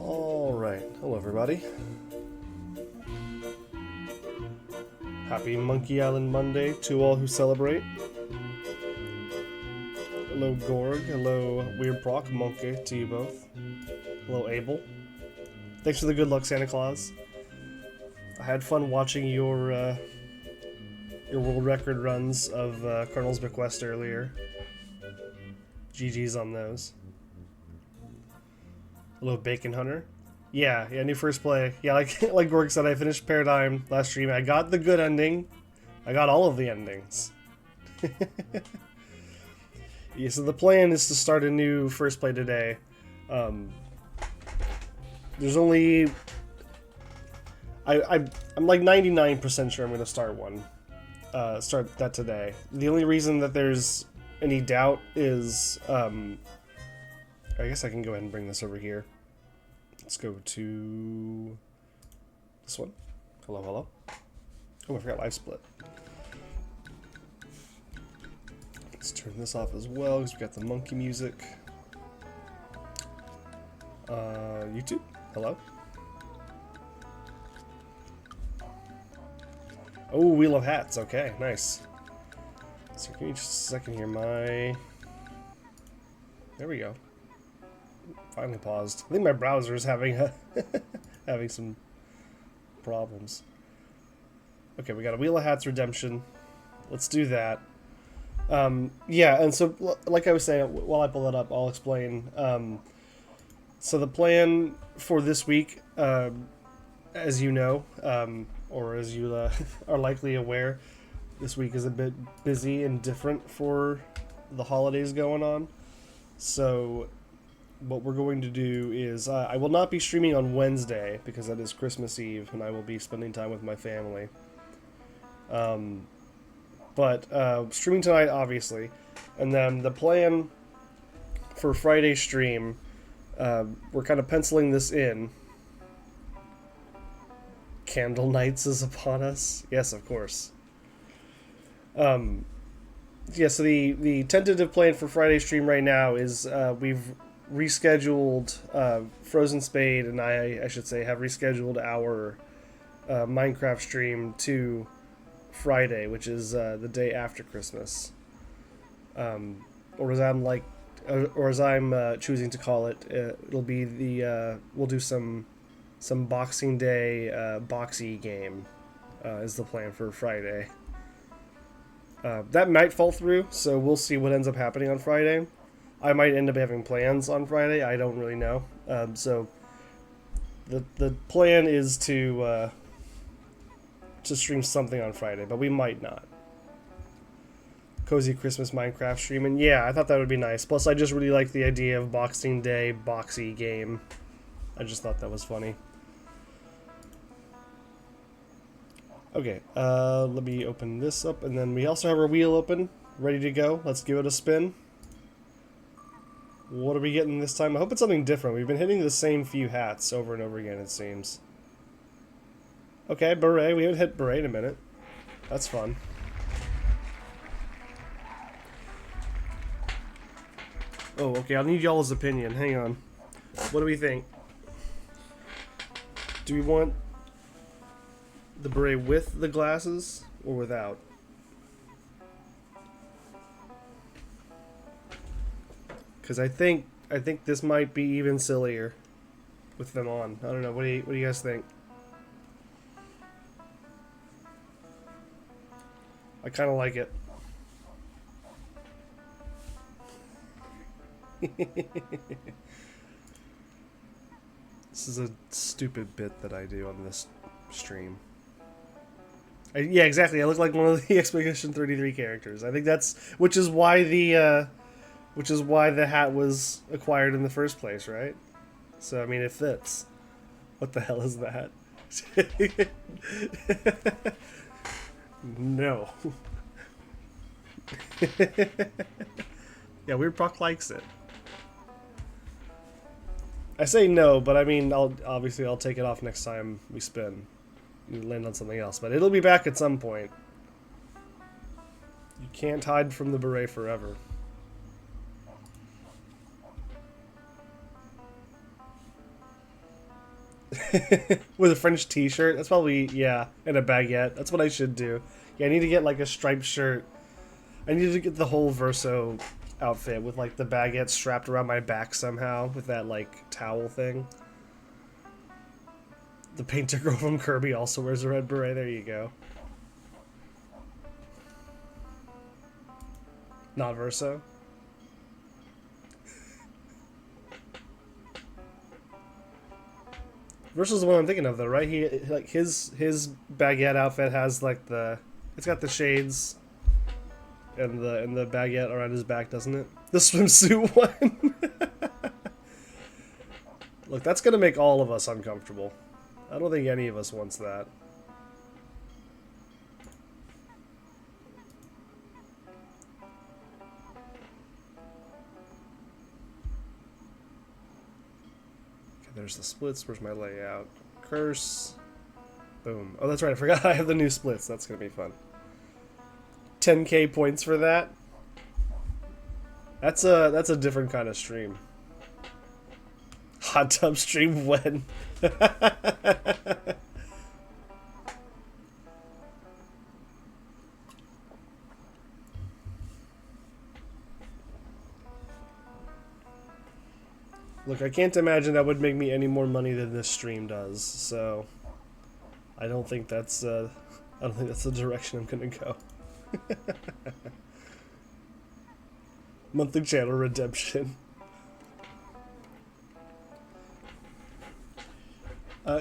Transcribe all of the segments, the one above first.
Alright, hello everybody. Happy Monkey Island Monday to all who celebrate. Hello Gorg, hello Weird Proc, Monkey to you both. Hello Abel. Thanks for the good luck, Santa Claus. I had fun watching your world record runs of Colonel's Bequest earlier. GG's on those. Hello Bacon Hunter. Yeah, new first play. Yeah, like Gorg said, I finished Paradigm last stream. I got the good ending. I got all of the endings. Yeah, so the plan is to start a new first play today. There's only... I'm like 99% sure I'm going to start one. Start that today. The only reason that there's any doubt is... I guess I can go ahead and bring this over here. Let's go to this one. Hello, hello. Oh, I forgot live split. Let's turn this off as well because we got the monkey music. YouTube, hello. Oh, Wheel of Hats. Okay, nice. So give me just a second here. There we go. Finally paused. I think my browser is having having some problems. Okay, we got a Wheel of Hats Redemption. Let's do that. Yeah, and so like I was saying, while I pull that up, I'll explain. So the plan for this week, as you know, or as you are likely aware, this week is a bit busy and different for the holidays going on. So what we're going to do is I will not be streaming on Wednesday because that is Christmas Eve and I will be spending time with my family. But streaming tonight, obviously. And then the plan for Friday's stream, we're kind of penciling this in. Candle Nights is upon us. Yes, of course. Yeah, so the tentative plan for Friday's stream right now is we've rescheduled Frozen Spade and I should say have rescheduled our Minecraft stream to Friday, which is the day after Christmas, or as I'm choosing to call it, it'll be we'll do some Boxing Day boxy game is the plan for Friday. That might fall through, so we'll see what ends up happening on Friday. I might end up having plans on Friday. I don't really know. So the plan is to stream something on Friday, but we might not. Cozy Christmas Minecraft stream, and yeah, I thought that would be nice. Plus, I just really like the idea of Boxing Day boxy game. I just thought that was funny. Okay, let me open this up, and then we also have our wheel open, ready to go. Let's give it a spin. What are we getting this time? I hope it's something different. We've been hitting the same few hats over and over again, it seems. Okay, beret. We haven't hit beret in a minute. That's fun. Oh, okay, I'll need y'all's opinion. Hang on. What do we think? Do we want The beret with the glasses or without? Because I think this might be even sillier with them on. I don't know. What do you guys think? I kind of like it. This is a stupid bit that I do on this stream. Yeah, exactly. I look like one of the Expedition 33 characters. I think that's which is why the hat was acquired in the first place, right? So I mean, it fits. What the hell is that? No. Yeah, Weird Proc likes it. I say no, but I mean, I'll take it off next time we spin. You land on something else, but it'll be back at some point. You can't hide from the beret forever. With a French t-shirt? That's probably, yeah, and a baguette. That's what I should do. Yeah, I need to get like a striped shirt. I need to get the whole Verso outfit with like the baguette strapped around my back somehow with that like towel thing. The painter girl from Kirby also wears a red beret. There you go. Not Verso. Verso's the one I'm thinking of though, right? He like his baguette outfit has like it's got the shades and the baguette around his back, doesn't it? The swimsuit one. Look, that's gonna make all of us uncomfortable. I don't think any of us wants that. Okay, there's the splits. Where's my layout? Curse. Boom. Oh, that's right. I forgot I have the new splits. That's gonna be fun. 10k points for that. That's a different kind of stream. Hot tub stream when? Look, I can't imagine that would make me any more money than this stream does. So, I don't think that's the direction I'm gonna go. Monthly channel redemption.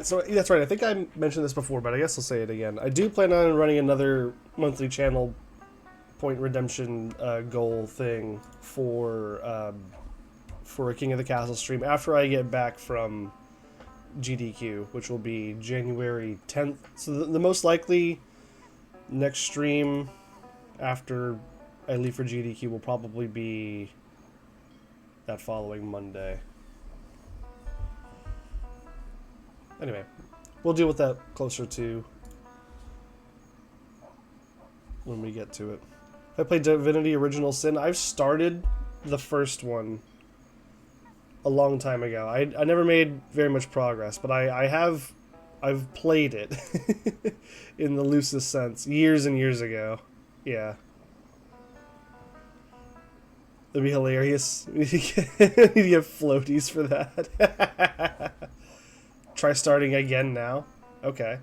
So that's right. I think I mentioned this before, but I guess I'll say it again. I do plan on running another monthly channel point redemption goal thing for a King of the Castle stream after I get back from GDQ, which will be January 10th. So the most likely next stream after I leave for GDQ will probably be that following Monday. Anyway, we'll deal with that closer to when we get to it. I played Divinity Original Sin. I've started the first one a long time ago. I never made very much progress, but I've played it in the loosest sense years and years ago. Yeah. That'd be hilarious. We need to get floaties for that. Try starting again now. Okay.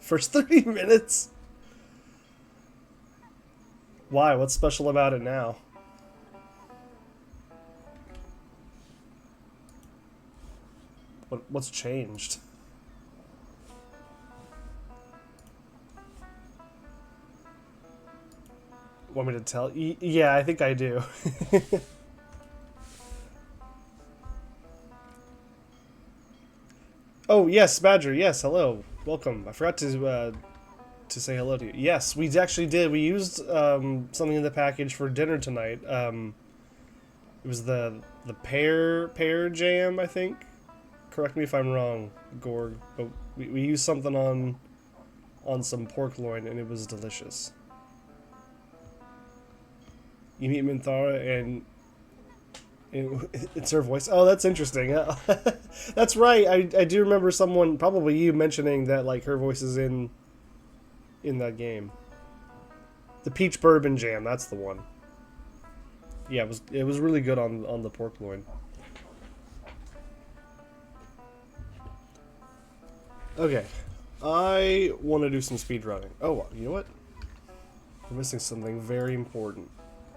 First 30 minutes? Why? What's special about it now? What's changed? Want me to tell? Yeah, I think I do. Oh, yes, Badger. Yes, hello. Welcome. I forgot to say hello to you. Yes, we actually did. We used something in the package for dinner tonight. It was the pear jam, I think. Correct me if I'm wrong, Gorg. But we used something on some pork loin, and it was delicious. You meet Minthara, and it's her voice. Oh, that's interesting. That's right. I do remember someone, probably you, mentioning that like her voice is in in that game. The peach bourbon jam, that's the one. Yeah, it was really good on the pork loin. Okay, I want to do some speed running. Oh, you know what? We're missing something very important.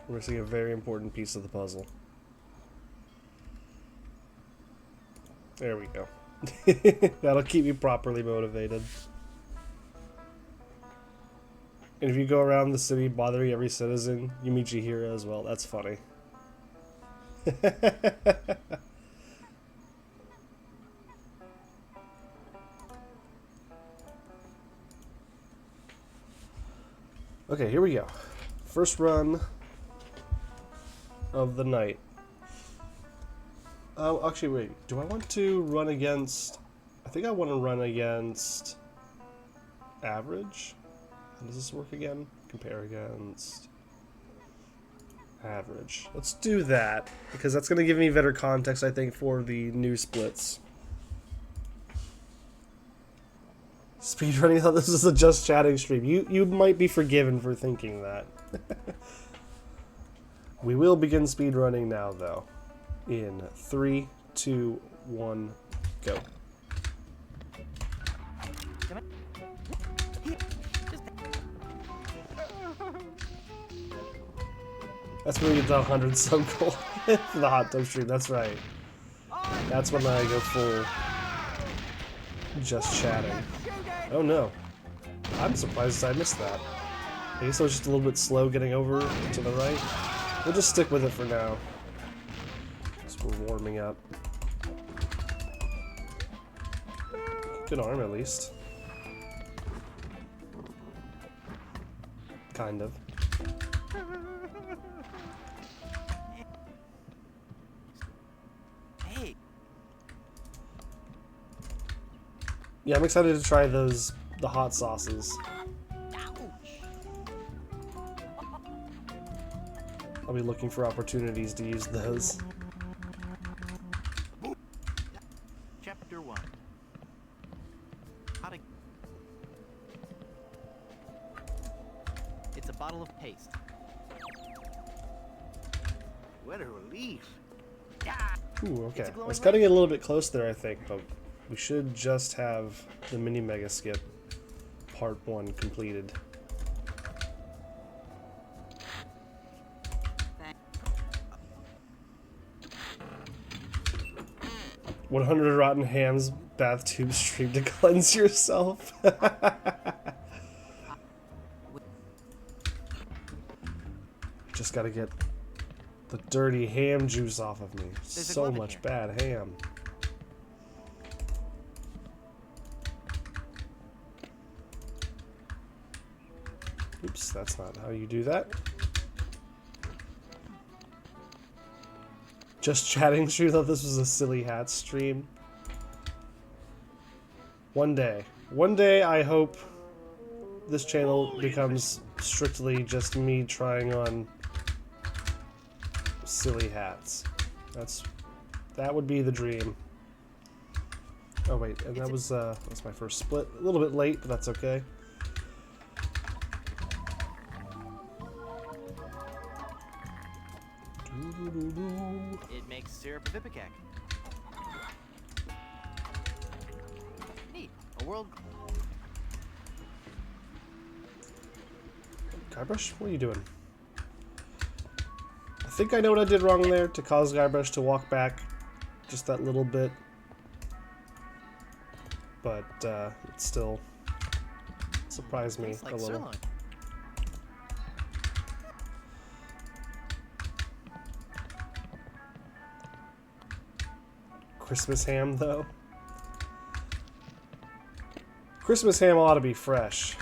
We're missing a very important piece of the puzzle. There we go. That'll keep me properly motivated. And if you go around the city bothering every citizen, you meet your hero as well. That's funny. Okay, here we go. First run of the night. Actually, wait. Do I want to run against... I think I want to run against... average? How does this work again? Compare against... average. Let's do that, because that's going to give me better context, I think, for the new splits. Speedrunning, I thought this was a just chatting stream. You might be forgiven for thinking that. We will begin speedrunning now, though. In 3, 2, 1, go. That's when we get the 100 sub goal for the hot tub stream, that's right. That's when I go full just chatting. Oh no. I'm surprised I missed that. I guess I was just a little bit slow getting over to the right. We'll just stick with it for now. So we're warming up. Good arm at least. Kind of. Hey. Yeah, I'm excited to try the hot sauces. I'll be looking for opportunities to use those. Chapter 1. How to... It's a bottle of paste. What a relief. Yeah. Ooh, okay. I was cutting it a little bit close there, I think, but we should just have the mini mega skip part 1 completed. 100 rotten hams bath tube stream to cleanse yourself. Just gotta get the dirty ham juice off of me. So much bad ham. Oops, that's not how you do that. Just chatting stream. Thought this was a silly hat stream. One day I hope this channel becomes strictly just me trying on silly hats. That would be the dream. Oh wait, and that's my first split. A little bit late, but that's okay. It makes syrup of ipecac. Neat. A world... Guybrush, what are you doing? I think I know what I did wrong there to cause Guybrush to walk back just that little bit. But it still surprised me a little. Sirloin. Christmas ham, though. Christmas ham ought to be fresh.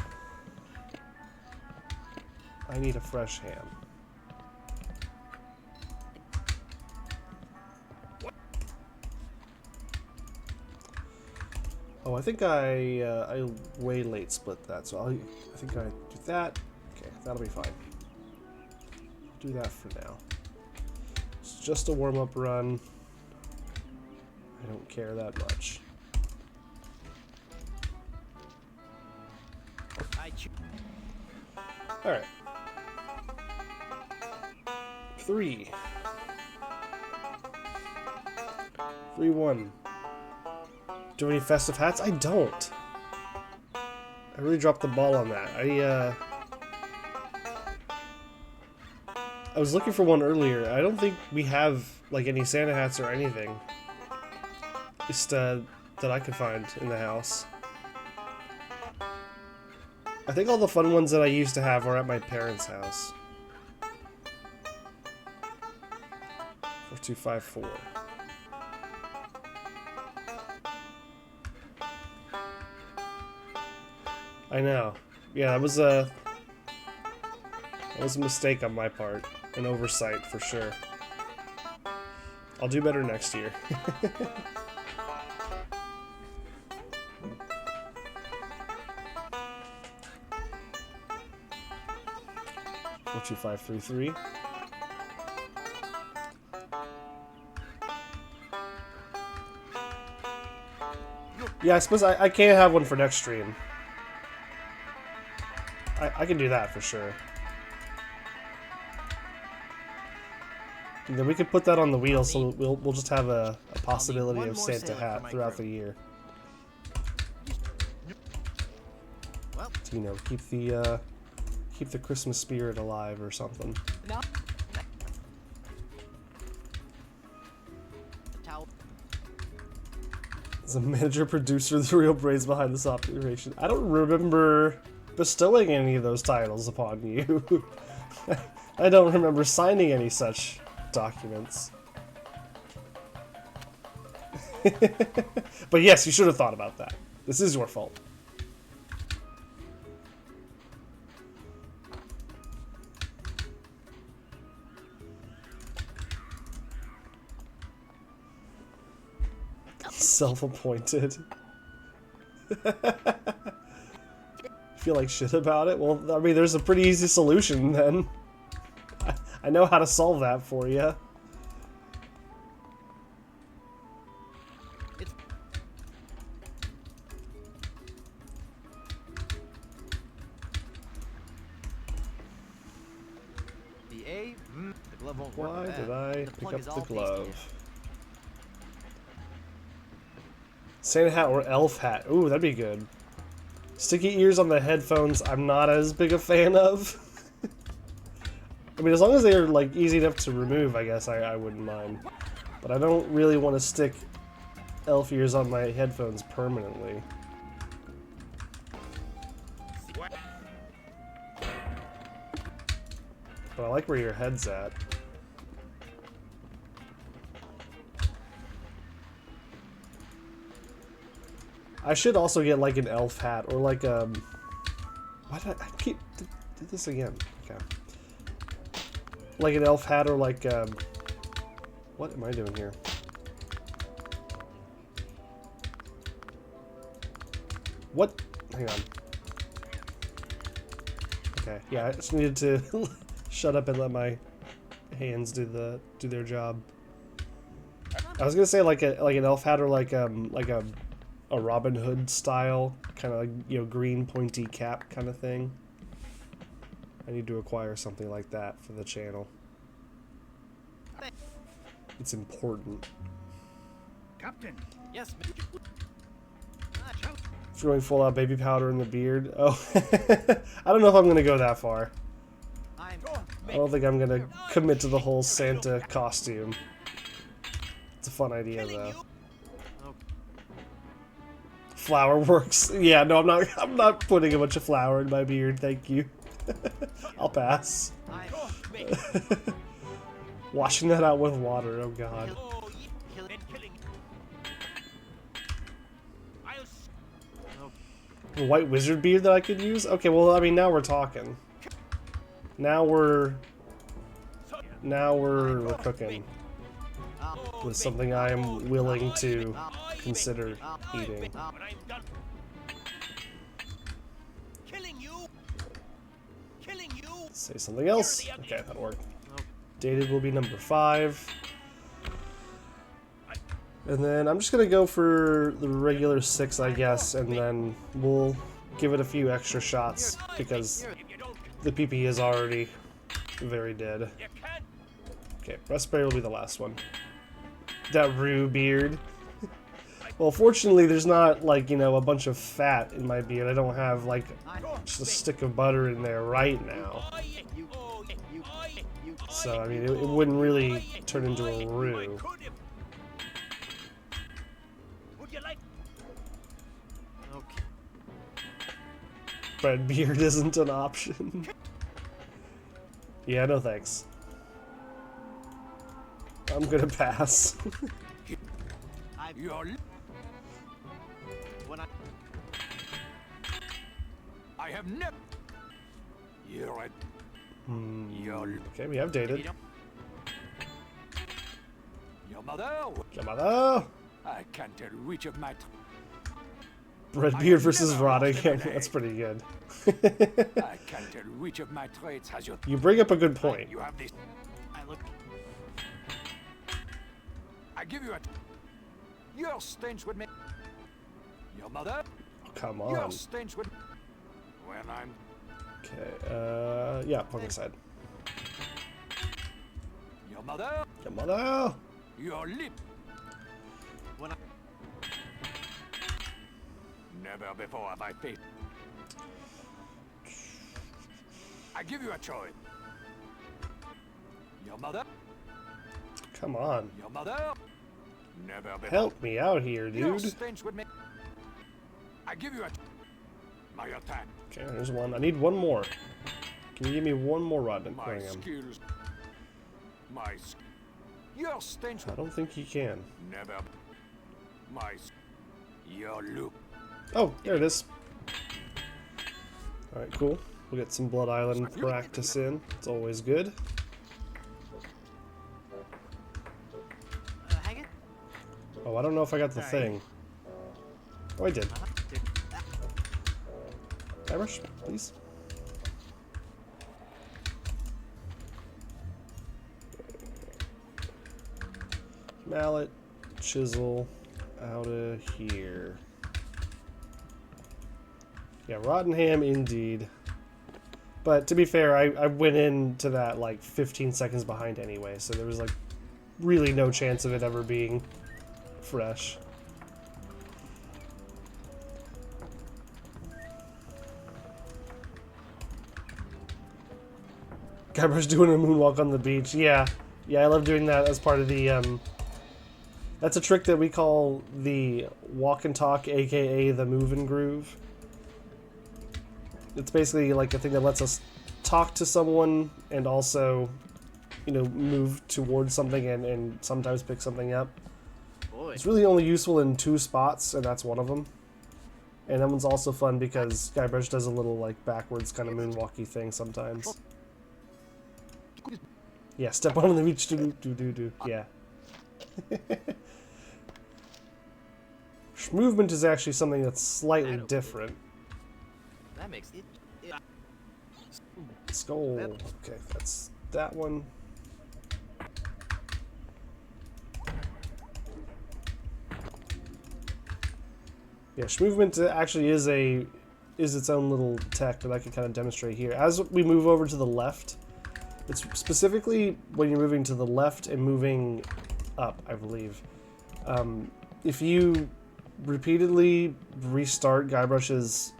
I need a fresh ham. Oh, I think I way late split that, so I think I do that. Okay, that'll be fine. Do that for now. It's just a warm-up run. I don't care that much. I Alright. 3. 3-1. Do you have any festive hats? I don't. I really dropped the ball on that. I was looking for one earlier. I don't think we have like any Santa hats or anything. Just that I could find in the house. I think all the fun ones that I used to have are at my parents' house. 4254. I know. Yeah, that was a mistake on my part. An oversight for sure. I'll do better next year. 42533. Yeah, I suppose I can't have one for next stream. I can do that for sure. And then we could put that on the wheel, so we'll just have a possibility of Santa hat throughout the year. To, you know, keep the Christmas spirit alive or something. As a manager producer, the real brains behind this operation. I don't remember bestowing any of those titles upon you. I don't remember signing any such documents. But yes, you should have thought about that. This is your fault. Self-appointed. Feel like shit about it? Well, I mean, there's a pretty easy solution then. I know how to solve that for you. The glove won't work. Why did I pick up the glove? Santa hat or elf hat? Ooh, that'd be good. Sticky ears on the headphones, I'm not as big a fan of. I mean, as long as they're like easy enough to remove, I guess I wouldn't mind. But I don't really want to stick elf ears on my headphones permanently. But I like where your head's at. I should also get like an elf hat or like why did I keep did this again? Okay. Like an elf hat or like what am I doing here? What? Hang on. Okay, yeah, I just needed to shut up and let my hands do their job. I was gonna say like an elf hat or like a Robin Hood style, kind of like, you know, green pointy cap kind of thing. I need to acquire something like that for the channel. It's important. Captain. Yes. Throwing full out baby powder in the beard. Oh, I don't know if I'm gonna go that far. I don't think I'm gonna commit to the whole Santa costume. It's a fun idea though. Flour works. Yeah, no, I'm not putting a bunch of flour in my beard, thank you. I'll pass. Washing that out with water, oh god. A white wizard beard that I could use? Okay, well, I mean, now we're talking. Now we're cooking with something I am willing to consider eating. Say something else. Okay, that'll work. Dated will be number 5. And then I'm just gonna go for the regular 6, I guess, and then we'll give it a few extra shots because the PP is already very dead. Okay, Raspberry will be the last one. That Rue beard. Well, fortunately, there's not, like, you know, a bunch of fat in my beard. I don't have, like, just a stick of butter in there right now. So, I mean, it wouldn't really turn into a Rue. But beard isn't an option. Yeah, no thanks. I'm gonna pass. I have never. You're right. Okay, we have dated. Your mother. Your mother! I can't tell which of my. Redbeard versus Rotting. That's pretty good. I can't tell which of my traits has your. You bring up a good point. You have this. I look. I give you a. Your stench would make. Your mother. Oh, come Your on. stench would. When I'm. Okay, yeah, poking side. Your mother. Your mother! Your lip. When I. Never before have I faced. I give you a choice. Your mother. Come on. Your mother. Never before. Help me out here, Your dude. stench would make. I give you a. My attack. Okay, there's one. I need one more. Can you give me one more Rodden? My skills. My. Your stench. I don't think you can. Never. My. Your look. Oh, there it is. Alright, cool. We'll get some Blood Island practice in. It's always good. Hang it? Oh, I don't know if I got the thing. Oh, I did. Irish, please. Mallet, chisel, out of here. Yeah, rotten ham indeed. But to be fair, I went into that like 15 seconds behind anyway, so there was like really no chance of it ever being fresh. Guybrush doing a moonwalk on the beach. Yeah, I love doing that as part of the, that's a trick that we call the walk and talk, aka the move and groove. It's basically like a thing that lets us talk to someone and also, you know, move towards something and sometimes pick something up. Boy. It's really only useful in 2 spots, and that's one of them. And that one's also fun because Guybrush does a little, like, backwards kind of moonwalky thing sometimes. Yeah, step on the beach, do. Yeah. Movement is actually something that's slightly different. That makes it. Skull. Okay, that's that one. Yeah, movement actually is its own little tech that I can kind of demonstrate here. As we move over to the left, it's specifically when you're moving to the left and moving up, I believe. If you repeatedly restart Guybrush's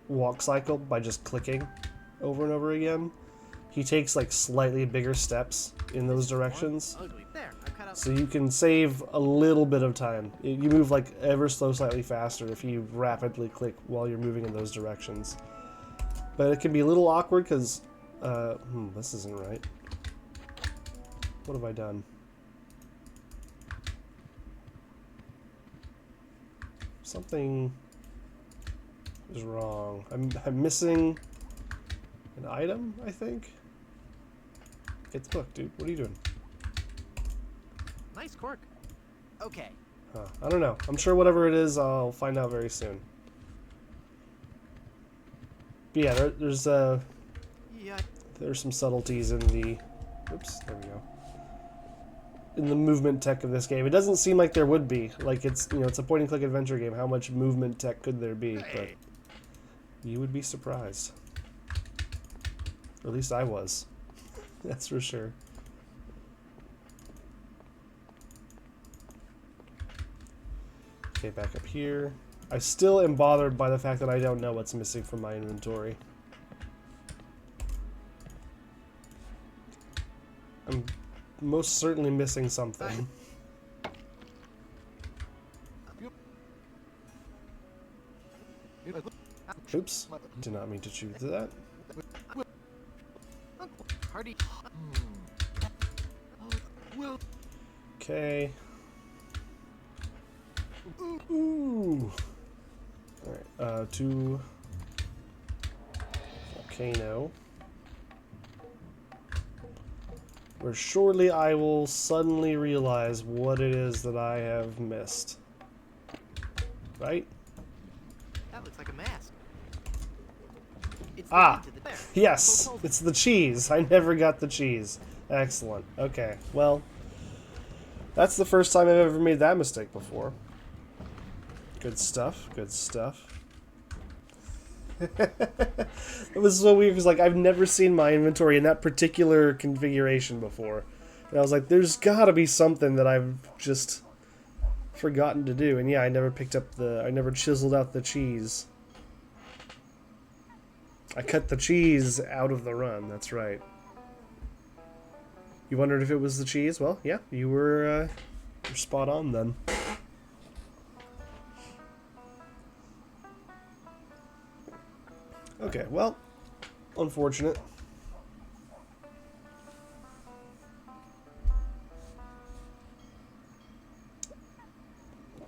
walk cycle by just clicking over and over again, he takes like slightly bigger steps in those directions. Ugly. There, I've cut out. So you can save a little bit of time. You move like ever so slightly faster if you rapidly click while you're moving in those directions. But it can be a little awkward because, this isn't right. What have I done? Something is wrong. I'm missing an item, I think. Get the book, dude. What are you doing? Nice cork. Okay. I don't know. I'm sure whatever it is, I'll find out very soon. But yeah, Yeah. there's some subtleties in the... Oops, there we go. In the movement tech of this game. It doesn't seem like there would be. Like, it's, you know, it's a point-and-click adventure game. How much movement tech could there be? But You would be surprised. Or at least I was. That's for sure. Okay, back up here. I still am bothered by the fact that I don't know what's missing from my inventory. I'm most certainly missing something. Oops. Did not mean to choose that. Hardy. Okay. Ooh. Alright, to volcano. Where shortly I will suddenly realize what it is that I have missed. Right? That looks like a mask. It's Ah! the there. Yes! It's the cheese! I never got the cheese. Excellent. Okay, well, that's the first time I've ever made that mistake before. Good stuff, good stuff. It was so weird because, like, I've never seen my inventory in that particular configuration before. And I was like, there's gotta be something that I've just forgotten to do. And yeah, I never picked up I never chiseled out the cheese. I cut the cheese out of the run, that's right. You wondered if it was the cheese? Well, yeah, you're spot on then. Okay, well, unfortunate.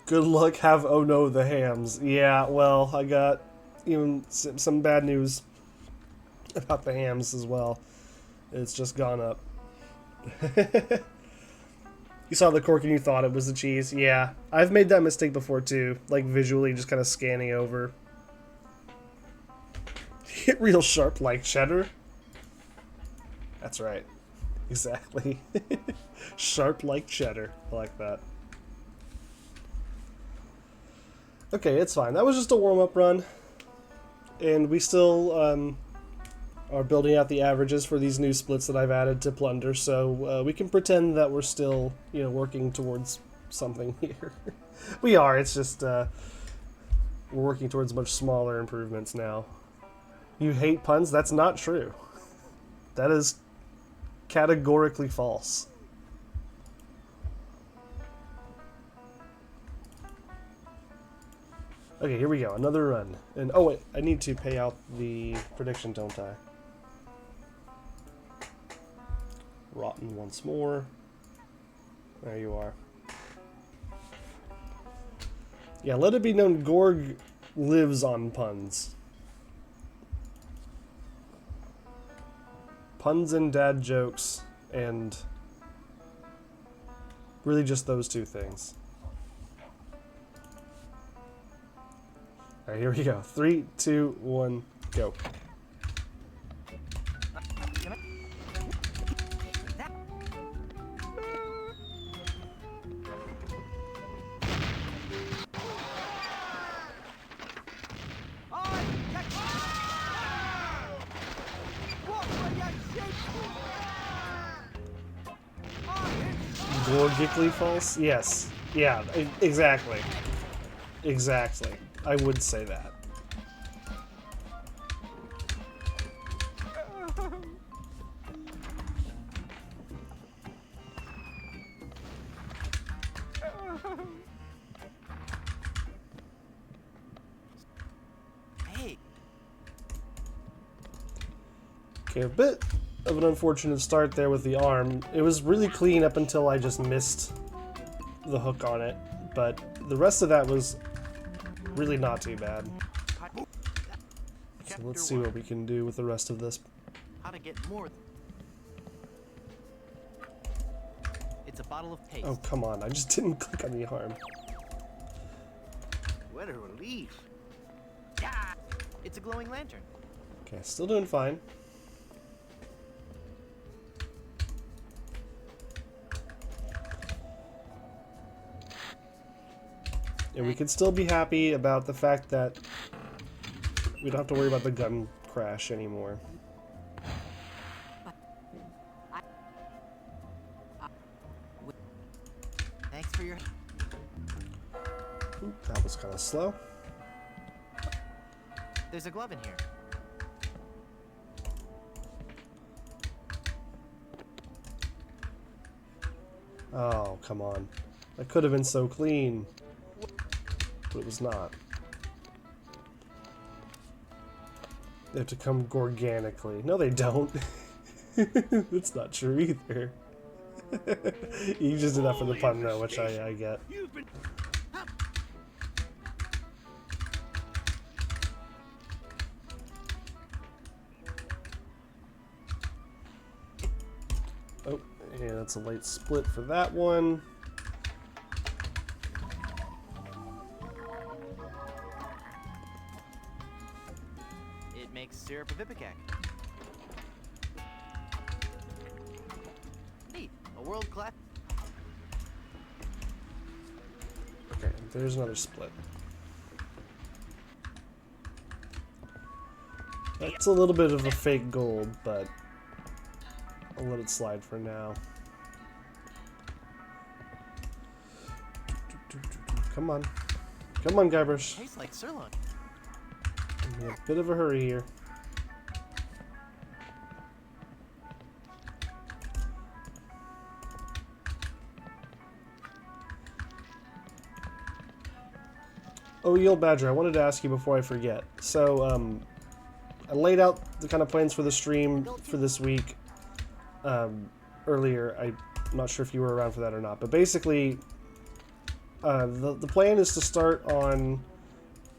Good luck, have oh no the hams. Yeah, well, I got even some bad news about the hams as well. It's just gone up. You saw the cork and you thought it was the cheese. Yeah, I've made that mistake before too, like visually just kind of scanning over. Hit real sharp like cheddar. That's right. Exactly. Sharp like cheddar. I like that. Okay, it's fine. That was just a warm-up run. And we still are building out the averages for these new splits that I've added to Plunder, so we can pretend that we're still, you know, working towards something here. We are, it's just we're working towards much smaller improvements now. You hate puns? That's not true. That is categorically false. Okay, here we go. Another run. And oh wait, I need to pay out the prediction, don't I? Rotten once more. There you are. Yeah, let it be known Gorg lives on puns. Puns and dad jokes, and really just those two things. Alright, here we go. 3, 2, 1, go. Logically false? Yes. Yeah, exactly. Exactly. I would say that. Hey. Okay, a bit of an unfortunate start there with the arm. It was really clean up until I just missed the hook on it, but the rest of that was really not too bad. So let's see what we can do with the rest of this. How to get more. It's a bottle of paste. Oh, come on. I just didn't click on the arm. What a relief. Yeah. It's a glowing lantern. Okay, still doing fine. And we can still be happy about the fact that we don't have to worry about the gun crash anymore. Thanks for your. Oop, that was kind of slow. There's a glove in here. Oh, come on. That could have been so clean. But it was not. They have to come organically. No, they don't. That's not true either. You just did that for the pun, though, which I get. Oh, yeah, that's a late split for that one. It makes syrup of ipecac. Neat. A world class. Okay, there's another split. That's a little bit of a fake gold, but I'll let it slide for now. Come on. Come on, Guybrush. Tastes like sirloin. I'm in a bit of a hurry here. Oh, Yield Badger, I wanted to ask you before I forget. So, I laid out the kind of plans for the stream for this week earlier. I'm not sure if you were around for that or not, but basically, the plan is to start on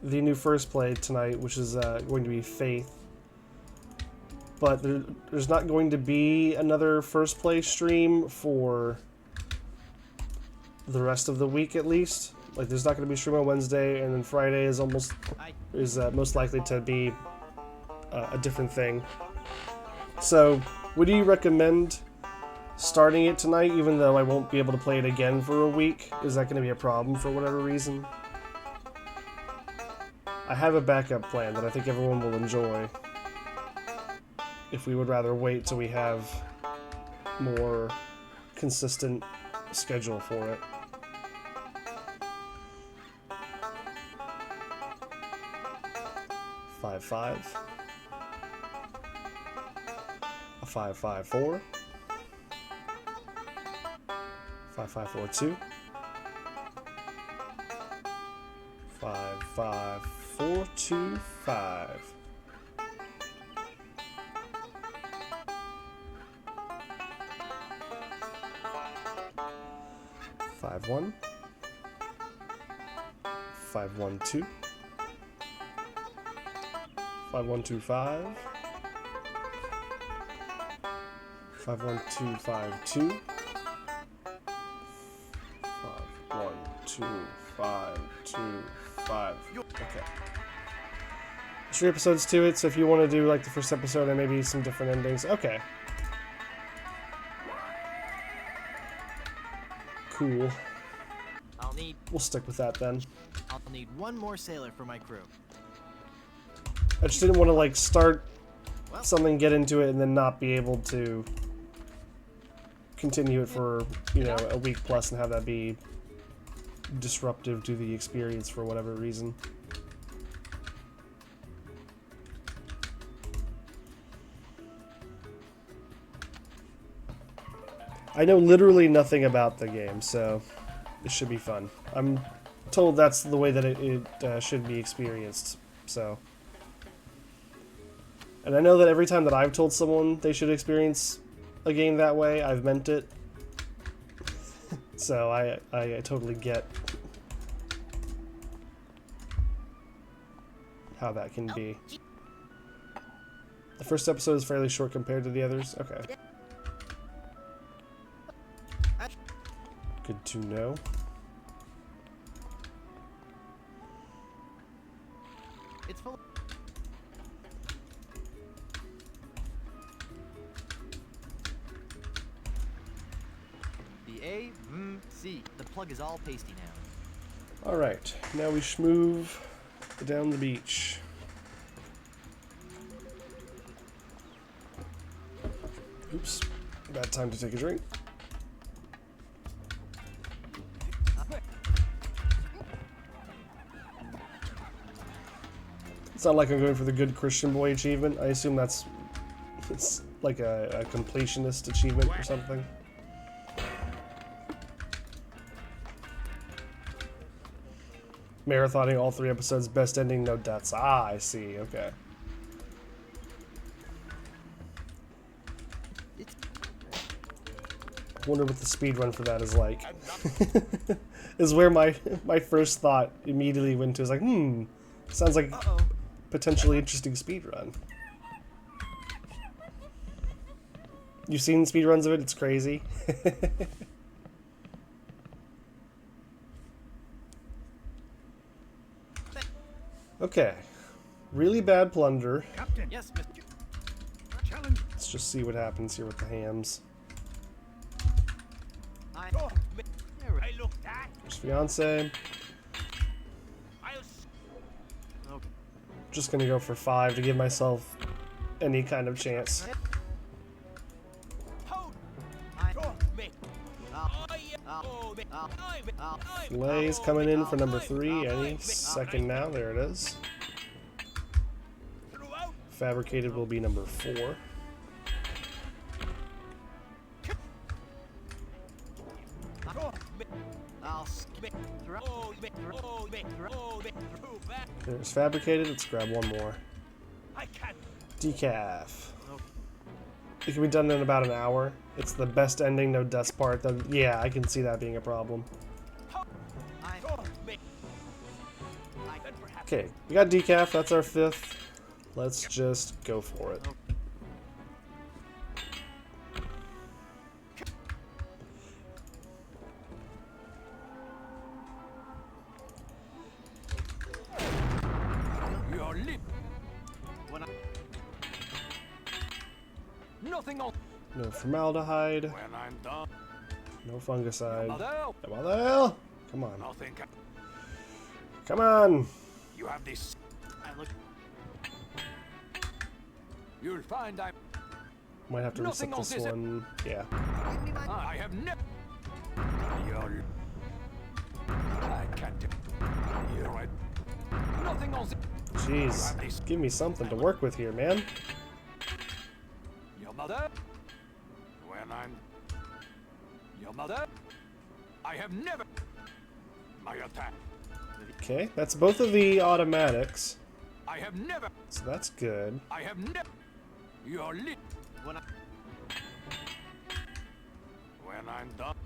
the new first play tonight, which is going to be Faith. But there's not going to be another first play stream for the rest of the week, at least. Like, there's not going to be a stream on Wednesday, and then Friday is most likely to be a different thing. So, would you recommend starting it tonight, even though I won't be able to play it again for a week? Is that going to be a problem for whatever reason? I have a backup plan that I think everyone will enjoy. If we would rather wait till we have more consistent schedule for it. Five, 554, 5542, 55425, 51, 512, 5125, 51252, 51252. Okay. 3 episodes to it, so if you want to do like the first episode and maybe some different endings, okay. Cool. We'll stick with that then. I'll need one more sailor for my crew. I just didn't want to like start something, get into it, and then not be able to continue it for, you know, a week plus and have that be disruptive to the experience for whatever reason. I know literally nothing about the game, so it should be fun. I'm told that's the way that it should be experienced, so. And I know that every time that I've told someone they should experience a game that way, I've meant it. So I totally get how that can be. The first episode is fairly short compared to the others. Okay. Good to know. It's full. C. The plug is all pasty now. Alright, now we move down the beach. Oops. Bad time to take a drink. It's not like I'm going for the good Christian boy achievement. I assume it's like a completionist achievement or something. Marathoning all 3 episodes, best ending, no deaths. Ah, I see. Okay. Wonder what the speed run for that is like. Is where my first thought immediately went to. Is like, sounds like potentially interesting speed run. You've seen speed runs of it? It's crazy. Okay, really bad plunder. Captain. Yes, Mr. Challenge. Let's just see what happens here with the hams. Oh, I looked at. There's fiance. Okay. Just gonna go for 5 to give myself any kind of chance. Lay's coming in for number 3 any second now. There it is. Fabricated will be number 4. There's fabricated. Let's grab one more. Decaf. It can be done in about an hour. It's the best ending, no deaths part. Yeah, I can see that being a problem. Okay, we got decaf. That's our 5th. Let's just go for it. Your lip. Nothing on. No formaldehyde. When I'm done. No fungicide. Mother. What the hell? Come on. Nothing. Come on. You have this. I look. You'll find I'm. Might have to reset Nothing on this this. one. Yeah. I have never. You're. I can't. You're right. Nothing on this. Jeez. Give me something to work with here, man. Your mother. When I'm. Your mother. I have never. My attack. Okay, that's both of the automatics. I have never. So that's good. I have never. You're lit. When I'm done.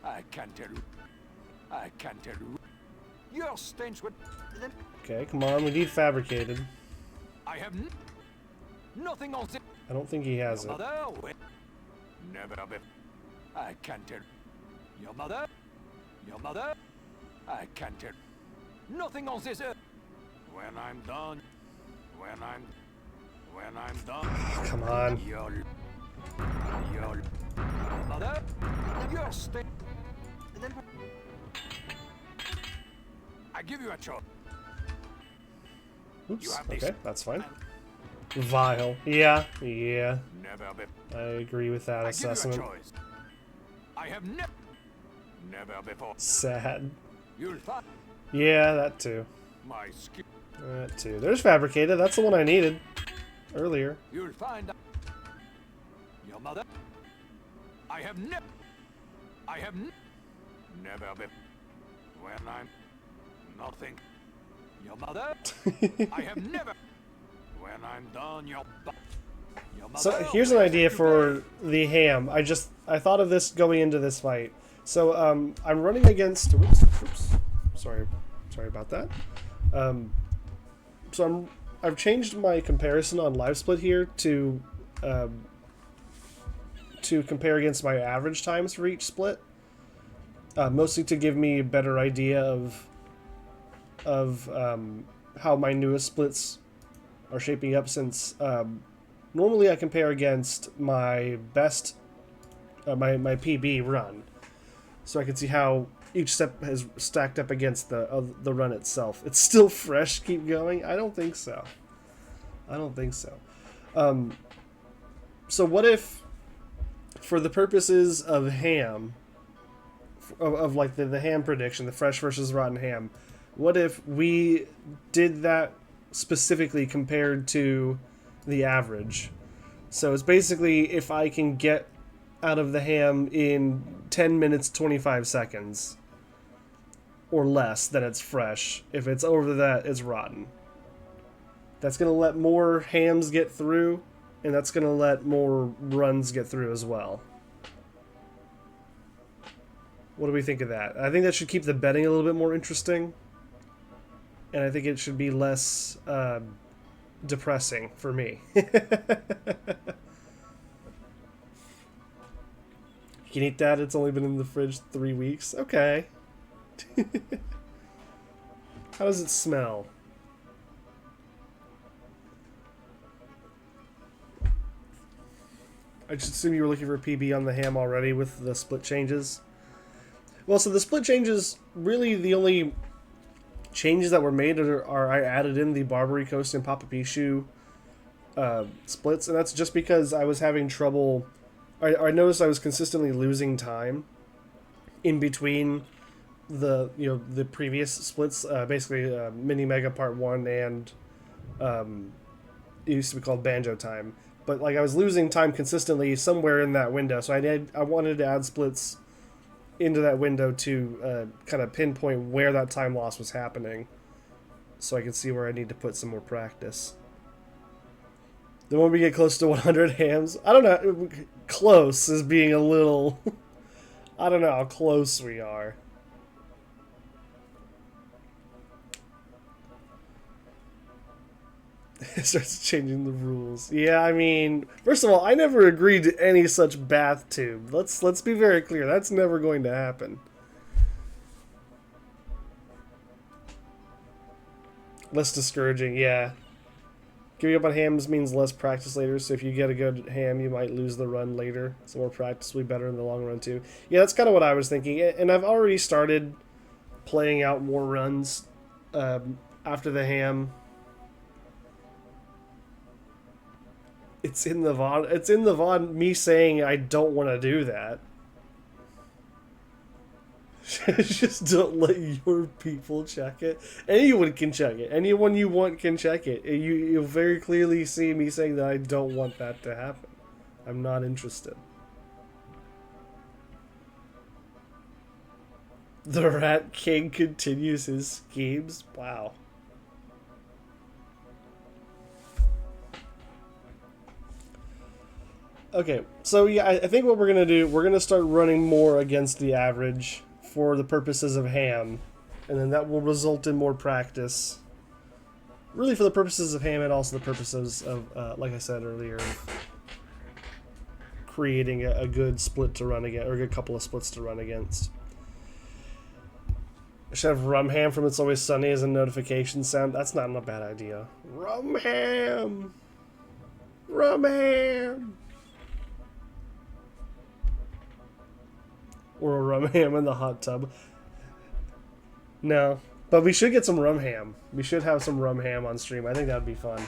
I can't tell you. I can't tell you. Your stench would. Okay, come on. We need fabricated. I have nothing on this. I don't think he has it. Mother. Never be. I can't tell. Your mother. Your mother. I can't tell. Nothing on this earth. When I'm done. When I'm done. Come on. Your mother. Your stench. I give you a choice. You Oops. have this. Okay, that's fine. Vile. Yeah. Never be. I agree with that I give you a assessment. choice. I have never before. Sad. You'll find Yeah, that too. my skin. That too. There's fabricated. That's the one I needed earlier. You'll find your mother. I have never been. When I'm nothing. Your mother. I have never. When I'm done, your mother. So here's an idea for the ham. I thought of this going into this fight. So I'm running against. Oops. Sorry about that. So I've changed my comparison on live split here to compare against my average times for each split, mostly to give me a better idea of how my newest splits are shaping up. Since normally I compare against my best my PB run, so I can see how each step has stacked up against the run itself. It's still fresh. Keep going. I don't think so. So what if, for the purposes of ham, of like the ham prediction, the fresh versus rotten ham, what if we did that specifically compared to the average? So it's basically if I can get out of the ham in 10 minutes 25 seconds or less, then it's fresh. If it's over that, it's rotten. That's going to let more hams get through, and that's going to let more runs get through as well. What do we think of that? I think that should keep the betting a little bit more interesting, and I think it should be less depressing for me. You can eat that. It's only been in the fridge 3 weeks. Okay. How does it smell? I just assume you were looking for a PB on the ham already with the split changes. Well, so the split changes, really the only changes that were made are I added in the Barbary Coast and Papa Pichu splits, and that's just because I was having trouble. I noticed I was consistently losing time in between the previous splits, basically Mini Mega Part 1 and it used to be called Banjo Time. But like I was losing time consistently somewhere in that window, so I wanted to add splits into that window to kind of pinpoint where that time loss was happening, so I could see where I need to put some more practice. Then when we get close to 100 hams, I don't know, close is being a little, I don't know how close we are. It starts changing the rules. Yeah, I mean, first of all, I never agreed to any such bath tube. Let's be very clear. That's never going to happen. Less discouraging, yeah. Giving up on hams means less practice later, so if you get a good ham, you might lose the run later. So more practice will be better in the long run, too. Yeah, that's kind of what I was thinking. And I've already started playing out more runs after the ham. It's in the VOD. It's in the VOD. Me saying I don't want to do that. Just don't let your people check it. Anyone can check it. Anyone you want can check it. You'll very clearly see me saying that I don't want that to happen. I'm not interested. The Rat King continues his schemes. Wow. Okay, so yeah, I think what we're going to do, we're going to start running more against the average for the purposes of ham, and then that will result in more practice. Really for the purposes of ham and also the purposes of, like I said earlier, creating a good split to run against, or a good couple of splits to run against. I should have Rum Ham from It's Always Sunny as a notification sound. That's not a bad idea. Rum Ham! Rum Ham! Or a rum ham in the hot tub. No. But we should get some rum ham. We should have some rum ham on stream. I think that would be fun.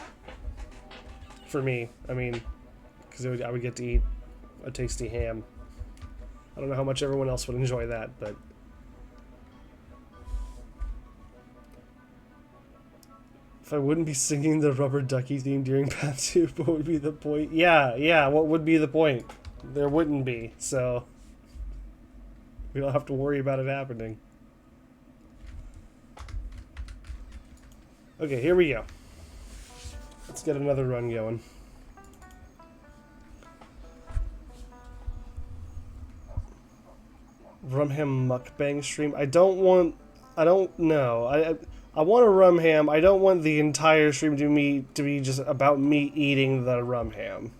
For me. I mean, because I would get to eat a tasty ham. I don't know how much everyone else would enjoy that, but... If I wouldn't be singing the Rubber Ducky theme during Path 2, what would be the point? Yeah, what would be the point? There wouldn't be, so... We don't have to worry about it happening. Okay, here we go. Let's get another run going. Rum ham mukbang stream. I don't know. I want a rum ham. I don't want the entire stream to be just about me eating the rum ham.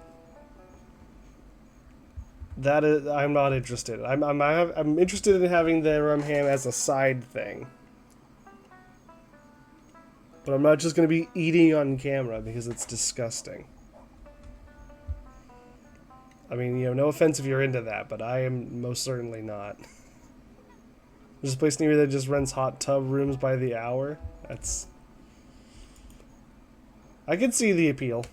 That is, I'm not interested. I'm interested in having the rum ham as a side thing. But I'm not just going to be eating on camera because it's disgusting. I mean, no offense if you're into that, but I am most certainly not. There's a place near that just rents hot tub rooms by the hour. I can see the appeal.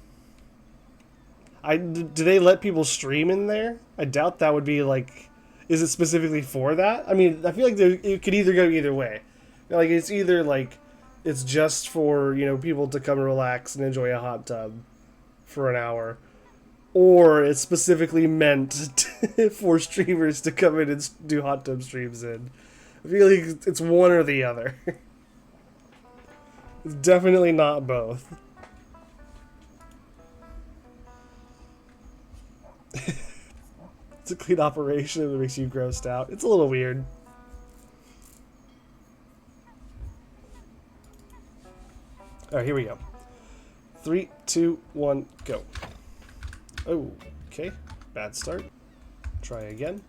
Do they let people stream in there? I doubt that would be like. Is it specifically for that? I mean, I feel like it could either go either way. Like it's either like it's just for people to come relax and enjoy a hot tub for an hour, or it's specifically meant for streamers to come in and do hot tub streams in. I feel like it's one or the other. It's definitely not both. It's a clean operation that makes you grossed out. It's a little weird. Alright, here we go. 3, 2, 1, go. Oh, okay. Bad start. Try again.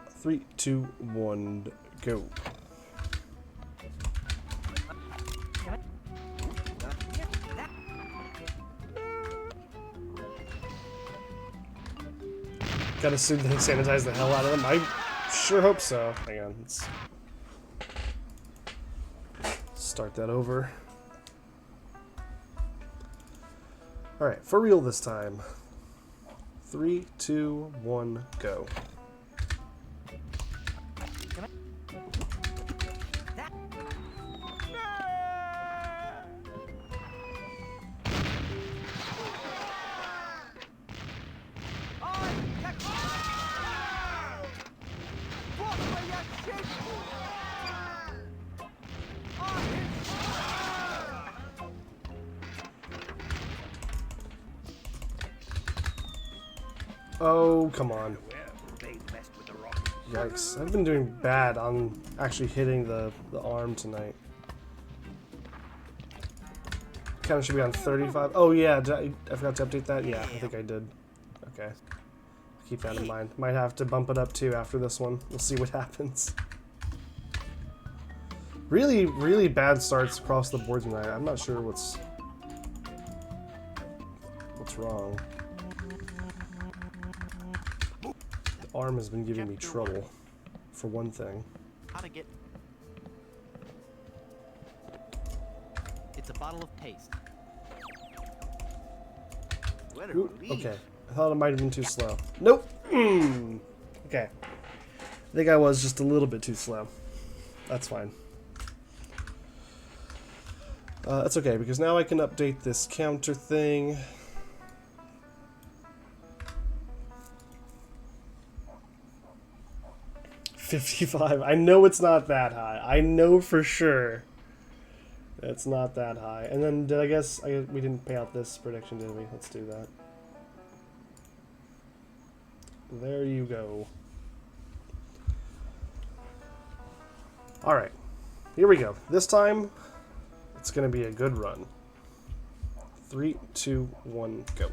3, 2, 1, go. Gotta assume they sanitize the hell out of them. I sure hope so. Hang on. Let's start that over. Alright, for real this time. 3, 2, 1, go. Oh, come on. Yikes. I've been doing bad on actually hitting the arm tonight. Kind of should be on 35. Oh, yeah. I forgot to update that? Yeah, I think I did. Okay. Keep that in mind. Might have to bump it up, too, after this one. We'll see what happens. Really, really bad starts across the board tonight. I'm not sure what's wrong. The arm has been giving me trouble, for one thing. How to get... It's a bottle of paste. Ooh, okay. I thought it might have been too slow. Nope! Okay. I think I was just a little bit too slow. That's fine. That's okay, because now I can update this counter thing. $55. I know it's not that high. I know for sure it's not that high. And then, did I guess we didn't pay out this prediction, did we? Let's do that. There you go. Alright. Here we go. This time, it's going to be a good run. 3, 2, 1, go.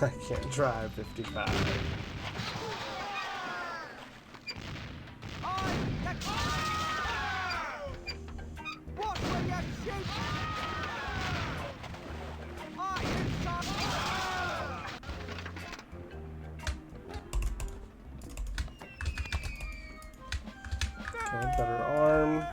I can't drive 55. Okay, better arm.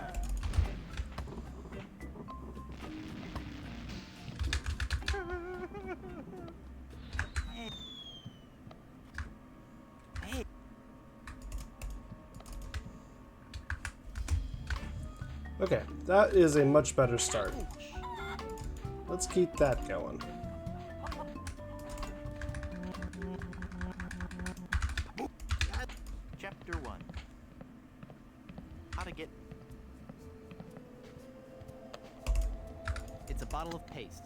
Okay, that is a much better start. Let's keep that going. Chapter 1. How to get... It's a bottle of paste.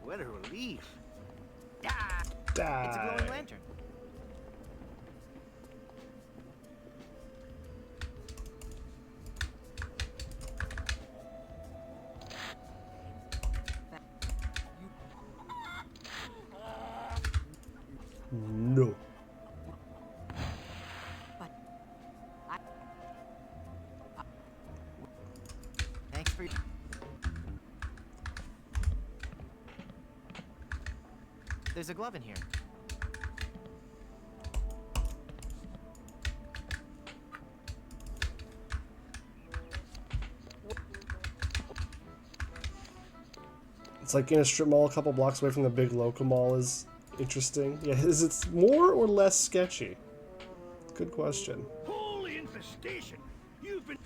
What a relief. Die. It's a glowing lantern. No. Thanks for... There's a glove in here. It's like in a strip mall a couple blocks away from the big local mall is interesting. Yeah, is it more or less sketchy? Good question. Holy infestation! You've been...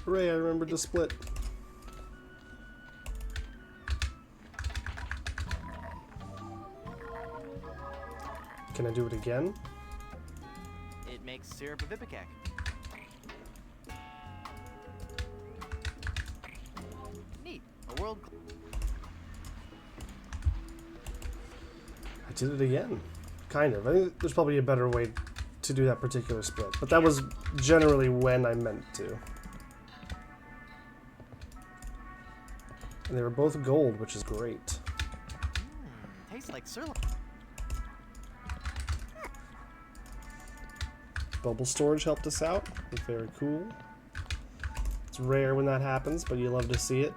Hooray, I remembered to split. Can I do it again? It makes syrup of ipecac. Neat. A world. I did it again. Kind of. I think there's probably a better way to do that particular split, but that was generally when I meant to. And they were both gold, which is great. Tastes like syrup. Bubble storage helped us out. Very cool. It's rare when that happens, but you love to see it.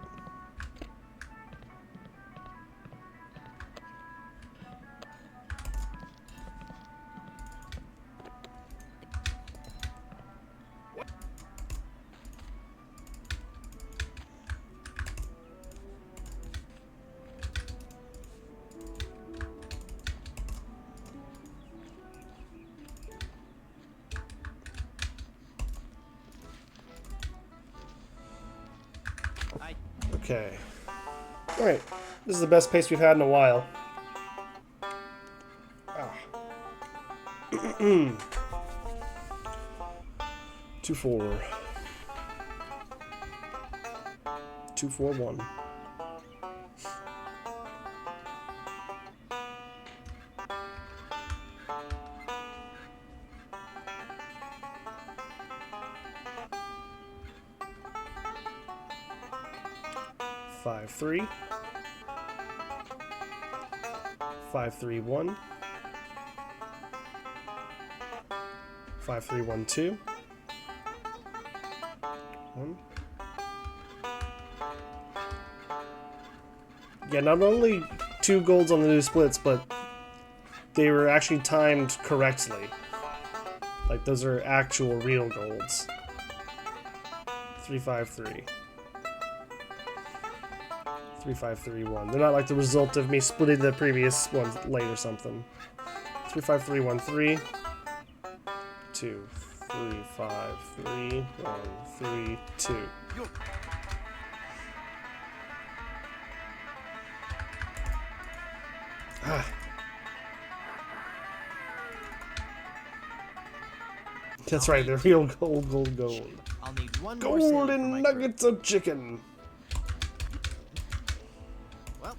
Okay. Alright. This is the best pace we've had in a while. Ah. 2-4. 2-4-1. Five, 3. 5, 3, 1. 5, 3, 1, 2. 1. Yeah, not only 2 golds on the new splits, but they were actually timed correctly. Like, those are actual real golds. 3, 5, 3. 3, 5, 3, 1. They're not like the result of me splitting the previous ones late or something. 3, 5, 3, 1, 3. 2, 3, 5, 3, 1, 3, 2. Ah. That's right, they're real gold, gold, gold. I'll need one more salad for Golden my nuggets of chicken. Well.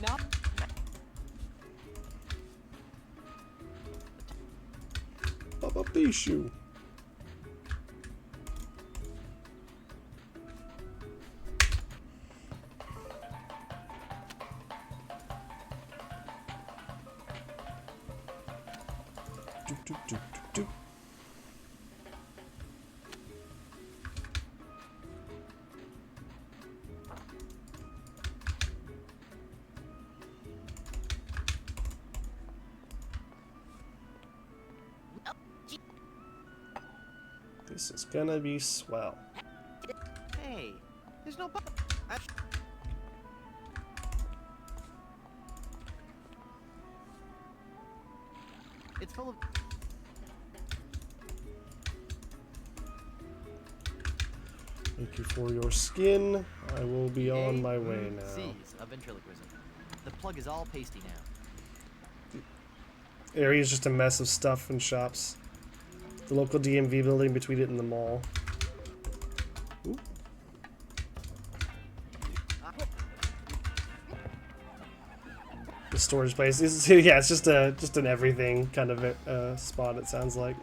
No. Papa Bishu. Do, do, do, do, do. This is gonna be swell. Hey, there's no. It's full of. Thank you for your skin. I will be on my way now. C's of ventriloquism. The plug is all pasty now. Area's just a mess of stuff and shops. The local DMV building between it and the mall. Ooh. The storage place. Yeah, it's just an everything kind of spot. It sounds like.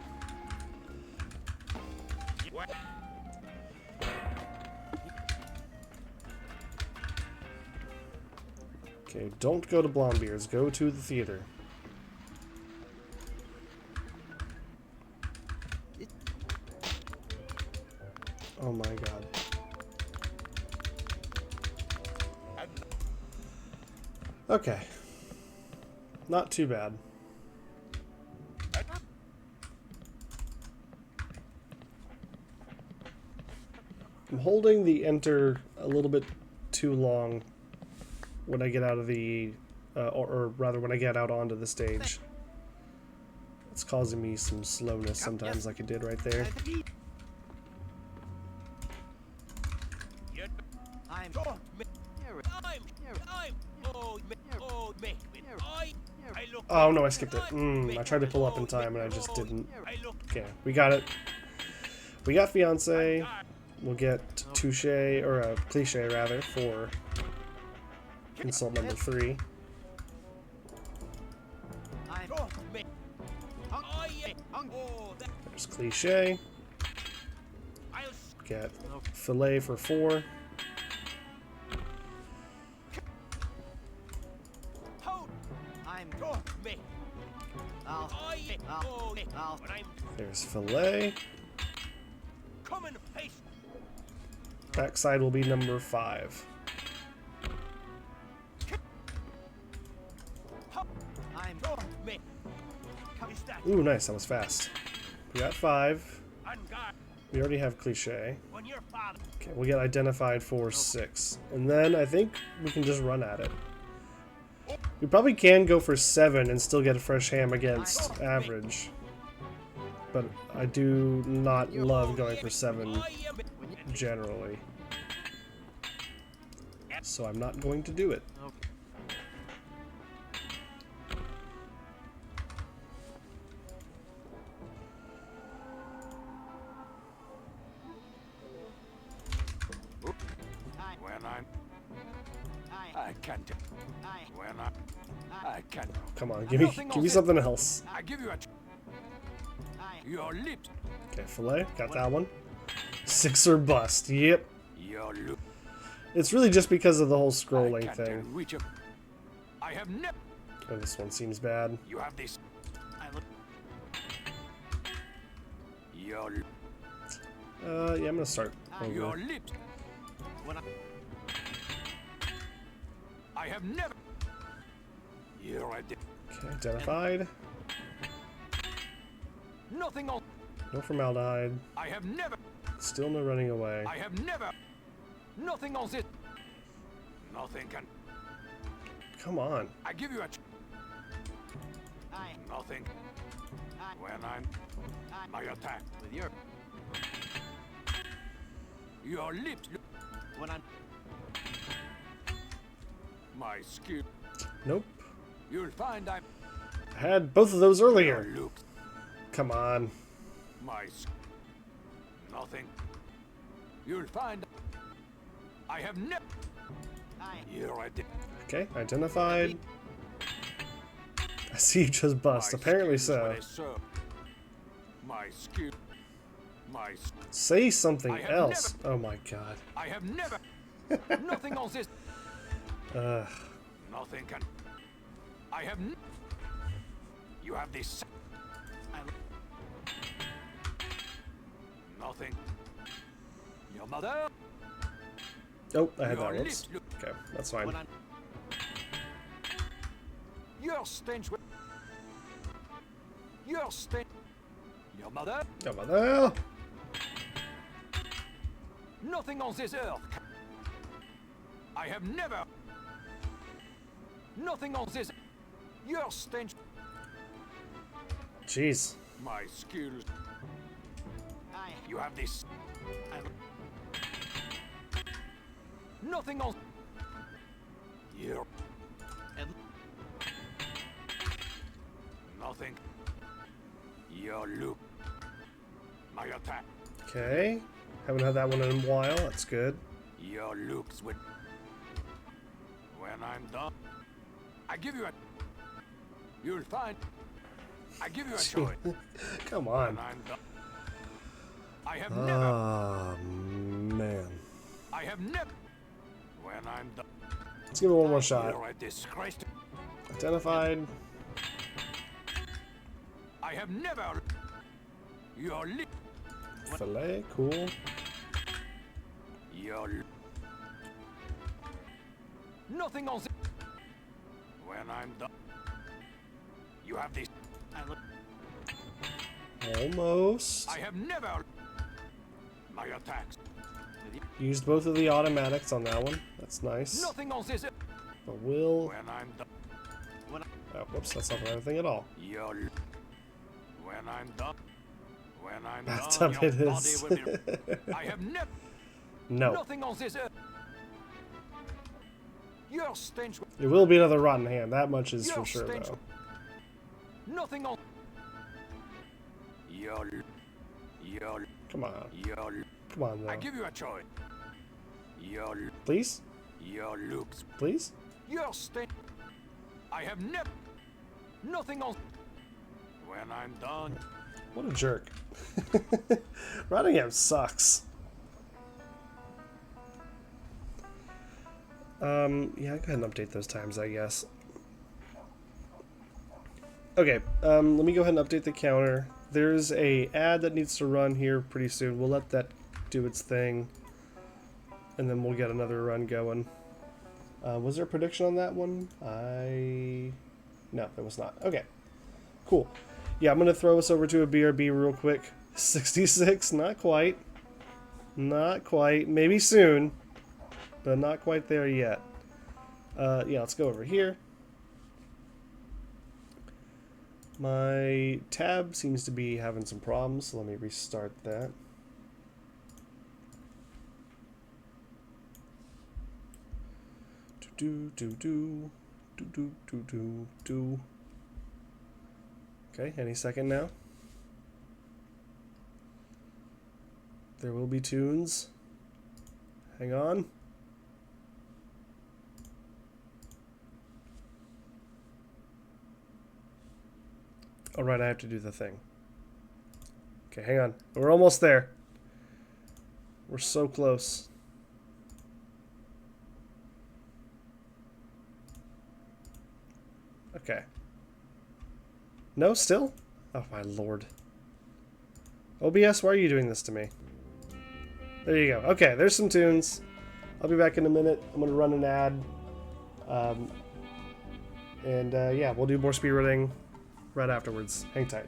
Okay, don't go to Blondebeard's. Go to the theater. Oh my god. Okay. Not too bad. I'm holding the enter a little bit too long when I get out of the, or rather when I get out onto the stage. It's causing me some slowness sometimes, like it did right there. Oh no, I skipped it. I tried to pull up in time and I just didn't. Okay, we got it. We got fiance. We'll get touche, or a cliche rather, for insult number 3. There's cliche. Get fillet for 4. There's fillet. Backside will be number 5. Ooh, nice. That was fast. We got 5. We already have cliche. Okay, we'll get identified for 6. And then I think we can just run at it. We probably can go for 7 and still get a fresh ham against average. But I do not love going for 7 generally. So I'm not going to do it. I can't. When I can't. Come on, give me something else. I give you a. Your lips. Okay, fillet, got that one. 6 or bust. Yep. Your look. It's really just because of the whole scrolling thing. I have never. Oh, this one seems bad. You have this. Your. Yeah, I'm gonna start over. Your lips. I have never. You're right. Okay, identified. Nothing on. No formaldehyde. I have never. Still no running away. I have never. Nothing on this. Nothing can. Come on. I give you a. Nothing. When I'm. My attack. With your lips. When I'm. My skill. Nope. You'll find I had both of those earlier. Look. Come on. My nothing. You'll find I have never. You're right. Okay, identified. I see you just bust. Apparently so. My skill. My say something else. Oh my god. I have never. Nothing on this. Nothing can. I have. You have this. Nothing. Your mother. Oh, I had that once. Okay, that's fine. Your stench. Your stench. Your mother. Your mother. Nothing on this earth. I have never. Nothing on this. Your stench. Jeez. My skills. You have this. Nothing on. Your. Nothing. Your loop. My attack. Okay. Haven't had that one in a while. That's good. Your looks with. When I'm done, I give you a. You'll find. I give you a choice. Come on. When I'm done, I have never. Oh man. I have never. When I'm done. Let's give it one more shot. You're a disgrace. Identified. I have never. Your lip. Fillet, cool. Your. Nothing on. When I'm done. You have this. Almost. I have never. My attacks. Used both of the automatics on that one. That's nice. Nothing on this. But will... When I'm done. Oh, whoops, that's not the right thing at all. When I'm done. When I'm Bathtub done, it your is. body will be... I have never... No. Nothing on this. Your stench... It will be another rotten hand. That much is Your for sure, stench... though. Nothing on... Your... Come on. Come on, I though. give you a choice. Your... Please? Your looks... Please? Your stench... I have never... Nothing on... When I'm done... What a jerk. Rottingham sucks. Yeah, go ahead and update those times, I guess. Okay, let me go ahead and update the counter. There's a ad that needs to run here pretty soon. We'll let that do its thing, and then we'll get another run going. Was there a prediction on that one? No, there was not. Okay, cool. Yeah, I'm going to throw us over to a BRB real quick. 66, not quite. Not quite. Maybe soon, but not quite there yet. Yeah, let's go over here. My tab seems to be having some problems, so let me restart that. Okay, any second now. There will be tunes. Hang on. All right, I have to do the thing. Okay, hang on. We're almost there. We're so close. Okay. No, still? Oh, my lord. OBS, why are you doing this to me? There you go. Okay, there's some tunes. I'll be back in a minute. I'm going to run an ad. Yeah, we'll do more speedrunning right afterwards. Hang tight.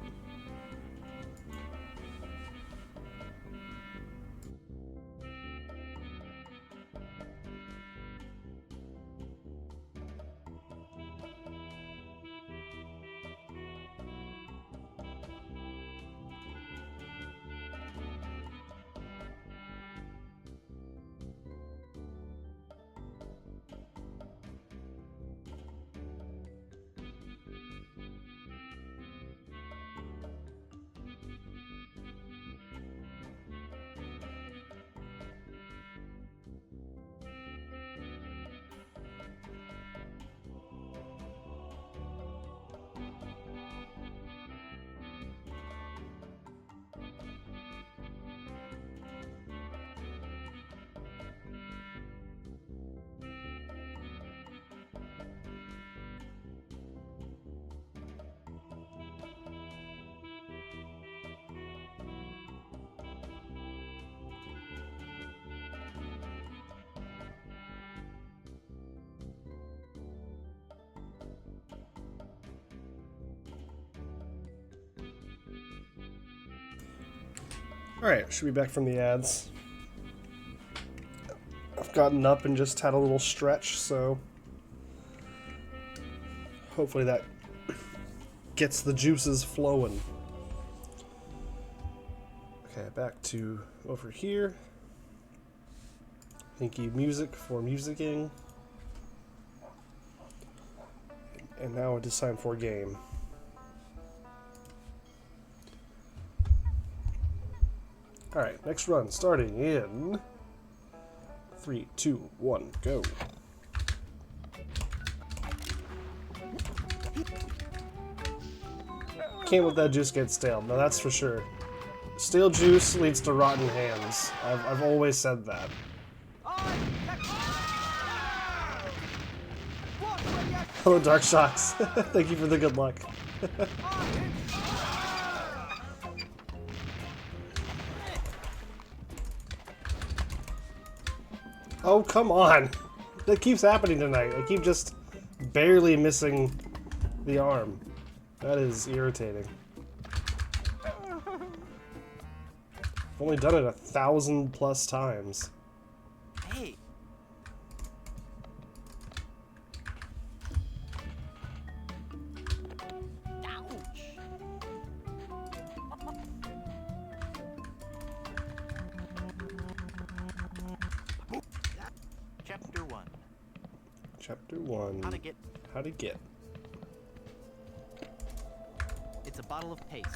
Alright, should be back from the ads. I've gotten up and just had a little stretch, so hopefully that gets the juices flowing. Okay, back to over here. Thank you, music, for musicking. And now it is time for a game. Alright, next run starting in 3, 2, 1, go. Can't let that juice get stale, no, that's for sure. Stale juice leads to rotten hands. I've always said that. Hello, Dark Shocks. Thank you for the good luck. Oh, come on. That keeps happening tonight. I keep just barely missing the arm. That is irritating. only done it 1,000+ times. Hey. Ouch. Chapter 1. Chapter 1. How to get. It's a bottle of paste.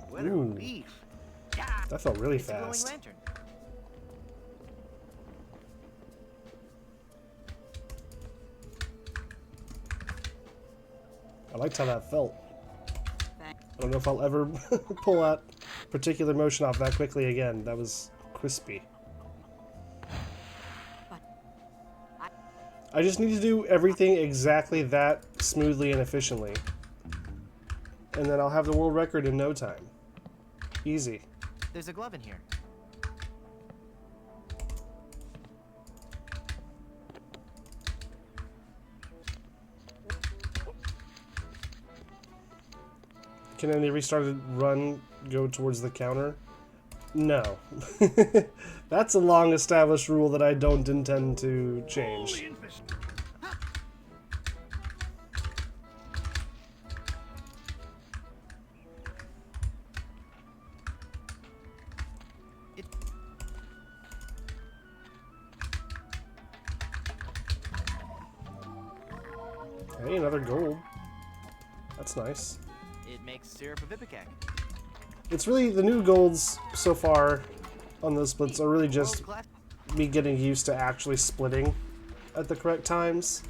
What Ooh. a relief. That felt really It's a glowing fast. lantern. I liked how that felt. I don't know if I'll ever pull that particular motion off that quickly again. That was crispy. I just need to do everything exactly that smoothly and efficiently. And then I'll have the world record in no time. Easy. There's a glove in here. Can any restarted run go towards the counter? No. That's a long established rule that I don't intend to change. Hey, another gold. That's nice. It makes syrup of ipecac. It's really, the new golds so far on those splits are really just World-class. me getting used to actually splitting at the correct times.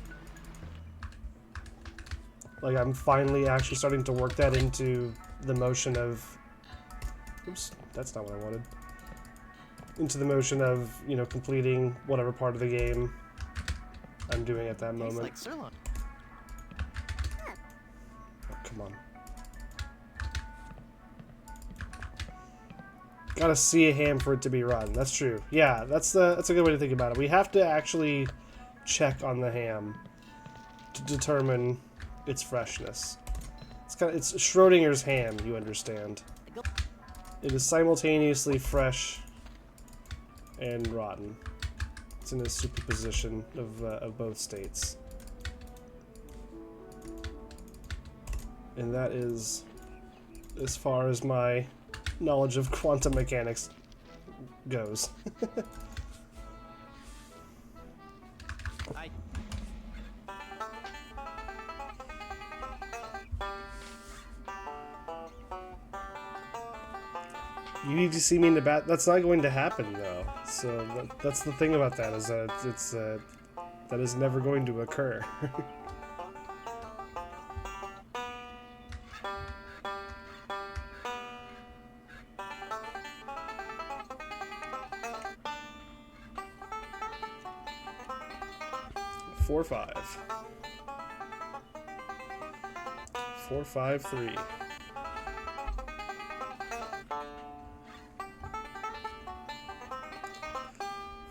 Like, I'm finally actually starting to work that into the motion of... Oops, that's not what I wanted. Into the motion of, you know, completing whatever part of the game I'm doing at that Tastes moment. like sirloin. Oh, come on. Gotta see a ham for it to be rotten. That's true. Yeah, that's a good way to think about it. We have to actually check on the ham to determine its freshness. It's Schrodinger's ham, you understand. It is simultaneously fresh and rotten. It's in a superposition of both states. And that is as far as my knowledge of quantum mechanics goes. You need to see me in the bat. That's not going to happen, though. So that's the thing about that, is that that is never going to occur. Four, 5. 4, 5, 3.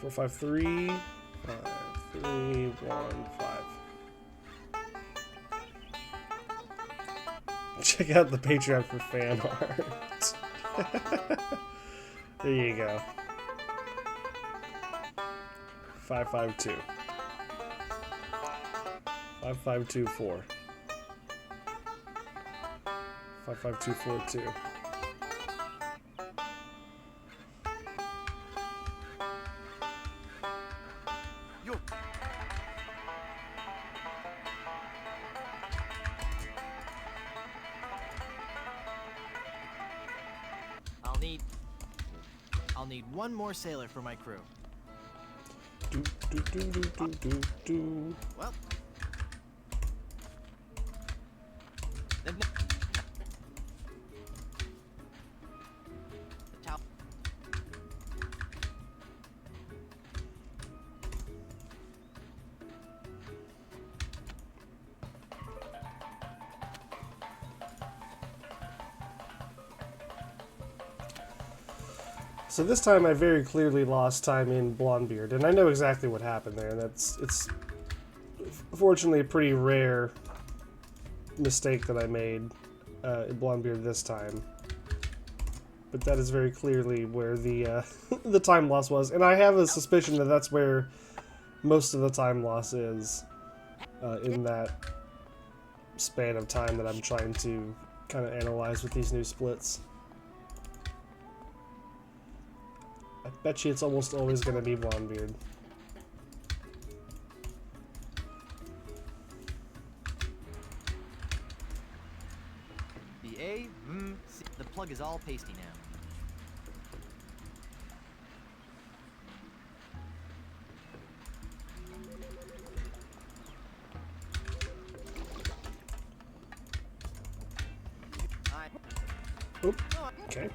4, 5, 3. 5, 3, 1, 5. Check out the Patreon for fan art. There you go. 552. 5524. 55242. Yo. I'll need one more sailor for my crew. Do, do, do, do, do, do, do. Well. Then the towel. So this time I very clearly lost time in Blondebeard, and I know exactly what happened there, and it's fortunately a pretty rare mistake that I made in Blondebeard this time. but that is very clearly where the the time loss was, and I have a suspicion that that's where most of the time loss is in that span of time that I'm trying to kind of analyze with these new splits. I bet you it's almost always going to be Blondebeard. The A, C. The plug is all pasty now. Oop. Okay.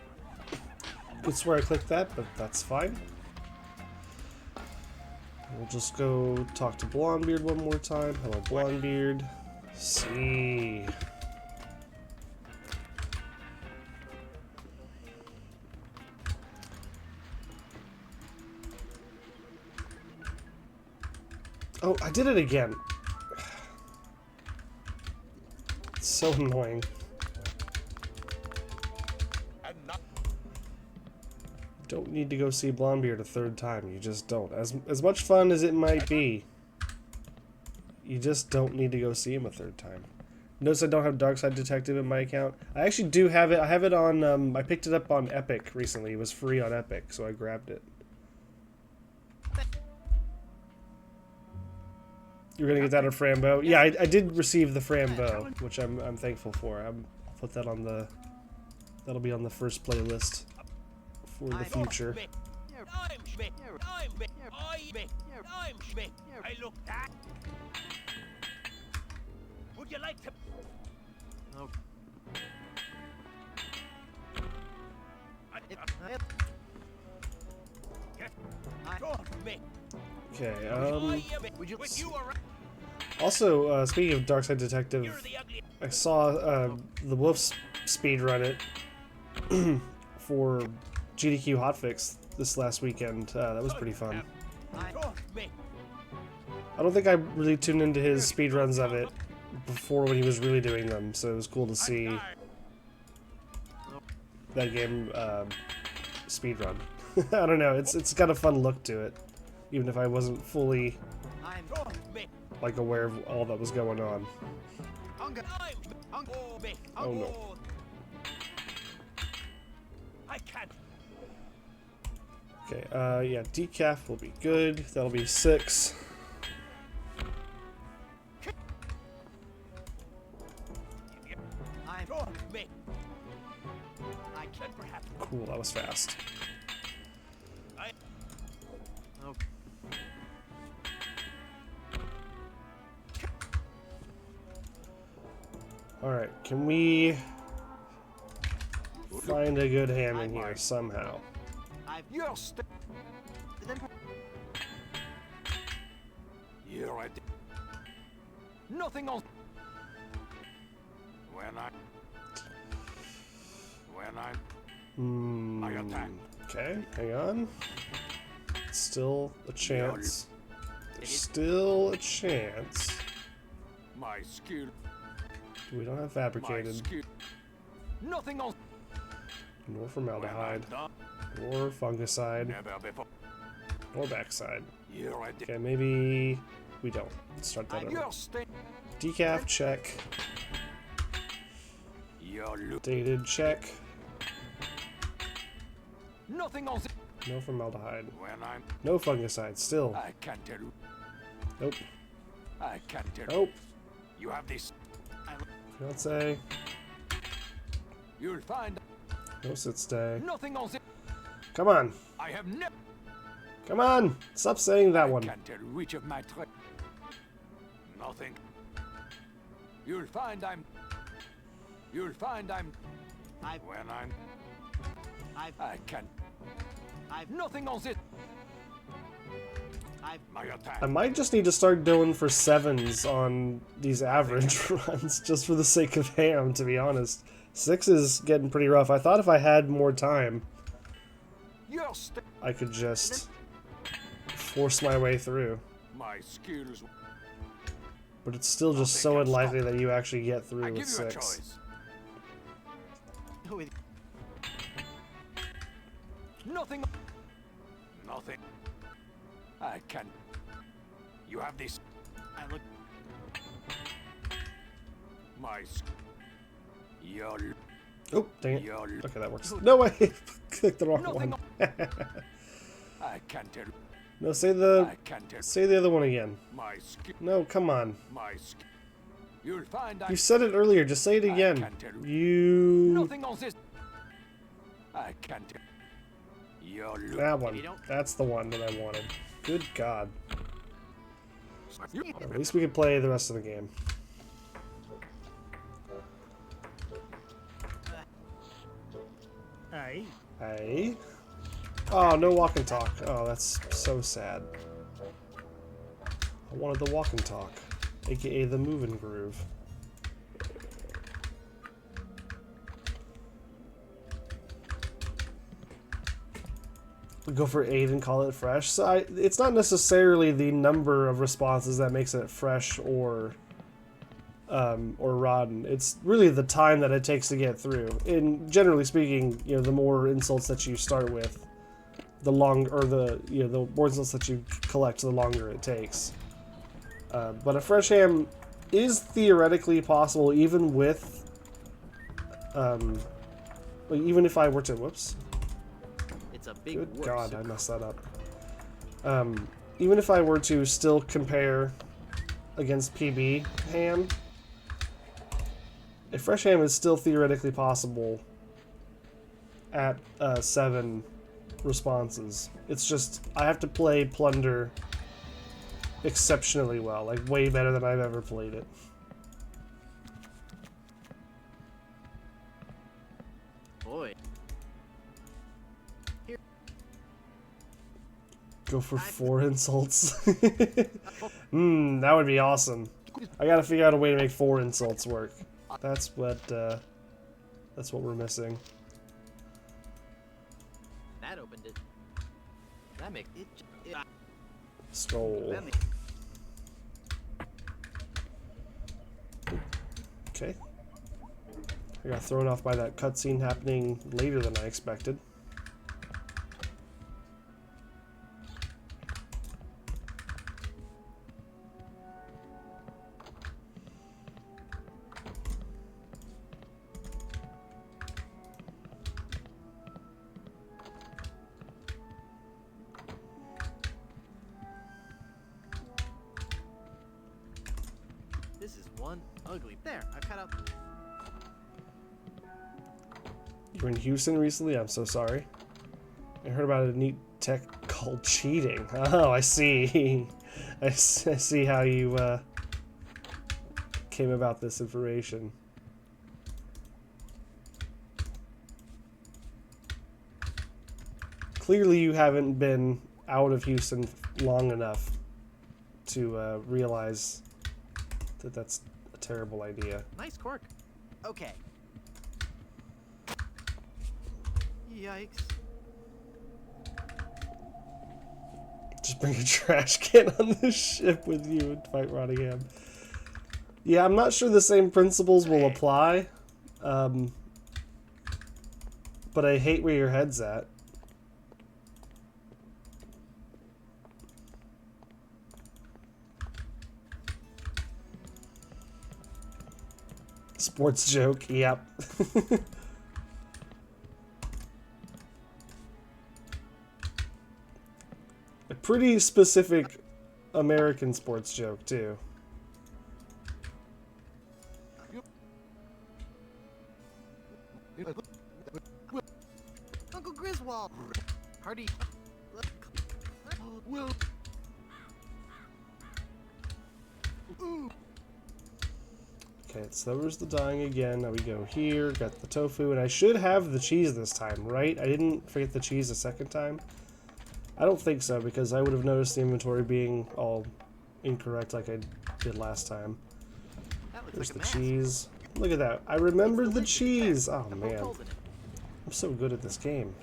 Could swear I clicked that, but that's fine. We'll just go talk to Blondebeard one more time. Hello, Blondebeard. See. Oh, I did it again. It's so annoying. Don't need to go see Blondebeard a third time. You just don't. As much fun as it might be, you just don't need to go see him a third time. Notice I don't have Darkside Detective in my account. I actually do have it. I have it on, I picked it up on Epic recently. It was free on Epic, so I grabbed it. You're gonna get that at Frambo? Yeah, I did receive the Frambo, which I'm thankful for. I'll put that on the... That'll be on the first playlist for the future. Would you like to? Oh. Okay, Would you? also, speaking of Darkside Detective, I saw the Wolves speedrun it for GDQ Hotfix this last weekend. That was pretty fun. I don't think I really tuned into his speedruns of it before when he was really doing them, so it was cool to see that game speedrun. I don't know, it's got a fun look to it, even if I wasn't fully like aware of all that was going on. Oh no. Okay, yeah, decaf will be good. That'll be 6. Cool, that was fast. Alright, can we find a good ham in here somehow? You're right. Nothing on. When I attack. Okay, hang on. Still a chance. There's still a chance. My skill. We don't have fabricated. Nothing on. Nor formaldehyde. Or fungicide. Never before. Or backside. You're right. Okay, maybe we don't. Let's start that over. Decaf, check. Dated, check. Nothing on. No formaldehyde. When I'm. No fungicide, still. I can't tell you. Nope. I can't tell you. Nope. You have this. Fiance. You'll find. No sit stay. Nothing on. Come on. I have never. Come on. Stop saying that one. I can't tell which of my nothing. You'll find I'm. You'll find I'm. When I'm. I can't. I've nothing on it. My attack. I might just need to start going for 7s on these average runs, just for the sake of ham, to be honest. 6 is getting pretty rough. I thought if I had more time, I could just force my way through. My skills. But it's still just so unlikely that you actually get through with 6. Nothing. Nothing. I can. You have this. I look. My. Your. Oh, dang it. Your. Okay, that works. No way! Clicked the wrong Nothing. one. I can't tell. No, say the I can't tell. say the other one again. My skill. No, come on. My skill. You'll find You said it earlier. Just say it again. can't tell. You. Nothing on this. I can't tell. Your. That one. you don't- That's the one that I wanted. Good God. You. At least we could play the rest of the game. Aye. Hey. Oh, no walk and talk. Oh, that's so sad. I wanted the walk and talk, aka the move and groove. We go for 8 and call it fresh. So it's not necessarily the number of responses that makes it fresh or rotten. It's really the time that it takes to get through. And generally speaking, you know, the more insults that you start with, the the more insults that you collect, the longer it takes. But a fresh ham is theoretically possible, even with, like, even if I were to, whoops. It's a big Good whoops. God, I messed that up. Even if I were to still compare against PB ham, a fresh ham is still theoretically possible at 7 responses. It's just I have to play Plunder exceptionally well, like way better than I've ever played it. Boy. Go for 4 insults. That would be awesome. I gotta figure out a way to make 4 insults work. That's what we're missing. That opened it. That makes it. Skull. That makes, Okay. I got thrown off by that cutscene happening later than I expected. this is one ugly. There, I cut out. You were in Houston recently? I'm so sorry. I heard about a neat tech called cheating. Oh, I see. I see how you came about this information. Clearly you haven't been out of Houston long enough to realize that that's a terrible idea. Nice cork. Okay. Yikes. Just bring a trash can on the ship with you and fight Rottingham. Yeah, I'm not sure the same principles will apply. But I hate where your head's at. Sports joke, yep. A pretty specific American sports joke, too. Uncle Griswold. Hardy. Will. Okay, so there's the dying again. Now we go here, got the tofu, and I should have the cheese this time, right? I didn't forget the cheese a second time. I don't think so, because I would have noticed the inventory being all incorrect like I did last time. That looks There's like a the mask. cheese. Look at that. I remembered the cheese. Oh, The man. holes in it. I'm so good at this game.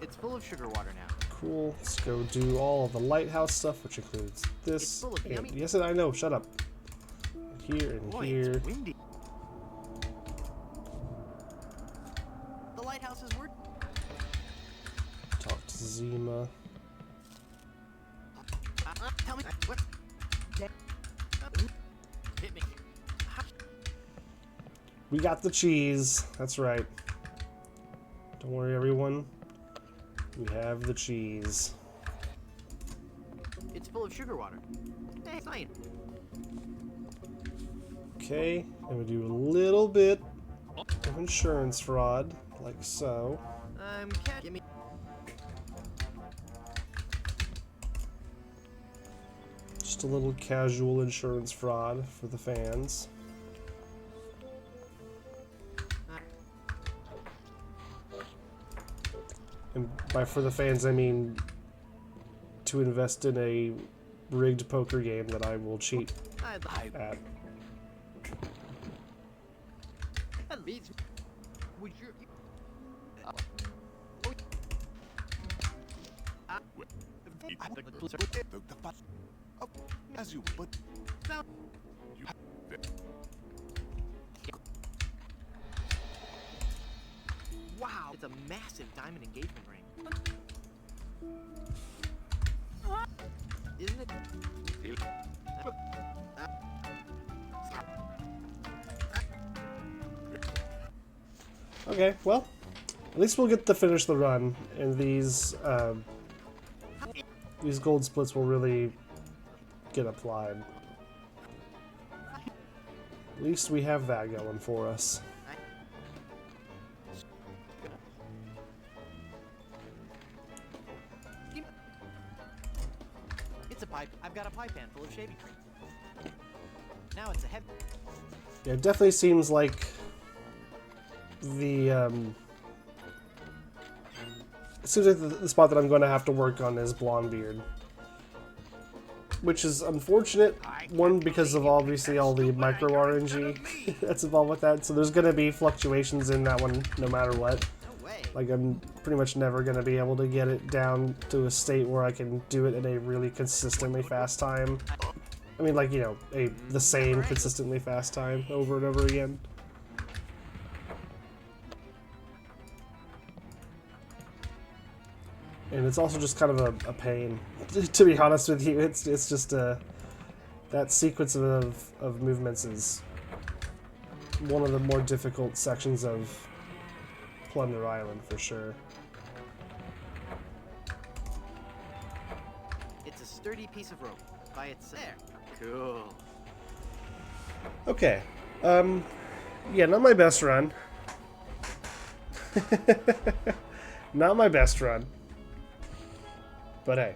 It's full of sugar water now. Cool. Let's go do all of the lighthouse stuff, which includes this. It's full of And, yummy- yes, I know. Shut up. And here and Boy, here. it's windy. The lighthouse is worth. Talk to Zima. Tell me what? Hit me. We got the cheese. That's right. Don't worry, everyone. We have the cheese. It's full of sugar water. Hey, it's fine. Okay, and we do a little bit of insurance fraud, like so. Give me. Just a little casual insurance fraud for the fans. And by for the fans, I mean to invest in a rigged poker game that I will cheat at. That leads. Would you? As you but you have Wow, it's a massive diamond engagement ring. Isn't it? Okay, well, at least we'll get to finish the run, and these gold splits will really get applied. At least we have that going for us. It's a pipe. I've got a pipe pan full of shaving cream. Now it's a heavy. Yeah, it definitely seems like the it seems like the spot that I'm going to have to work on is Blondebeard, which is unfortunate. One, because of obviously all the micro RNG that's involved with that, so there's going to be fluctuations in that one no matter what. No way. Like, I'm pretty much never going to be able to get it down to a state where I can do it in a really consistently fast time. I mean, like, you know, the same consistently fast time over and over again. And it's also just kind of a pain, to be honest with you. It's just that sequence of movements is one of the more difficult sections of Plunder Island, for sure. It's a sturdy piece of rope. By its there. Cool. Okay. Yeah, not my best run. Not my best run. But hey,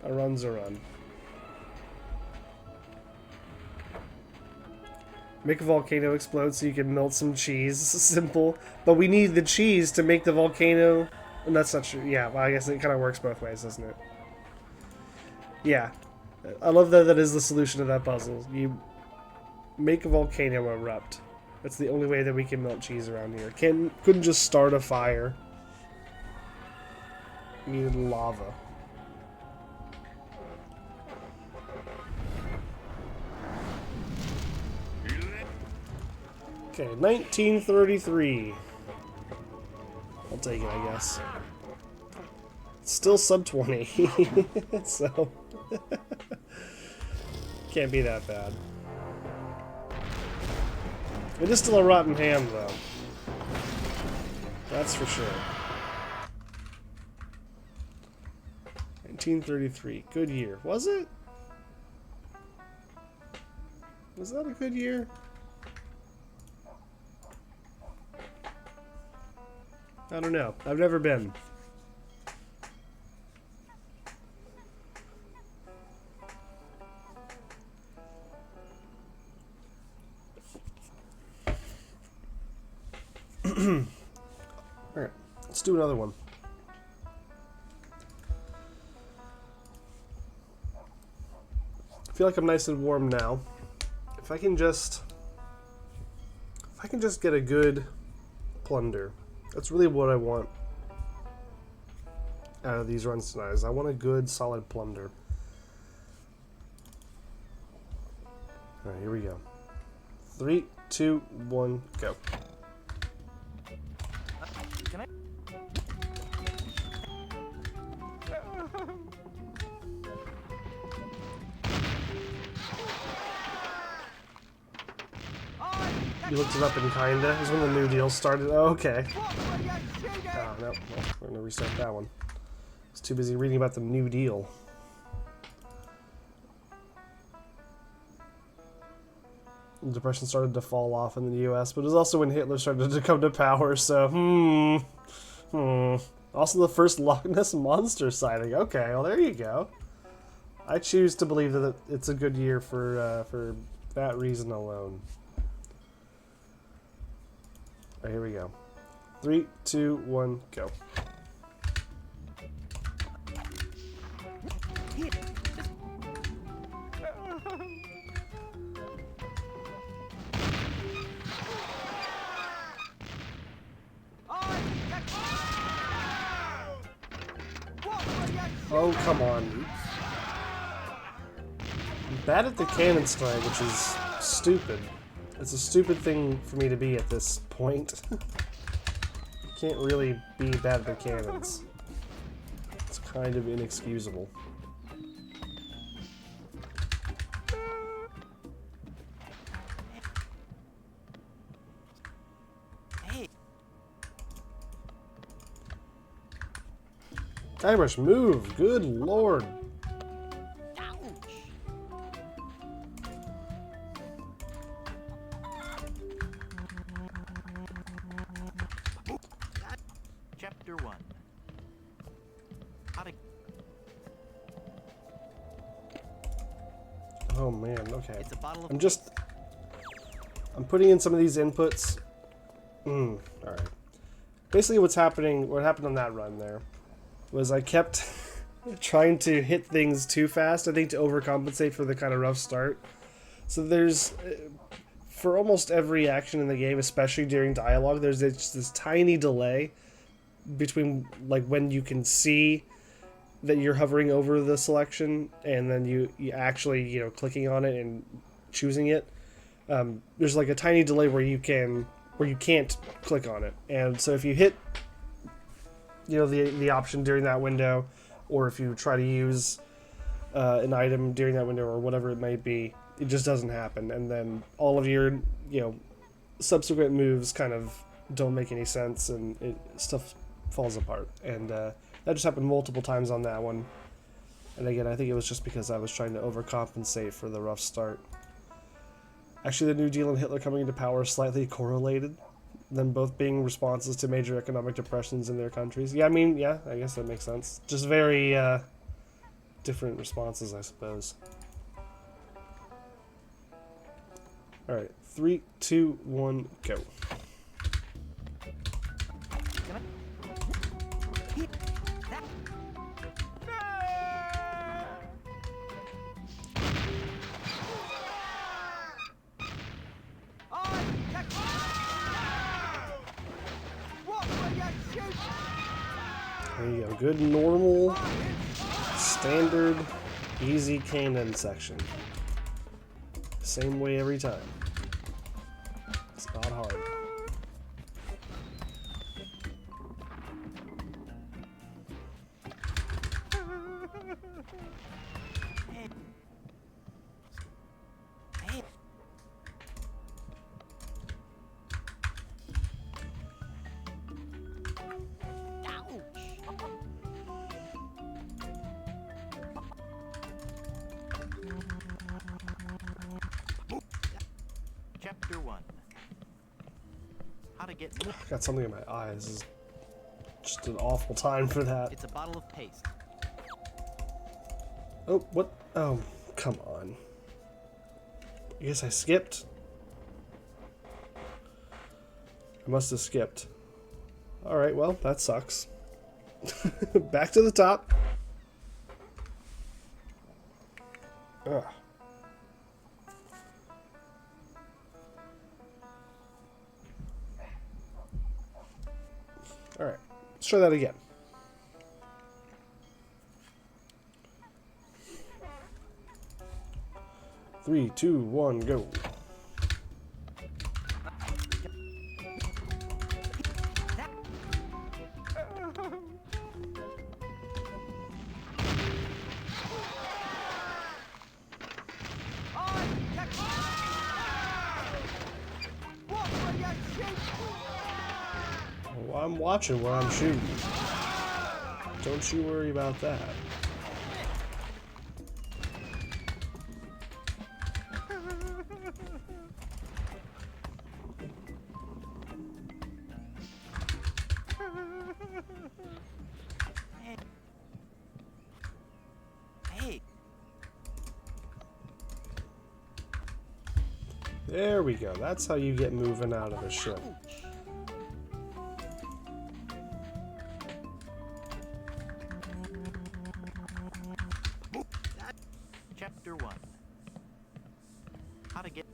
a run's a run. Make a volcano explode so you can melt some cheese. Simple. But we need the cheese to make the volcano. And that's not true. Yeah, well, I guess it kind of works both ways, doesn't it? Yeah. I love that that is the solution to that puzzle. You make a volcano erupt. That's the only way that we can melt cheese around here. Couldn't just start a fire. We needed lava. Okay, 1933. I'll take it, I guess. It's still sub 20, so can't be that bad. It is still a rotten ham, though. That's for sure. 1933, good year. Was it? Was that a good year? I don't know. I've never been. Alright, let's do another one. I feel like I'm nice and warm now. If I can just get a good plunder. That's really what I want. out of these runs tonight is I want a good, solid plunder. Alright, here we go. 3, 2, 1, go. Can I? You looked it up in kinda. It was when the New Deal started. Oh, okay. Oh, no. Well, we're gonna restart that one. I was too busy reading about the New Deal. The Depression started to fall off in the US, but it was also when Hitler started to come to power, so, Also the first Loch Ness Monster sighting. Okay, well, there you go. I choose to believe that it's a good year for that reason alone. Alright, here we go. 3, 2, 1, go. Oh, come on. I'm bad at the cannons tonight, which is stupid. It's a stupid thing for me to be at this point. Can't really be bad at the cannons. It's kind of inexcusable. Hey. Guybrush, move! Good lord! Chapter 1. How to... Oh man, okay. It's a bottle of... I'm putting in some of these inputs. Alright. Basically what happened on that run there, was I kept trying to hit things too fast, I think to overcompensate for the kind of rough start. So there's, for almost every action in the game, especially during dialogue, there's just this tiny delay between like when you can see that you're hovering over the selection and then you actually clicking on it and choosing it. There's like a tiny delay where you can't click on it, and so if you hit the option during that window, or if you try to use an item during that window or whatever it might be, it just doesn't happen, and then all of your subsequent moves kind of don't make any sense, and stuff falls apart. And that just happened multiple times on that one. And again, I think it was just because I was trying to overcompensate for the rough start. Actually, the New Deal and Hitler coming into power slightly correlated, them both being responses to major economic depressions in their countries. Yeah, I guess that makes sense. Just very different responses, I suppose. Alright, 3, 2, 1, go. There you go. Good, normal, standard, easy cannon section. Same way every time. It's not hard. Chapter 1. How to get... I got something in my eyes. This is just an awful time for that. It's a bottle of paste. Oh, what? Oh, come on. I guess I skipped. I must have skipped. Alright, well, that sucks. Back to the top. Ugh. Alright, let's try that again. 3, 2, 1, go. Oh, I'm watching where I'm shooting. Don't you worry about that. Hey, There we go. That's how you get moving out of a ship. Chapter 1. How to get...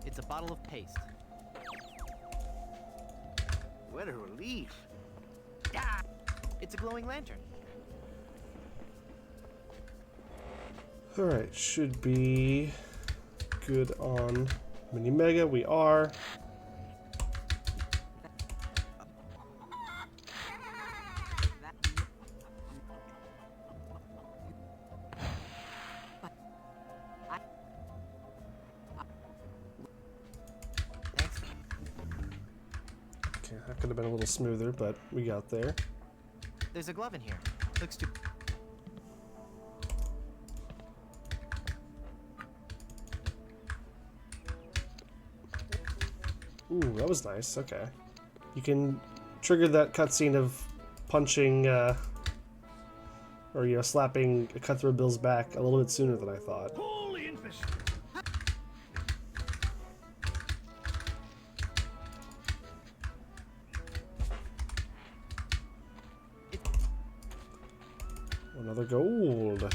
It's a bottle of paste. What a relief. Ah! It's a glowing lantern. Alright, should be good on Mini Mega. We are. Thanks. Okay, that could have been a little smoother, but we got there. There's a glove in here. Looks too... Ooh, that was nice. Okay. You can trigger that cutscene of punching, or, you know, slapping Cutthroat Bill's back a little bit sooner than I thought. Holy infest! Another gold.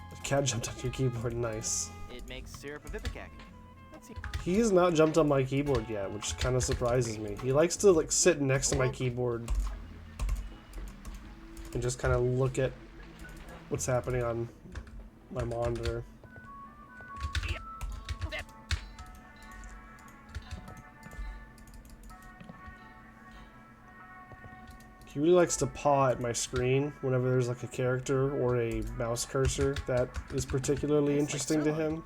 The cat jumped on your keyboard. Nice. It makes syrup of ipecac. Let's see. He has not jumped on my keyboard yet, which kind of surprises me. He likes to like sit next to my keyboard and just kind of look at what's happening on my monitor. He really likes to paw at my screen whenever there's like a character or a mouse cursor that is particularly interesting to him.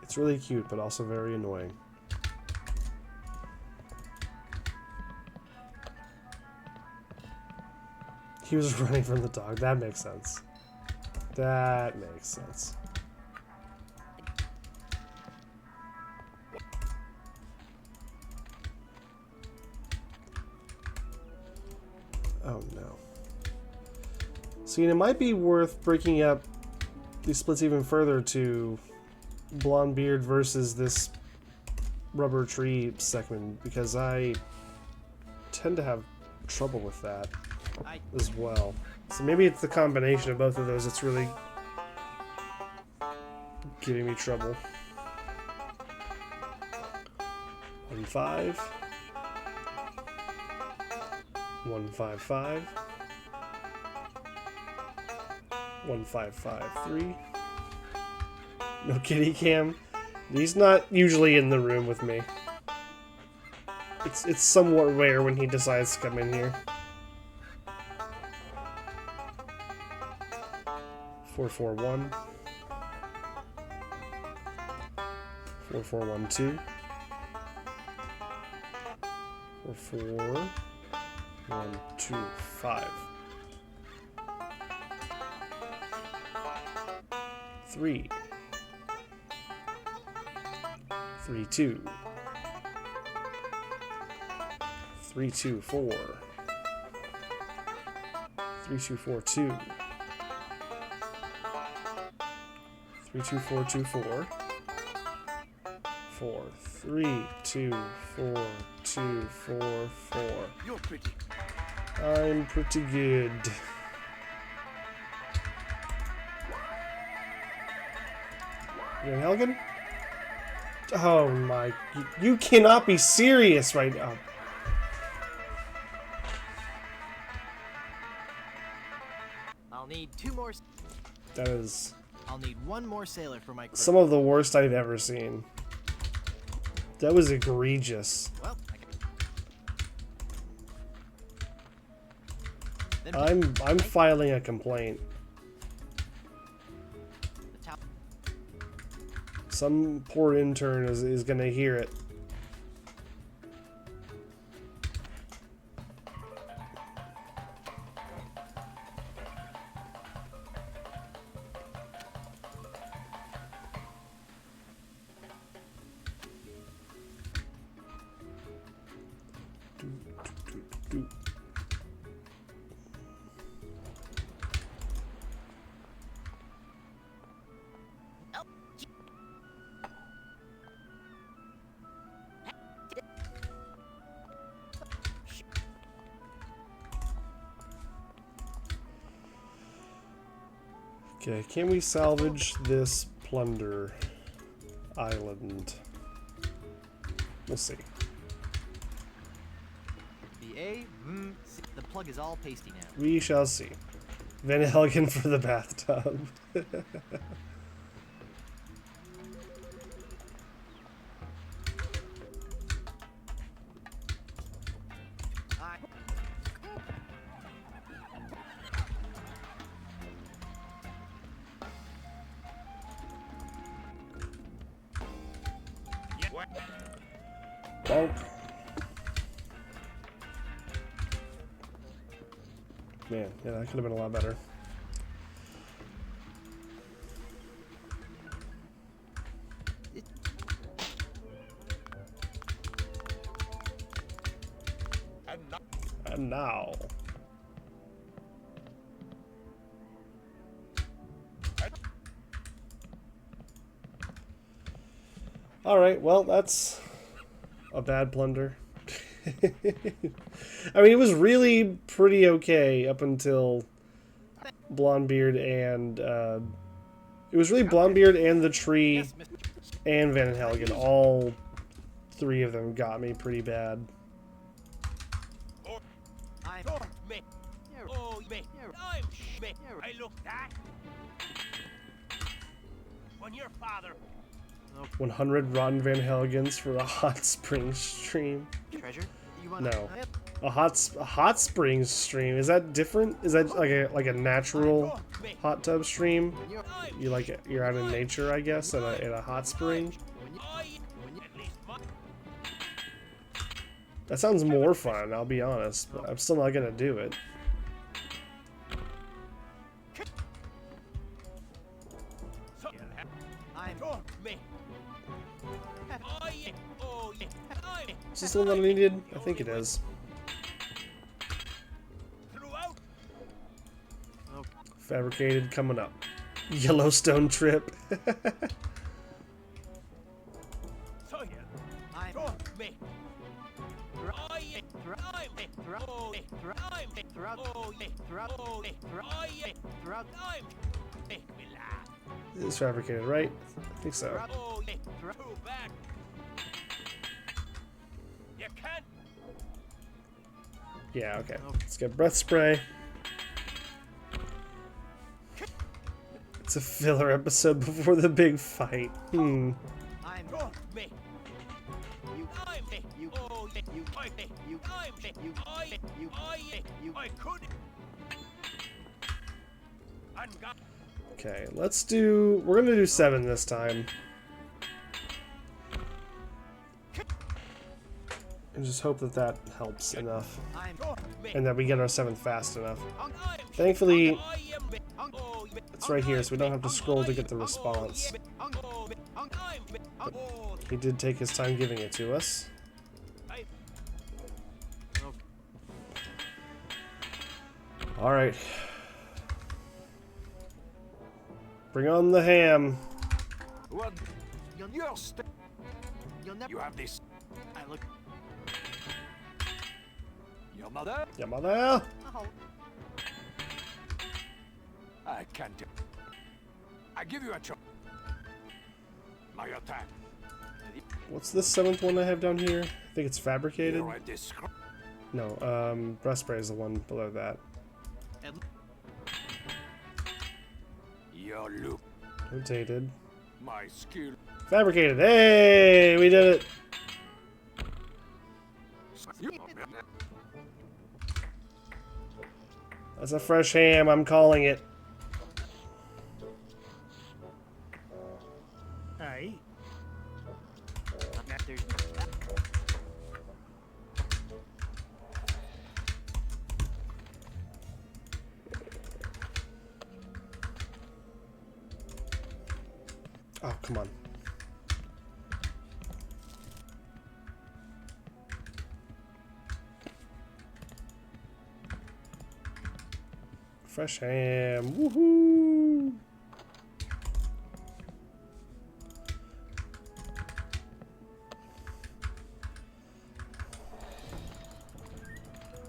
It's really cute, but also very annoying. He was running from the dog. That makes sense. That makes sense. Oh no. See, and it might be worth breaking up these splits even further to Blonde Beard versus this Rubber Tree segment, because I tend to have trouble with that as well. So maybe it's the combination of both of those that's really giving me trouble. 1-5. 1-5-5. 1-5-5-3. No kitty cam. He's not usually in the room with me. It's somewhat rare when he decides to come in here. 4-4-1. 4-4-1-2. 4-4. 1-2-5. 3. 3-2. 3-2-4. 3-2-4-2. 3-2-4-2-4. 4. 3-2-4-2-4-4. You're pretty. I'm pretty good. You in Helgen? Oh my... You cannot be serious right now. I'll need 2 more. That is I'll need 1 more sailor for my crew. some of the worst I've ever seen. That was egregious. Well, then I'm filing a complaint. the top. Some poor intern is gonna hear it. Okay, can we salvage this plunder island? We'll see. The plug is all pasty now. We shall see. Van Helgen for the bathtub. Bonk. Man, yeah, that could have been a lot better. And now. Alright, well, that's a bad plunder. I mean, it was really pretty okay up until Blondebeard and it was really Blondebeard and the tree Yes, Mr. and Van Helgen. All 3 of them got me pretty bad. I'm Me. You're- Oh, me. you're- I'm me. you're- I look that. When your father 100 Rotten Van Helgens for a hot spring stream. treasure. You want No. A hot springs stream, is that different? Is that like a natural hot tub stream? You like it, you're out in nature, I guess, in a hot spring. at least my That sounds more fun, I'll be honest, but I'm still not gonna do it. so I'm me. Oh, yeah. Is this the one that I needed? I think it is. Throughout. Fabricated coming up. Yellowstone trip. So here. I'm Me. throughout Oh, yeah. I'm me. Oh, yeah. I'm me. throughout Oh, yeah. throughout Oh, yeah. Oh, yeah. throughout I'm make me laugh. It's fabricated, right? I think so. Oh, yeah. Throw back. You can't. Yeah, okay. Let's get breath spray. It's a filler episode before the big fight. I'm Me. you I'm me. You- Oh, yeah. you- I me. you- I'm me. you- I. you- I. you- I could. And got. Okay, let's do... We're gonna do 7 this time. And just hope that that helps enough. I'm Me. And that we get our 7th fast enough. I'm. Thankfully, I am me. Oh, yeah. it's right here, so we don't have to scroll to get the response. Oh, me. I'm me. Oh, He did take his time giving it to us. I. Alright. Bring on the ham. What? You'll, You're st- you'll never You have this. I look Your mother? Yeah, mother. oh, I can't do. I give you a choice. My attack. What's this 7th one I have down here? I think it's fabricated. You're a disgrace. No, breast spray is the one below that. And Your look, Rotated. my skill. Fabricated. Hey, we did it. That's a fresh ham. I'm calling it. Aye. There's Oh, come on. Fresh ham. Woohoo!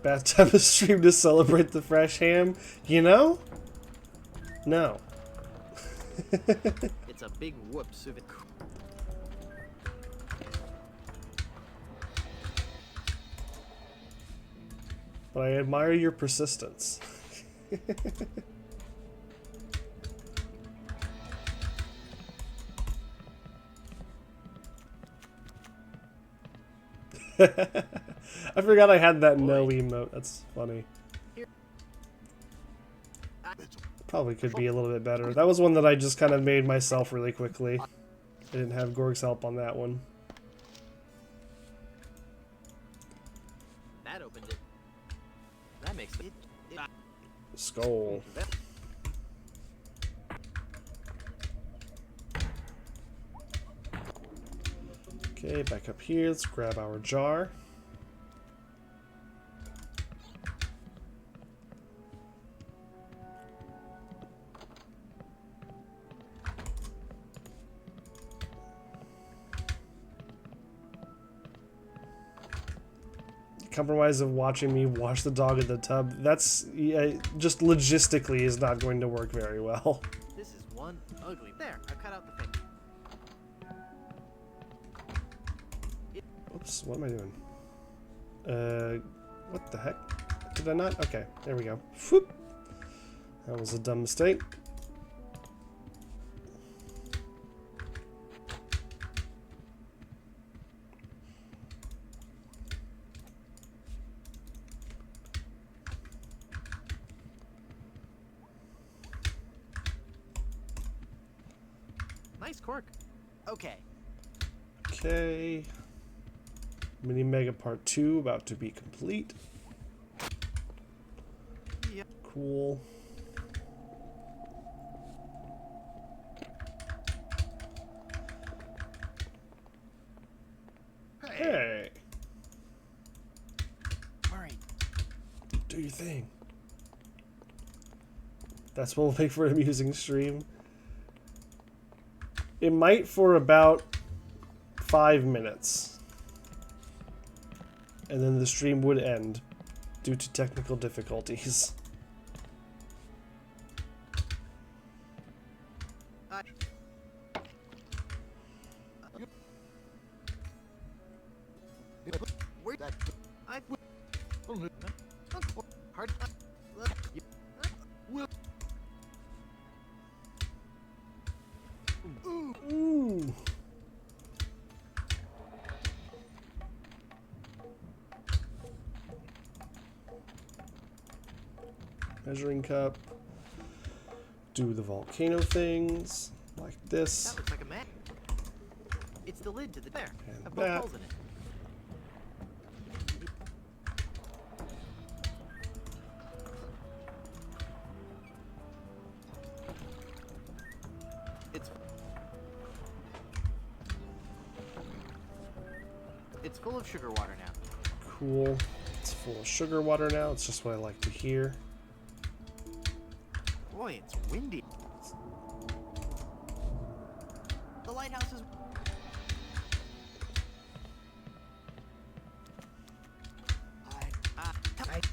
Best time to stream to celebrate the fresh ham? You know? No. it's a big whoops of it. But I admire your persistence. I forgot I had that no emote. That's funny. Probably could be a little bit better. That was one that I just kind of made myself really quickly. I didn't have Gorg's help on that one. That opened it. That makes it. Skull. Okay, back up here. Let's grab our jar. Compromise of watching me wash the dog in the tub. That's just logistically is not going to work very well. This is one ugly. There, I cut out the thing. Oops, what am I doing? What the heck? Did I not? Okay, there we go. Whoop. That was a dumb mistake. Nice cork. Okay. Okay. Mini Mega Part 2 about to be complete. Yep. Cool. Hey! Alright. Do your thing. That's what will make for an amusing stream. It might for about 5 minutes. And then the stream would end due to technical difficulties. Where that? I hard. Ooh. Measuring cup. Do the volcano things like this. That looks like a map. It's the lid to the there. And Have both that. holes in it. It's full of sugar water now. Cool. It's full of sugar water now. It's just what I like to hear. Boy, it's windy. The lighthouse is.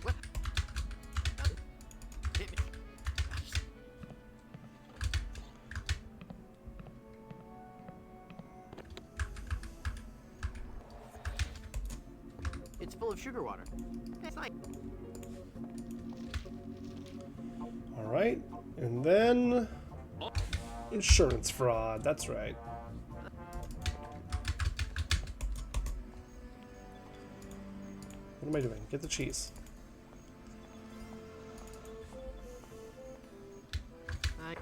What? Hit me. It's full of sugar water. It's nice. Alright, and then insurance fraud, that's right. What am I doing? Get the cheese. I...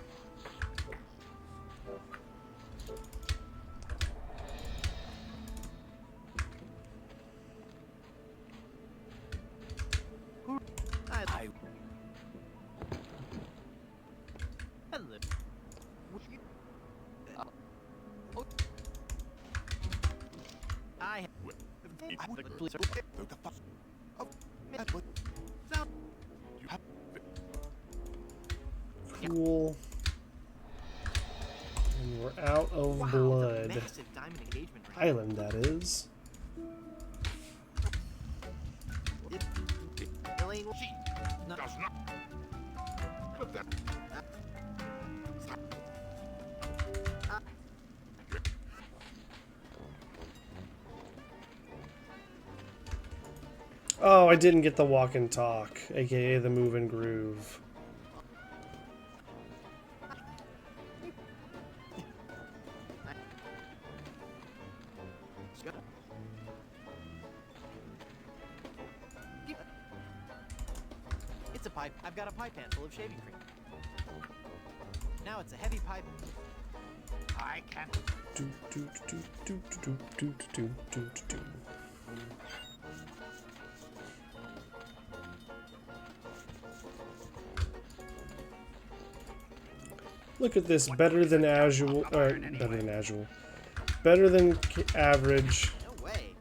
I... Hello. Oh. I... Please, Cool. And we're out of wow, blood. the massive diamond engagement ring. Island, that is. Elaine, no. Does not. But that. Oh, I didn't get the walk and talk, aka the move and groove. It's a pipe. I've got a pie pan full of shaving cream. Now it's a heavy pipe. I can't. Do, do, do, do, do, do, do, do, do, do. Look at this, better than usual, better than usual, better than average No way.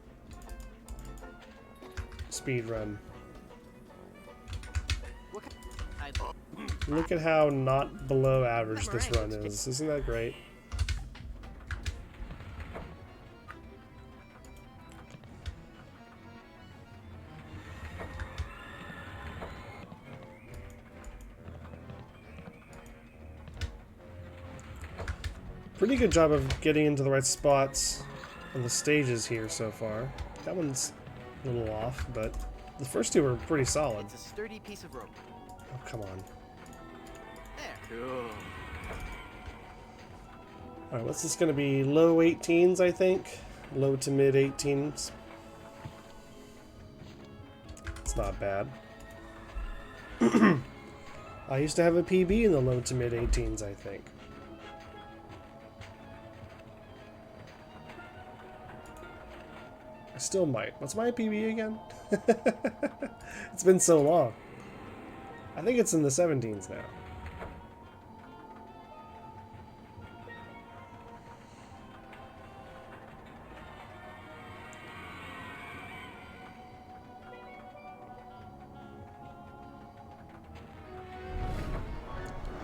speed run. What kind... Look at how not below average this run is. Isn't that great? Pretty good job of getting into the right spots on the stages here so far. That one's a little off, but the first two were pretty solid. It's a sturdy piece of rope. Oh, come on. There. Cool. Alright, what's this going to be? Low 18s, I think? Low to mid 18s. It's not bad. I used to have a PB in the low to mid 18s, I think. I still might. What's my PB again? It's been so long. I think it's in the 17s now.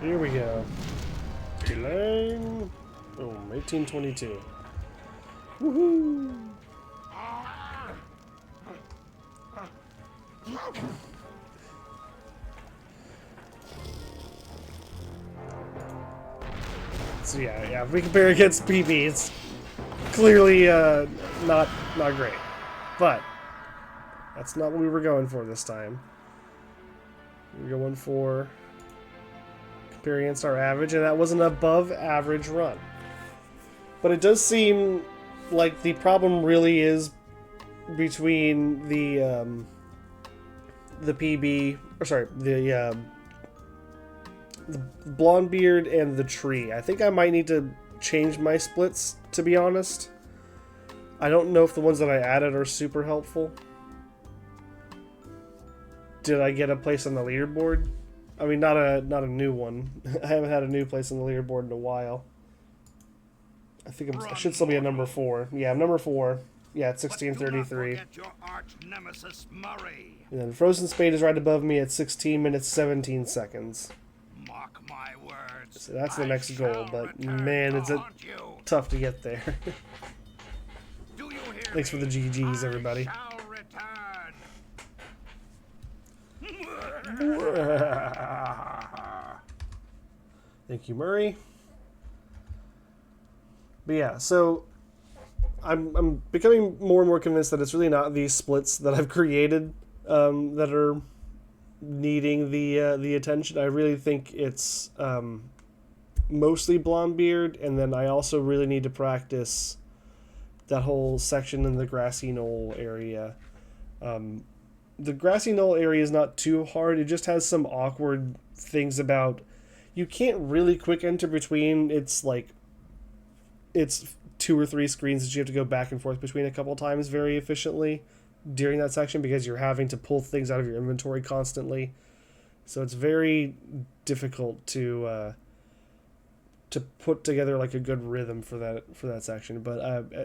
Here we go. Lane. Boom, 1822. Woohoo! So yeah, if we compare against PB, it's clearly not great. But that's not what we were going for this time. We were going for compare against our average, and that was an above average run. But it does seem like the problem really is between the PB, or sorry, the blonde beard and the tree. I think I might need to change my splits, to be honest. I don't know if the ones that I added are super helpful. Did I get a place on the leaderboard? I mean, not a new one. I haven't had a new place on the leaderboard in a while. I think I should still be at number 4. Yeah, I'm number 4. Yeah, at 16:33. And then Frozen Spade is right above me at 16 minutes 17 seconds. Mark my words. So that's the next goal, but man, it's tough to get there. Thanks for the GGs, everybody. Thank you, Murray. But yeah, so I'm becoming more and more convinced that it's really not these splits that I've created that are needing the attention. I really think it's mostly Blondebeard, and then I also really need to practice that whole section in the grassy knoll area. The grassy knoll area is not too hard. It just has some awkward things about you can't really quick enter between. It's like it's 2 or 3 screens that you have to go back and forth between a couple times very efficiently during that section because you're having to pull things out of your inventory constantly. So it's very difficult to put together like a good rhythm for that section. But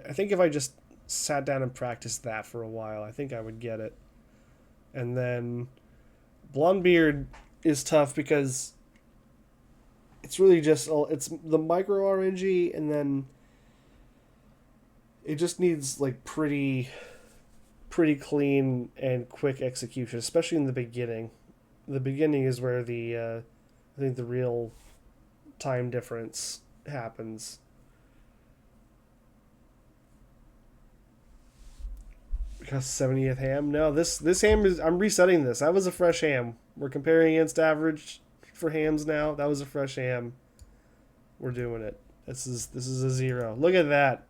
I think if I just sat down and practiced that for a while, I think I would get it. And then Blondebeard is tough because it's really just it's the micro RNG, and then it just needs like pretty clean and quick execution, especially in the beginning. The beginning is where I think the real time difference happens. Because 70th ham? No, this ham is... I'm resetting this. That was a fresh ham. We're comparing against average for hams now. That was a fresh ham. We're doing it. This is a 0. Look at that.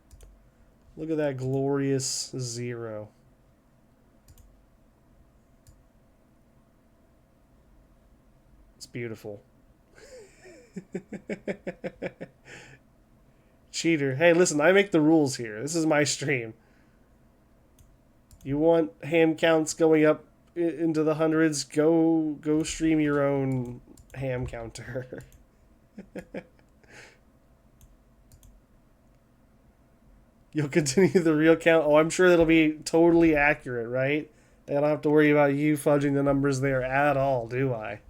Look at that glorious 0. It's beautiful. Cheater. Hey, listen, I make the rules here. This is my stream. You want ham counts going up into the hundreds? Go stream your own ham counter. You'll continue the real count. Oh, I'm sure that'll be totally accurate, right? I don't have to worry about you fudging the numbers there at all, do I?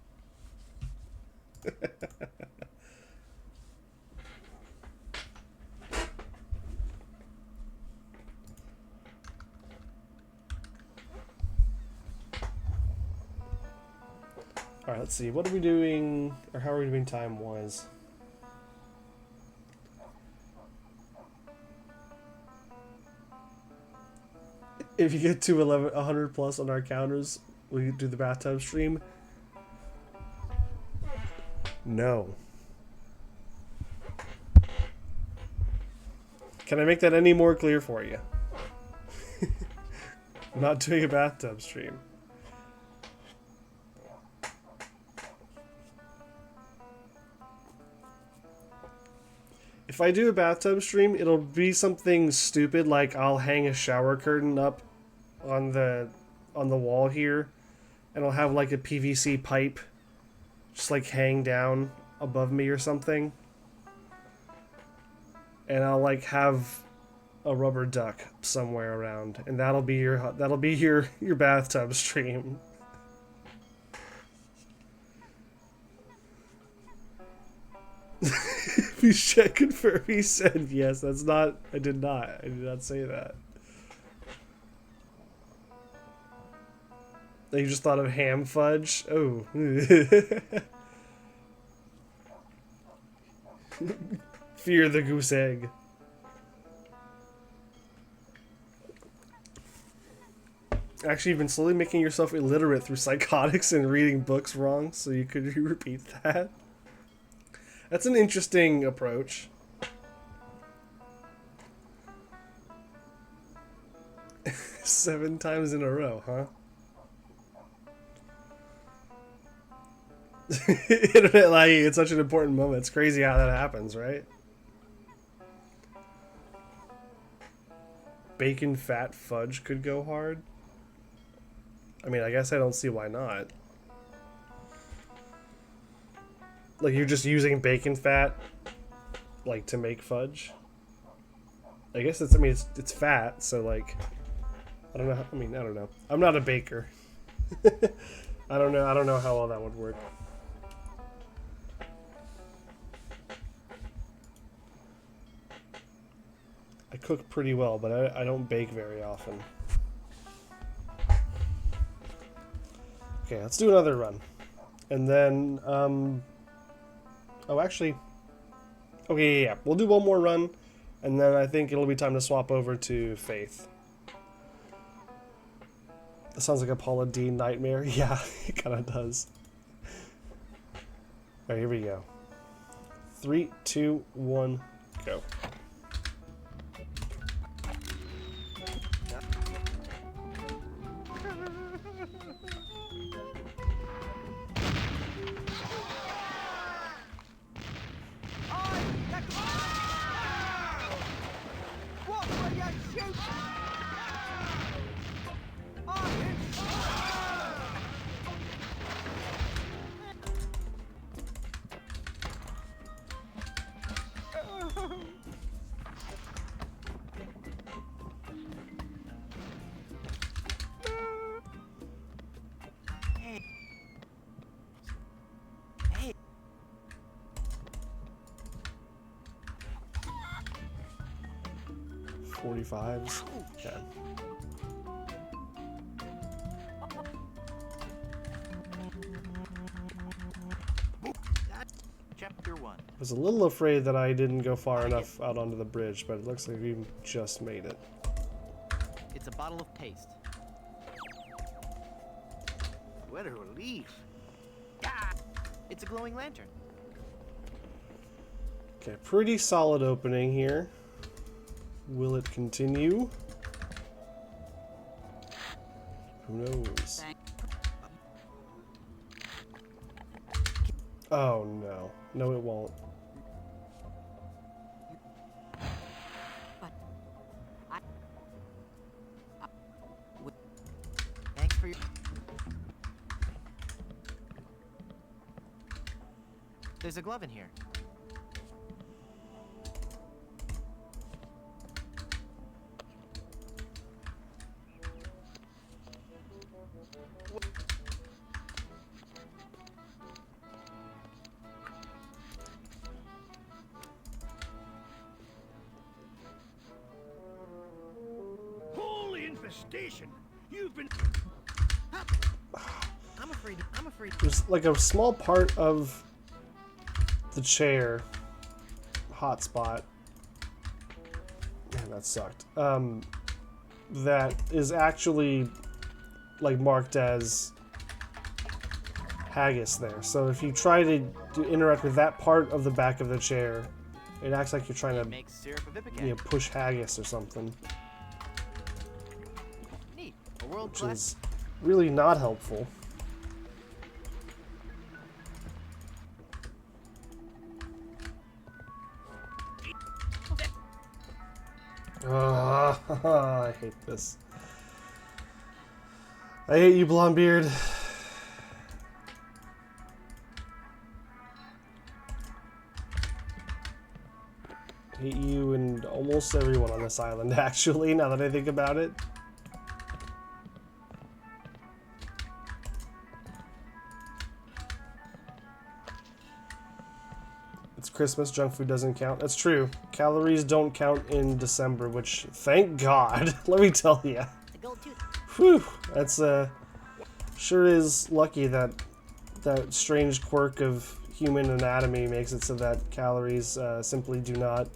Alright, let's see. What are we doing, or how are we doing time-wise? If you get to 100 plus on our counters, will you do the bathtub stream? No. Can I make that any more clear for you? I'm not doing a bathtub stream. If I do a bathtub stream, it'll be something stupid like I'll hang a shower curtain up on the wall here, and I'll have like a PVC pipe just like hang down above me or something. And I'll like have a rubber duck somewhere around, and that'll be your bathtub stream. Bishet confirmed. He said yes. That's not. I did not say that. You just thought of ham fudge? Oh. Fear the goose egg. Actually, you've been slowly making yourself illiterate through psychotics and reading books wrong, so could you repeat that? That's an interesting approach. Seven times in a row, huh? Internet lagging, it's such an important moment. It's crazy how that happens, right? Bacon fat fudge could go hard. I mean, I guess I don't see why not. Like, you're just using bacon fat, like, to make fudge? I guess it's, I mean, it's fat, so, like, I don't know, I mean, I don't know. I'm not a baker. I don't know how all that would work. I cook pretty well, but I don't bake very often. Okay, let's do another run. And then, oh, actually, okay, yeah, we'll do one more run, And then I think it'll be time to swap over to Faith. That sounds like a Paula Deen nightmare. Yeah, it kind of does. Alright, here we go. 3, 2, 1, go. What will you shoot? Hey. 45s. Okay. Chapter 1. I was a little afraid that I didn't go far enough out onto the bridge, but it looks like we just made it. It's a bottle of paste. What a relief. Ah! It's a glowing lantern. Okay, pretty solid opening here. Will it continue? Who knows? Oh no. No, it won't. Thanks for your... There's a glove in here. Holy infestation! You've been... I'm afraid. There's like a small part of the chair hotspot. Man, that sucked. That is actually like marked as haggis there. So if you try to interact with that part of the back of the chair, it acts like you're trying to Makes syrup of ipecac. push haggis or something, Neat. A world which class. is really not helpful. I hate this. I hate you, Blondebeard. I hate you and almost everyone on this island, actually, now that I think about it. It's Christmas, junk food doesn't count. That's true. Calories don't count in December, which, thank God, let me tell you. The gold tooth. Whew, that's sure is lucky that that strange quirk of human anatomy makes it so that calories simply do not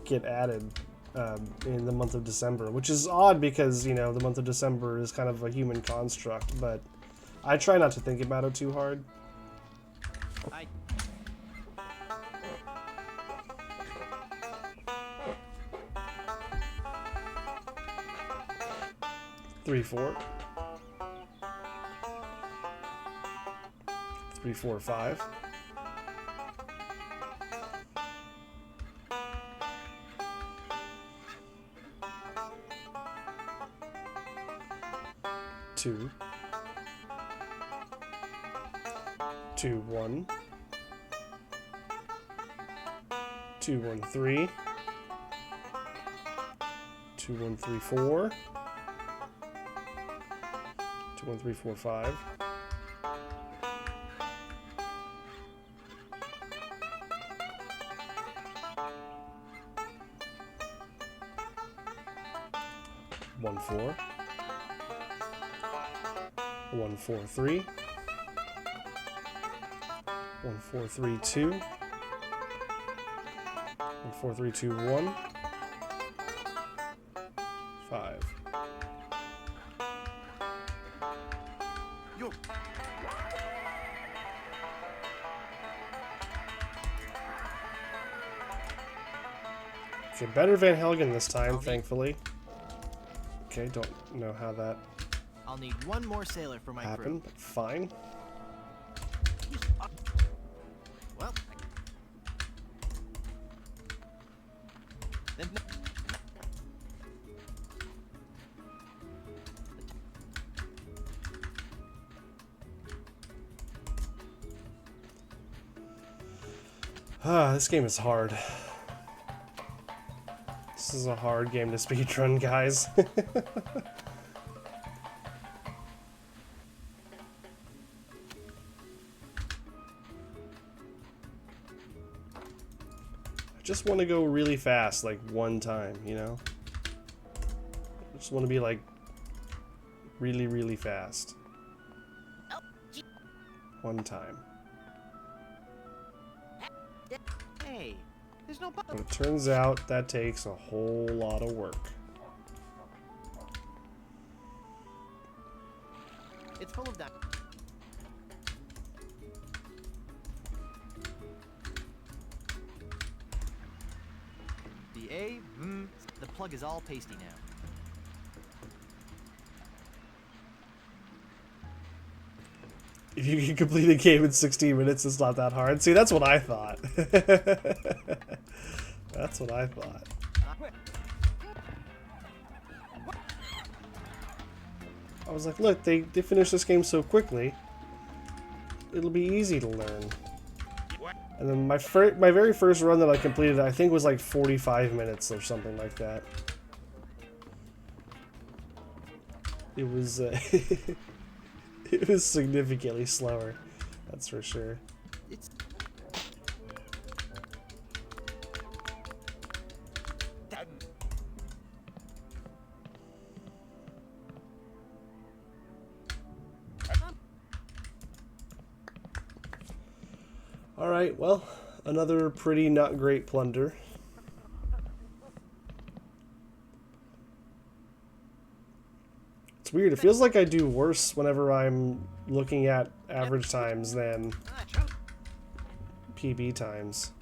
get added in the month of December, which is odd because, you know, the month of December is kind of a human construct, but I try not to think about it too hard. I... 3, 4. 3, 4, 5. Two. 2, 1. 2, 1, 3. 2, 1, 3, 4. 2, 1, 3, 4, 5. One, 4. 1, 4, 3. 1, 4, 3, 2. 1, 4, 3, 2, 1. 5. You. Okay, better Van Helgen this time, I'll need- thankfully. Okay, don't know how that I'll need one more sailor for my happened, crew. but fine. Well, then Ah, this game is hard. This is a hard game to speedrun, guys. I just want to go really fast, like one time, you know? I just want to be like really, really fast. One time. hey, there's no But button. it turns out that takes a whole lot of work. It's full of diamonds. The plug is all pasty now. If you can complete a game in 16 minutes, it's not that hard. See, that's what I thought. That's what I thought. I was like, look, they finished this game so quickly. It'll be easy to learn. And then my very first run that I completed, I think was like 45 minutes or something like that. It was it was significantly slower, that's for sure. It's Alright, well, another pretty not great plunder. It's weird, it feels like I do worse whenever I'm looking at average times than PB times.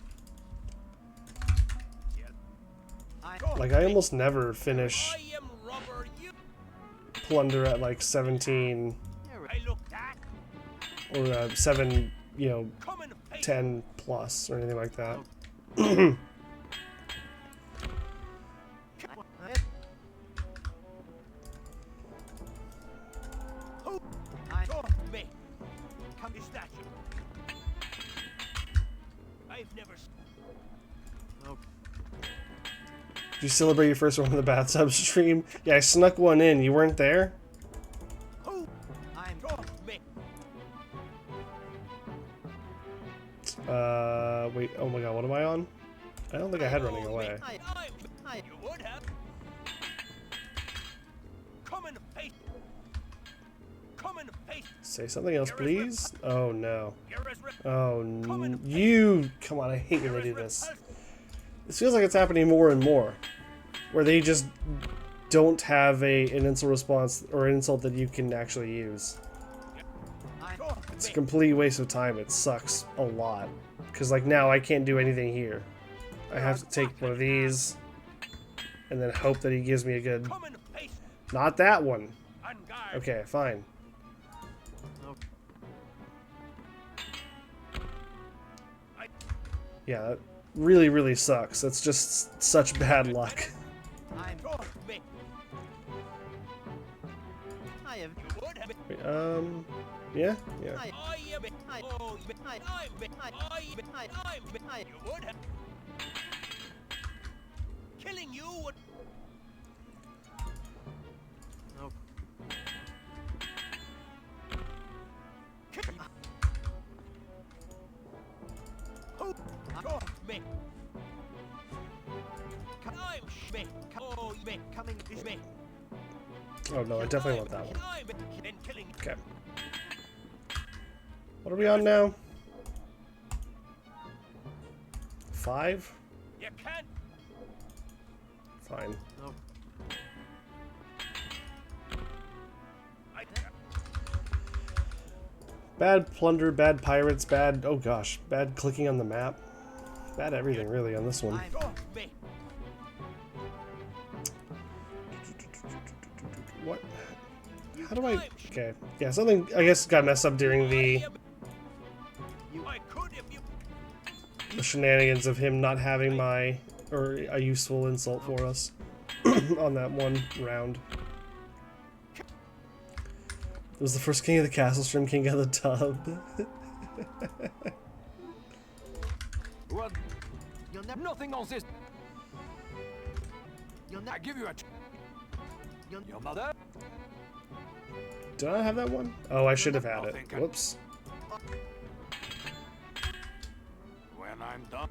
Like, I almost never finish plunder at like 17 or 7, you know, 10 plus or anything like that. Did you celebrate your first one in the bathtub stream? Yeah, I snuck one in. You weren't there? Wait, oh my god, what am I on? I don't think I had running away. Say something else, please? Oh no. Oh, you! Come on, I hate when they do this. This feels like it's happening more and more. Where they just don't have an insult response or an insult that you can actually use. It's a complete waste of time. It sucks a lot. Because, like, now I can't do anything here. I have to take one of these and then hope that he gives me a good... Not that one. Okay, fine. Yeah, that really, really sucks. That's just such bad luck. Wait, yeah? Yeah. Killing you would... Oh no, I definitely want that one. Okay. What are we on now? 5? Yeah. You can't. Fine. Oh, I Bad plunder, bad pirates, bad... Oh gosh, bad clicking on the map. Bad everything, really, on this one. I'm me. What? How do I... Okay. Yeah, something, I guess, got messed up during the I could if you. shenanigans of him not having my... Or a useful insult for us on that one round. It was the first king of the castle stream, king of the tub. Well, You'll never. nothing on this. You'll I never. give you a. Your mother. Did I have that one? Oh, I should have had it. Whoops. When I'm done,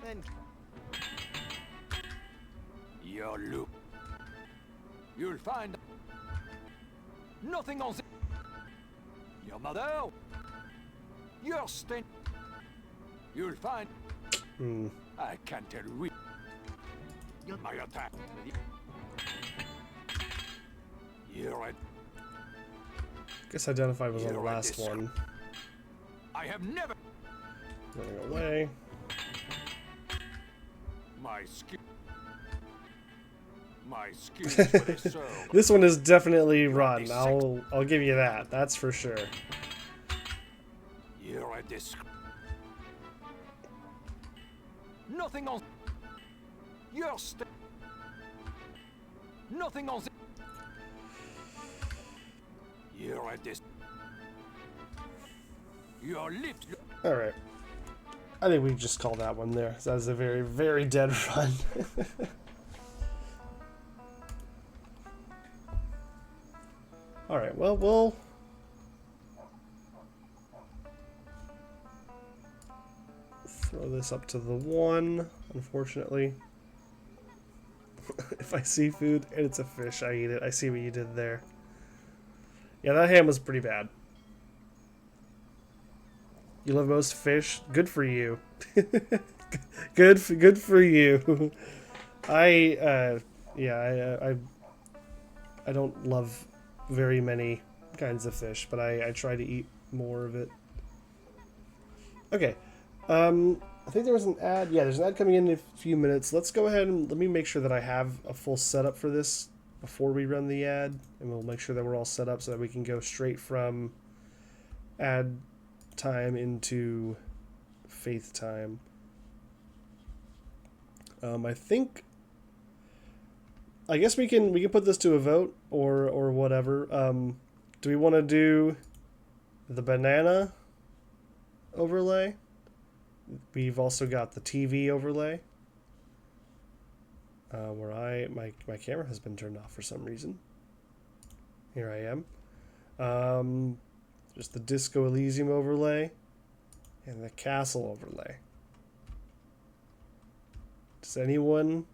Then your look. You'll find nothing on this. Your mother. Your stain. You'll find. Hmm. I can't tell you. you'll. My attack. You're a. Guess identify was on the You're a last one. I have never. Running away. My skill. My skills for this serve. This one is definitely rotten. I'll give you that. That's for sure. You're a disc. Nothing on. You're nothing on. You're a disc. Your lips. All right. I think we just call that one there. That was a very, very dead run. All right. Well, we'll throw this up to the 1. Unfortunately, if I see food and it's a fish, I eat it. I see what you did there. Yeah, that ham was pretty bad. You love most fish? Good for you. good for you. I don't love very many kinds of fish, but I try to eat more of it. Okay. I think there was an ad. Yeah, there's an ad coming in a few minutes. Let's go ahead and let me make sure that I have a full setup for this before we run the ad, and we'll make sure that we're all set up so that we can go straight from ad time into faith time. I guess we can put this to a vote or whatever. Do we want to do the banana overlay? We've also got the TV overlay. Where my camera has been turned off for some reason. Here I am. There's the Disco Elysium overlay and the Castle overlay. Does anyone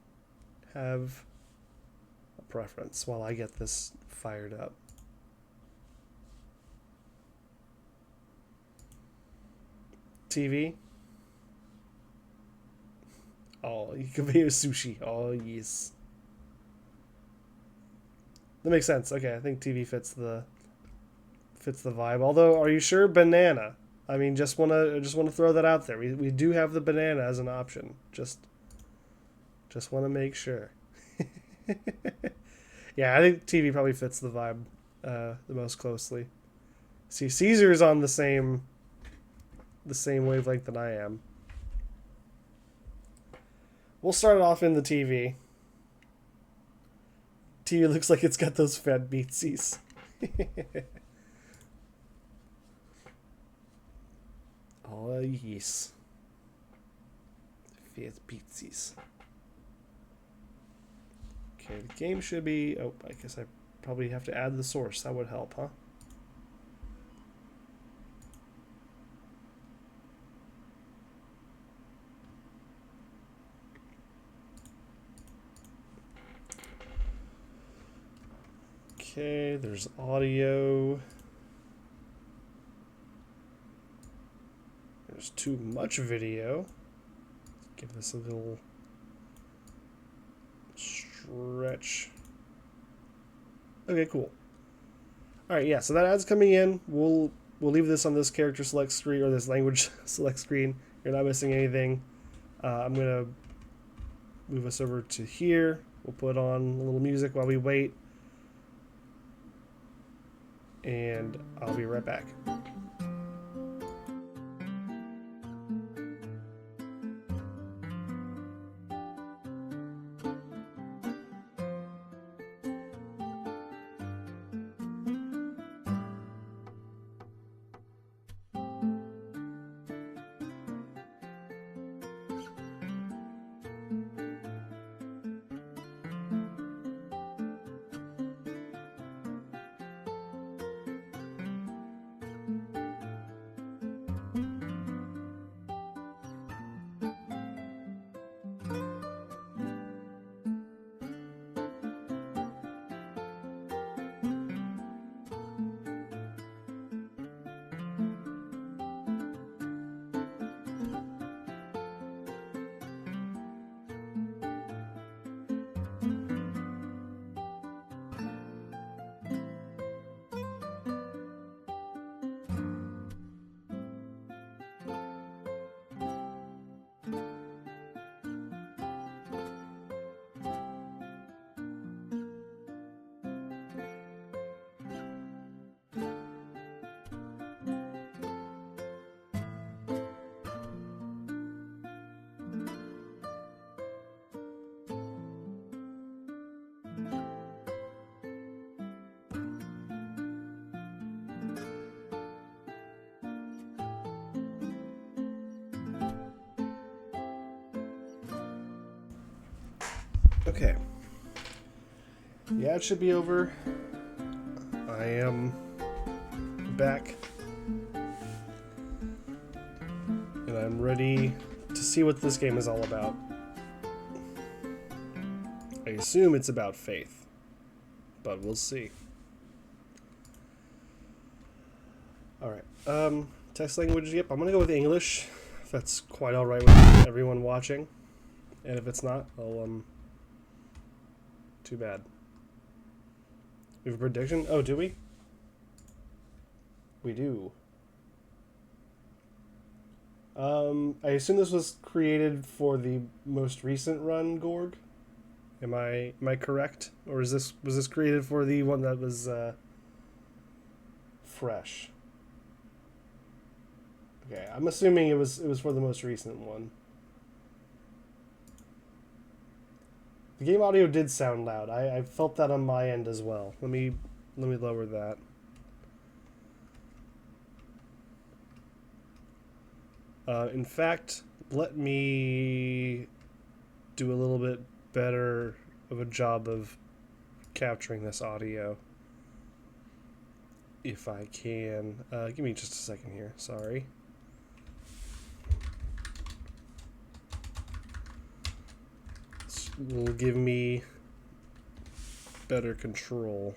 have a preference while I get this fired up? TV? Oh, you can be a sushi. Oh, yes. That makes sense. Okay, I think TV fits the vibe. Although, are you sure banana? I mean, just wanna throw that out there. We do have the banana as an option. Just want to make sure. Yeah, I think TV probably fits the vibe the most closely. See, Caesar's on the same wavelength that I am. We'll start it off in the TV. TV looks like it's got those fat beatsies. Oh, yes. Fat beatsies. Okay, the game should be... Oh, I guess I probably have to add the source. That would help, huh? Okay, there's audio. There's too much video. Give this a little stretch. Okay, cool. All right, yeah. So that ad's coming in. We'll leave this on this character select screen or this language select screen. You're not missing anything. I'm gonna move us over to here. We'll put on a little music while we wait, and I'll be right back. Okay. Yeah, it should be over. I am back. And I'm ready to see what this game is all about. I assume it's about faith, but we'll see. Alright, text language, yep, I'm gonna go with English, if that's quite alright with everyone watching. And if it's not, I'll, too bad. We have a prediction? Oh, do we? We do. I assume this was created for the most recent run, Gorg? Am I correct? Or was this created for the one that was fresh? Okay, I'm assuming it was for the most recent one. The game audio did sound loud. I felt that on my end as well. Let me lower that. In fact, let me do a little bit better of a job of capturing this audio. If I can. Give me just a second here. Sorry. This will give me better control.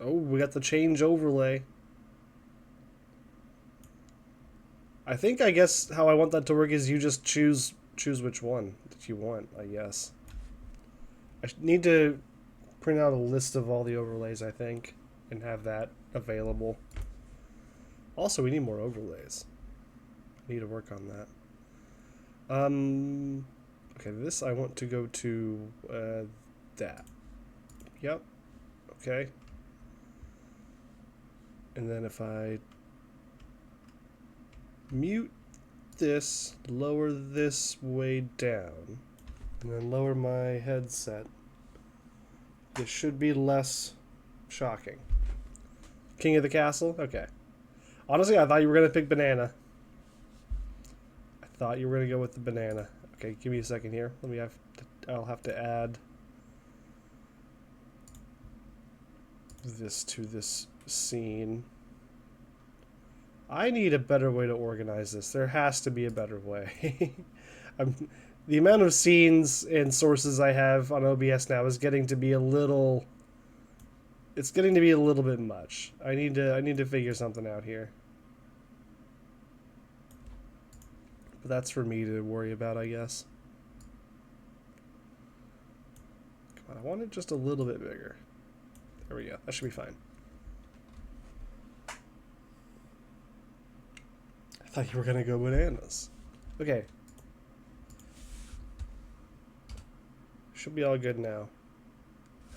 Oh, we got the change overlay. I guess how I want that to work is you just choose which one that you want, I guess. I need to print out a list of all the overlays, I think, and have that available. Also, we need more overlays. I need to work on that. Okay, this I want to go to that. Yep. Okay. And then if I mute this, lower this way down, and then lower my headset, this should be less shocking. King of the Castle? Okay. Honestly, I thought you were going to pick banana. I thought you were going to go with the banana. Okay, give me a second here. I'll have to add this to this scene. I need a better way to organize this. There has to be a better way. The amount of scenes and sources I have on OBS now is getting to be a little... It's getting to be a little bit much. I need to figure something out here. that's for me to worry about, I guess. Come on, I want it just a little bit bigger. There we go. That should be fine. I thought you were gonna go bananas. Okay. Should be all good now.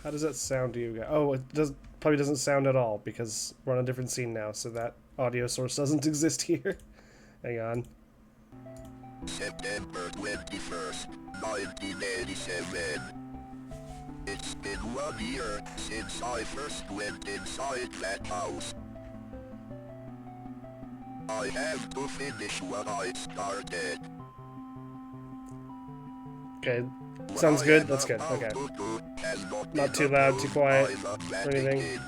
How does that sound to you guys? Oh, it probably doesn't sound at all because we're on a different scene now, so that audio source doesn't exist here. Hang on. September 21st, 1987. It's been 1 year since I first went inside that house. I have to finish what I started. Okay, sounds good. That's good. Okay. Not too loud, too quiet, or anything.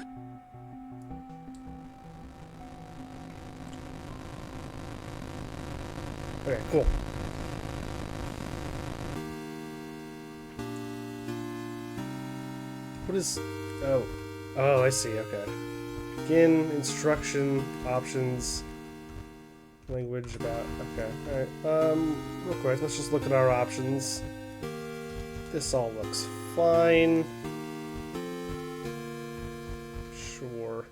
Okay, cool. What is... Oh, I see, okay. Begin, instruction, options, language about... Okay, alright. Real quick, let's just look at our options. This all looks fine. Sure.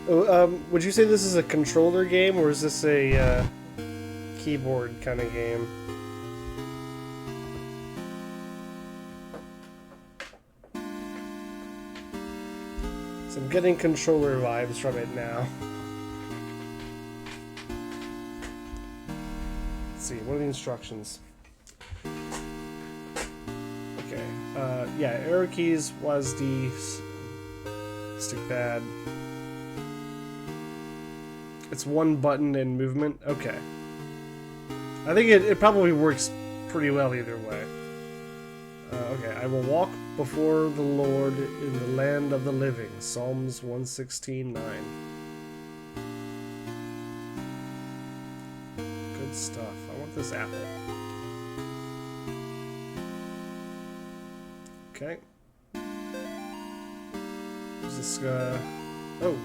Oh, would you say this is a controller game, or is this a, keyboard kind of game? So I'm getting controller vibes from it now. Let's see, what are the instructions? Okay, yeah, arrow keys, WASD, stick pad. It's one button and movement? Okay. I think it probably works pretty well either way. Okay, I will walk before the Lord in the land of the living. Psalms 116:9. Good stuff. I want this apple. Okay. Is this, oh.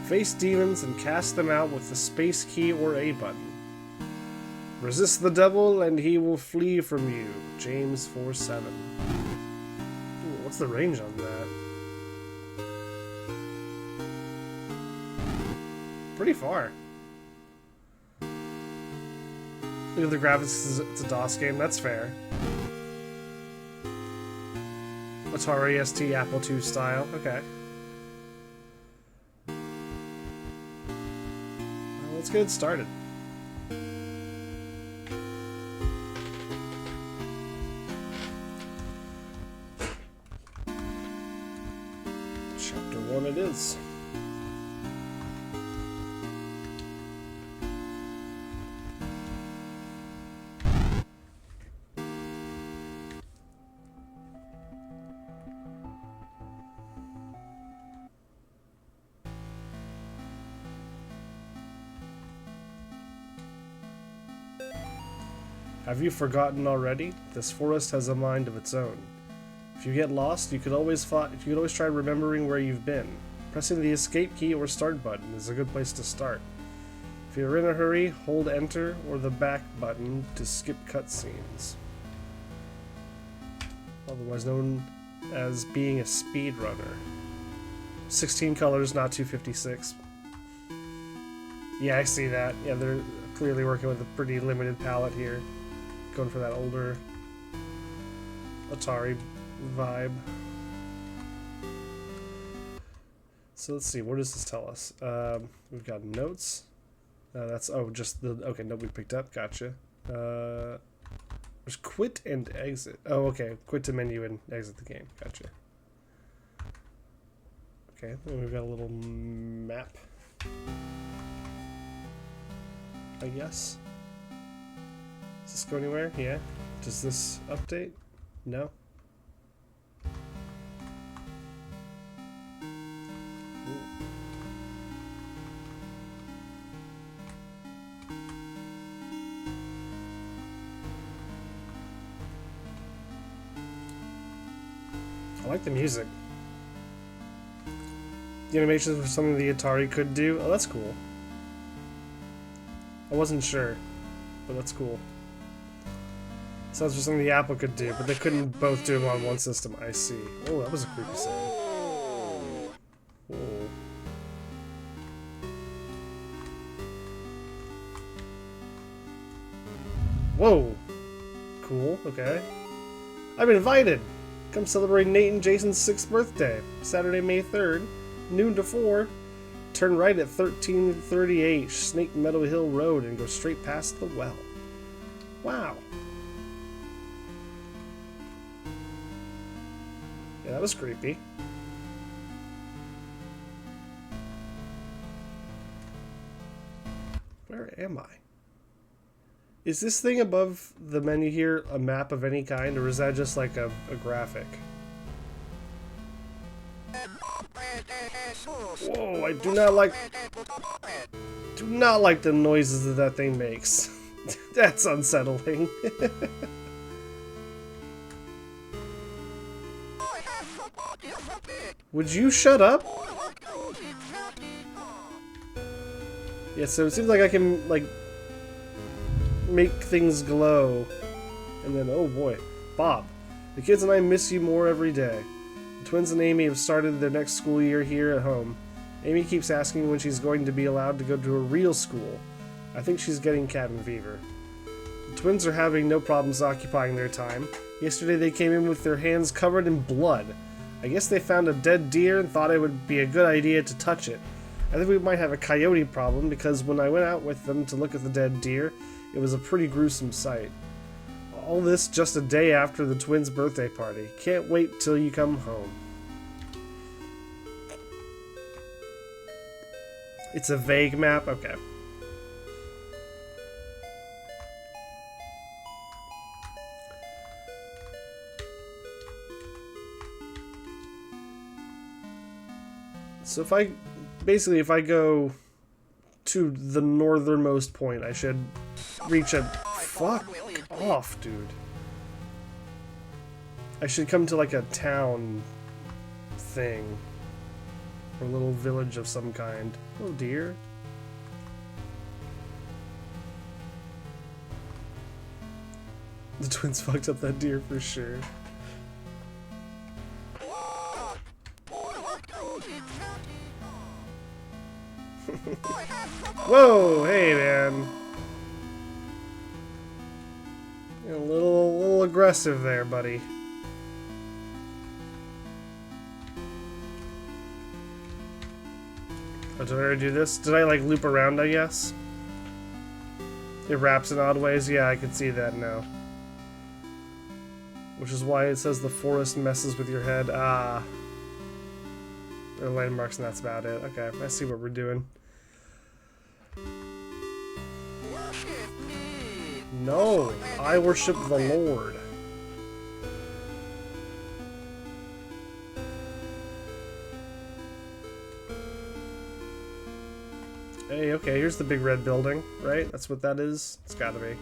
Face demons and cast them out with the space key or A button. Resist the devil and he will flee from you. James 4:7. Ooh, what's the range on that? Pretty far. Look at the graphics, it's a DOS game, that's fair. Atari ST Apple II style, okay. Well, let's get it started. Chapter 1 it is. Have you forgotten already? This forest has a mind of its own. If you get lost, you could always try remembering where you've been. Pressing the escape key or start button is a good place to start. If you're in a hurry, hold enter or the back button to skip cutscenes. Otherwise known as being a speedrunner. 16 colors, not 256. Yeah, I see that. Yeah, they're clearly working with a pretty limited palette here. Going for that older Atari vibe. So let's see, what does this tell us? We've got notes. That's, oh, just the, okay, note we picked up, gotcha. There's quit and exit. Oh, okay, quit to menu and exit the game, gotcha. Okay, then we've got a little map, I guess. Does this go anywhere? Yeah. Does this update? No. I like the music. The animations were something the Atari could do. Oh, that's cool. I wasn't sure. but that's cool. Sounds like something the Apple could do, but they couldn't both do them on one system. I see. Oh, that was a creepy sound. Whoa. Whoa. Cool, okay. I'm invited! Come celebrate Nate and Jason's 6th birthday. Saturday, May 3rd, noon to 4. Turn right at 1338 Snake Meadow Hill Road and go straight past the well. Wow. Yeah, that was creepy. Where am I? Is this thing above the menu here a map of any kind, or is that just like a graphic? Whoa, I do not like the noises that that thing makes. That's unsettling. Would you shut up? Yeah, so it seems like I can, like, make things glow. And then, oh boy. Bob, the kids and I miss you more every day. The twins and Amy have started their next school year here at home. Amy keeps asking when she's going to be allowed to go to a real school. I think she's getting cabin fever. The twins are having no problems occupying their time. Yesterday they came in with their hands covered in blood. I guess they found a dead deer and thought it would be a good idea to touch it. I think we might have a coyote problem because when I went out with them to look at the dead deer, it was a pretty gruesome sight. All this just a day after the twins' birthday party. Can't wait till you come home. It's a vague map? Okay. So if I go to the northernmost point, I should reach a... Fuck off, dude. I should come to like a town thing. Or a little village of some kind. Oh dear. The twins fucked up that deer for sure. Whoa, hey man. You're a little aggressive there, buddy. Oh, did I already do this? Did I like loop around, I guess? It wraps in odd ways? Yeah, I can see that now. Which is why it says the forest messes with your head. Ah. There are landmarks and that's about it. Okay, I see what we're doing. No, I worship the Lord. Hey, okay, here's the big red building, right? That's what that is? It's gotta be.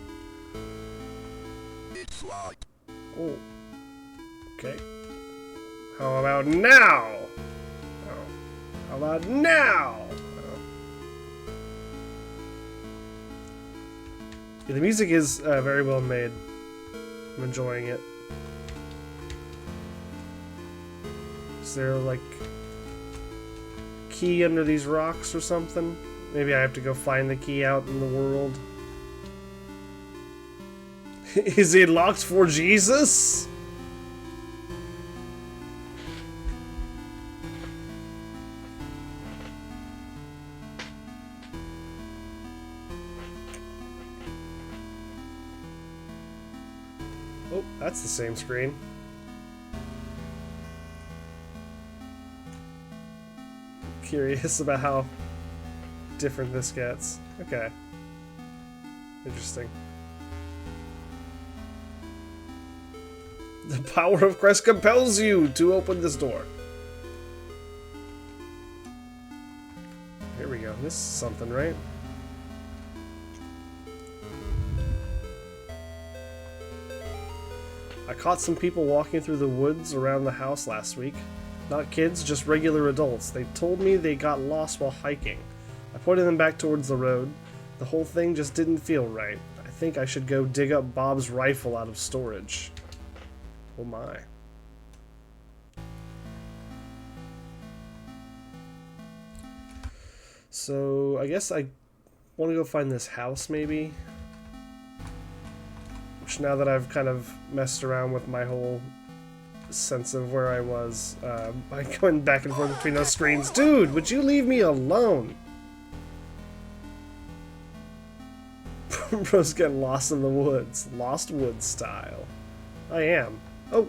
Oh. Okay. How about now? Oh. How about now? Yeah, the music is very well made. I'm enjoying it. Is there like key under these rocks or something? Maybe I have to go find the key out in the world. Is it locked for Jesus? Oh, that's the same screen. Curious about how different this gets. Okay. Interesting. The power of Christ compels you to open this door. Here we go. This is something, right? I caught some people walking through the woods around the house last week. Not kids, just regular adults. They told me they got lost while hiking. I pointed them back towards the road. The whole thing just didn't feel right. I think I should go dig up Bob's rifle out of storage. Oh my. So, I guess I want to go find this house, maybe. Which, now that I've kind of messed around with my whole sense of where I was, by going back and forth between those screens. Dude, would you leave me alone? Bro's getting lost in the woods. Lost Woods style. I am. Oh.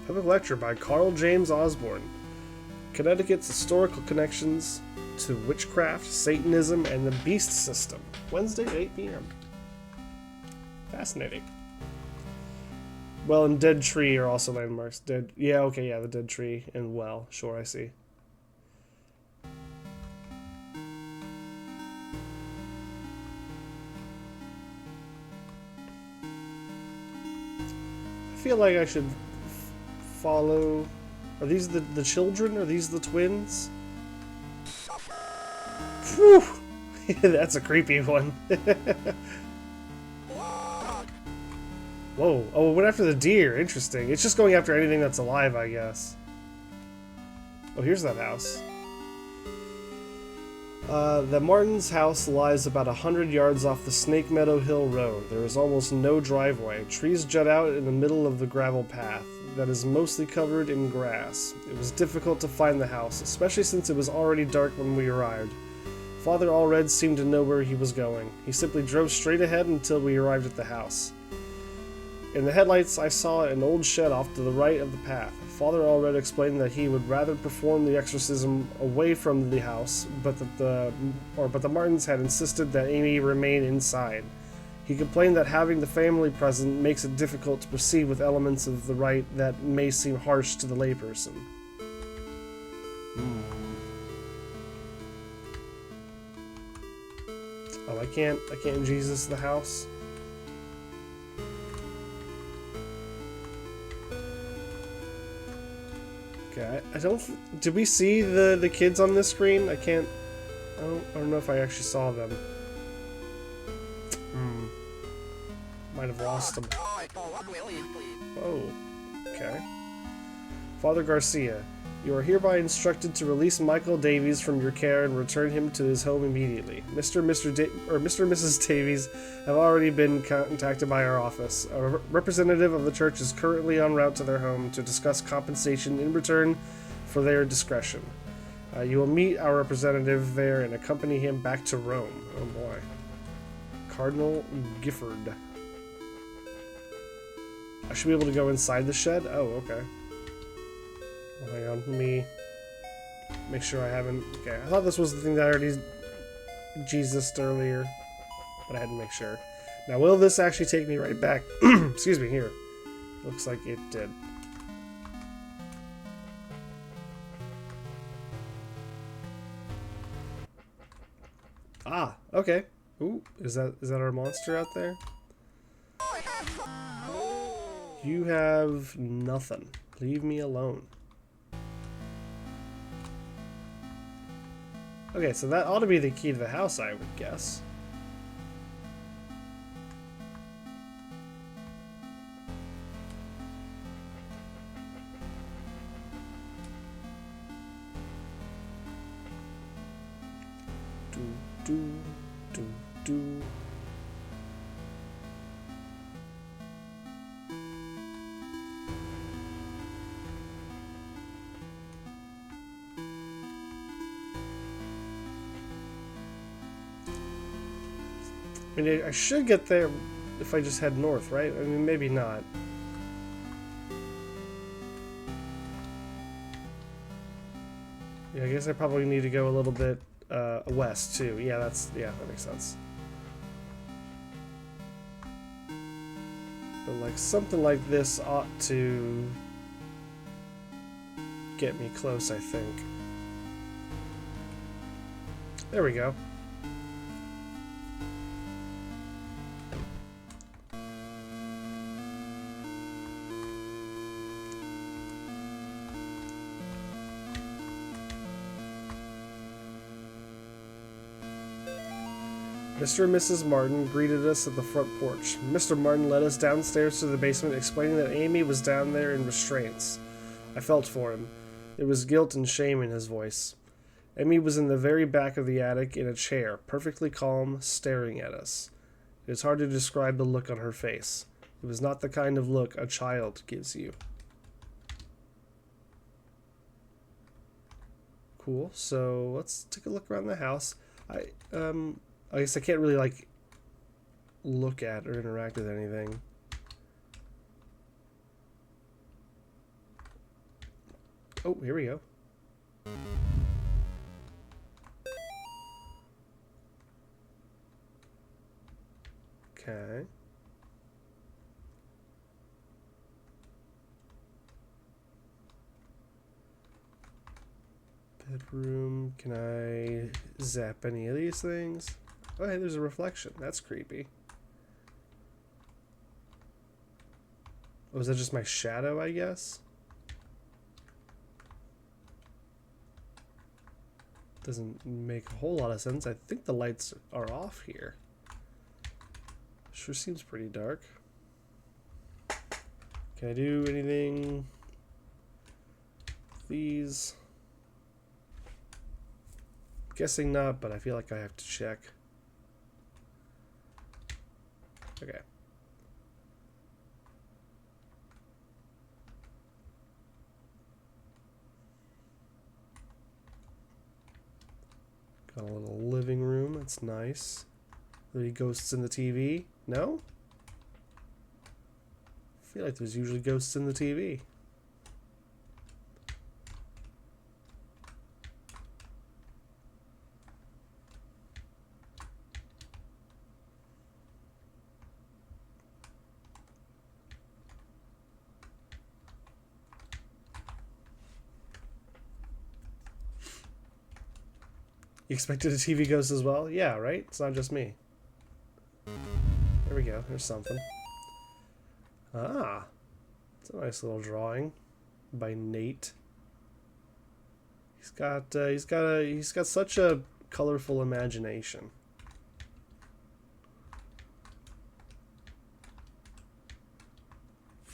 Public lecture by Carl James Osborne. Connecticut's historical connections to witchcraft, Satanism, and the beast system. Wednesday at 8 p.m. Fascinating. Well, and Dead Tree are also landmarks. Dead, yeah, okay, yeah, the Dead Tree and Well, sure, I see. I feel like I should follow. Are these the children? Are these the twins? Whew! That's a creepy one. Whoa. Oh, it went after the deer. Interesting. It's just going after anything that's alive, I guess. Oh, here's that house. The Martin's house lies about 100 yards off the Snake Meadow Hill Road. There is almost no driveway. Trees jut out in the middle of the gravel path that is mostly covered in grass. It was difficult to find the house, especially since it was already dark when we arrived. Father Allred seemed to know where he was going. He simply drove straight ahead until we arrived at the house. In the headlights, I saw an old shed off to the right of the path. Father Allred explained that he would rather perform the exorcism away from the house, but the Martins had insisted that Amy remain inside. He complained that having the family present makes it difficult to proceed with elements of the rite that may seem harsh to the layperson. Oh, I can't Jesus the house? Okay, I don't. Did we see the kids on this screen? I can't. I don't know if I actually saw them. Might have lost them. Oh, okay. Father Garcia, you are hereby instructed to release Michael Davies from your care and return him to his home immediately. Mr. and Mrs. Davies have already been contacted by our office. A representative of the church is currently en route to their home to discuss compensation in return for their discretion. You will meet our representative there and accompany him back to Rome. Oh boy. Cardinal Gifford. I should be able to go inside the shed? Oh, okay. Well, hang on, let me make sure I haven't... Okay, I thought this was the thing that I already Jesused earlier, but I had to make sure. Now, will this actually take me right back? Excuse me, here. Looks like it did. Ah, okay. Ooh, is that our monster out there? You have nothing. Leave me alone. Okay, so that ought to be the key to the house, I would guess. Do, do, do. I mean, I should get there if I just head north, right? I mean, maybe not. Yeah, I guess I probably need to go a little bit west, too. Yeah, that makes sense. But, like, something like this ought to get me close, I think. There we go. Mr. and Mrs. Martin greeted us at the front porch. Mr. Martin led us downstairs to the basement, explaining that Amy was down there in restraints. I felt for him. There was guilt and shame in his voice. Amy was in the very back of the attic in a chair, perfectly calm, staring at us. It is hard to describe the look on her face. It was not the kind of look a child gives you. Cool. So let's take a look around the house. I guess I can't really like look at or interact with anything. Oh, here we go. Okay. Bedroom. Can I zap any of these things? Oh, hey, there's a reflection. That's creepy. Oh, is that just my shadow, I guess? Doesn't make a whole lot of sense. I think the lights are off here. Sure seems pretty dark. Can I do anything? These. Guessing not, but I feel like I have to check. Okay. Got a little living room. That's nice. Are there any ghosts in the TV? No? I feel like there's usually ghosts in the TV. You expected a TV ghost as well? Yeah, right? It's not just me. There we go. There's something. Ah. It's a nice little drawing by Nate. He's got such a colorful imagination.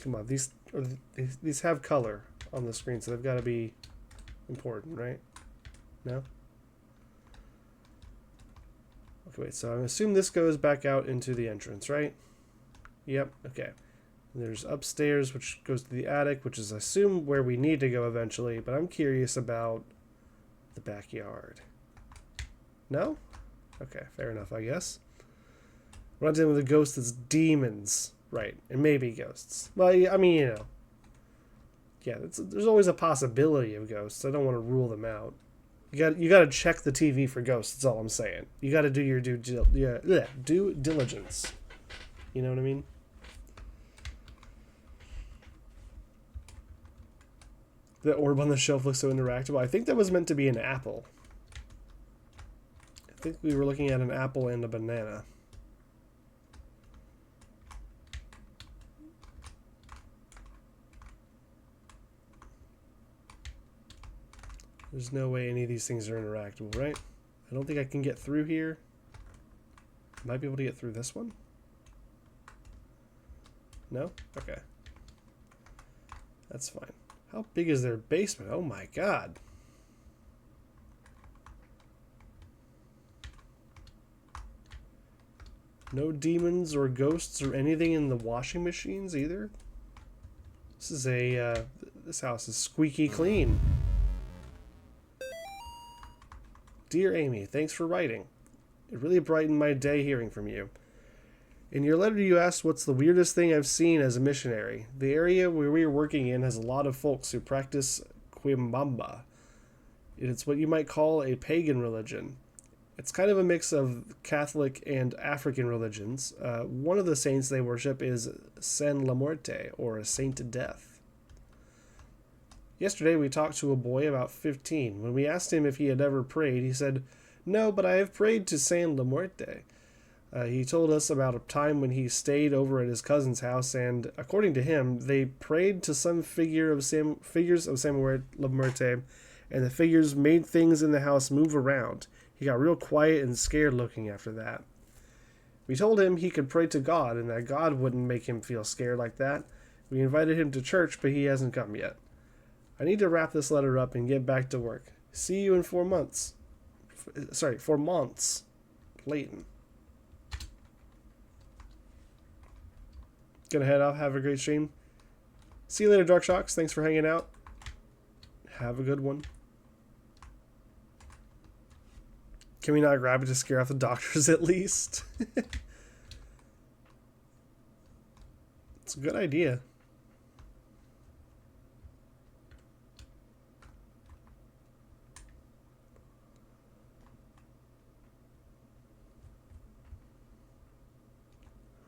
Come on, these have color on the screen, so they've got to be important, right? No? Okay, wait, so I assume this goes back out into the entrance, right? Yep, okay. And there's upstairs, which goes to the attic, which is, I assume, where we need to go eventually, but I'm curious about the backyard. No? Okay, fair enough, I guess. We're not dealing with a ghost that's demons, right, and maybe ghosts. Well, I mean, you know. Yeah, there's always a possibility of ghosts. I don't want to rule them out. You got to check the TV for ghosts. That's all I'm saying. You got to do your due diligence. You know what I mean? The orb on the shelf looks so interactable. I think that was meant to be an apple. I think we were looking at an apple and a banana. There's no way any of these things are interactable, right? I don't think I can get through here. Might be able to get through this one? No? Okay. That's fine. How big is their basement? Oh my god. No demons or ghosts or anything in the washing machines either? This is this house is squeaky clean. Dear Amy, thanks for writing. It really brightened my day hearing from you. In your letter you asked what's the weirdest thing I've seen as a missionary. The area where we are working in has a lot of folks who practice Quimbamba. It's what you might call a pagan religion. It's kind of a mix of Catholic and African religions. One of the saints they worship is San La Muerte, or Saint of Death. Yesterday we talked to a boy about 15. When we asked him if he had ever prayed, he said, "No, but I have prayed to San La Muerte." He told us about a time when he stayed over at his cousin's house, and according to him, they prayed to some figures of San La Muerte, and the figures made things in the house move around. He got real quiet and scared looking after that. We told him he could pray to God and that God wouldn't make him feel scared like that. We invited him to church, but he hasn't come yet. I need to wrap this letter up and get back to work. See you in 4 months. 4 months. Layton. Gonna head off. Have a great stream. See you later, Dark Shocks. Thanks for hanging out. Have a good one. Can we not grab it to scare off the doctors at least? It's a good idea.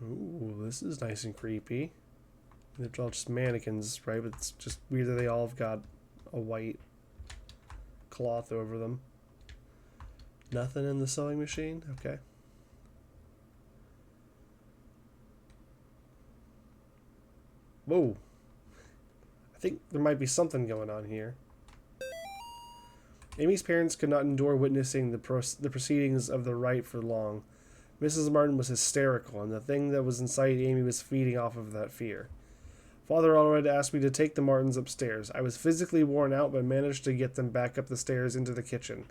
Ooh, this is nice and creepy. They're all just mannequins, right? But it's just weird that they all have got a white cloth over them. Nothing in the sewing machine? Okay. Whoa. I think there might be something going on here. Amy's parents could not endure witnessing the proceedings of the rite for long. Mrs. Martin was hysterical, and the thing that was inside Amy was feeding off of that fear. Father Allred asked me to take the Martins upstairs. I was physically worn out, but managed to get them back up the stairs into the kitchen.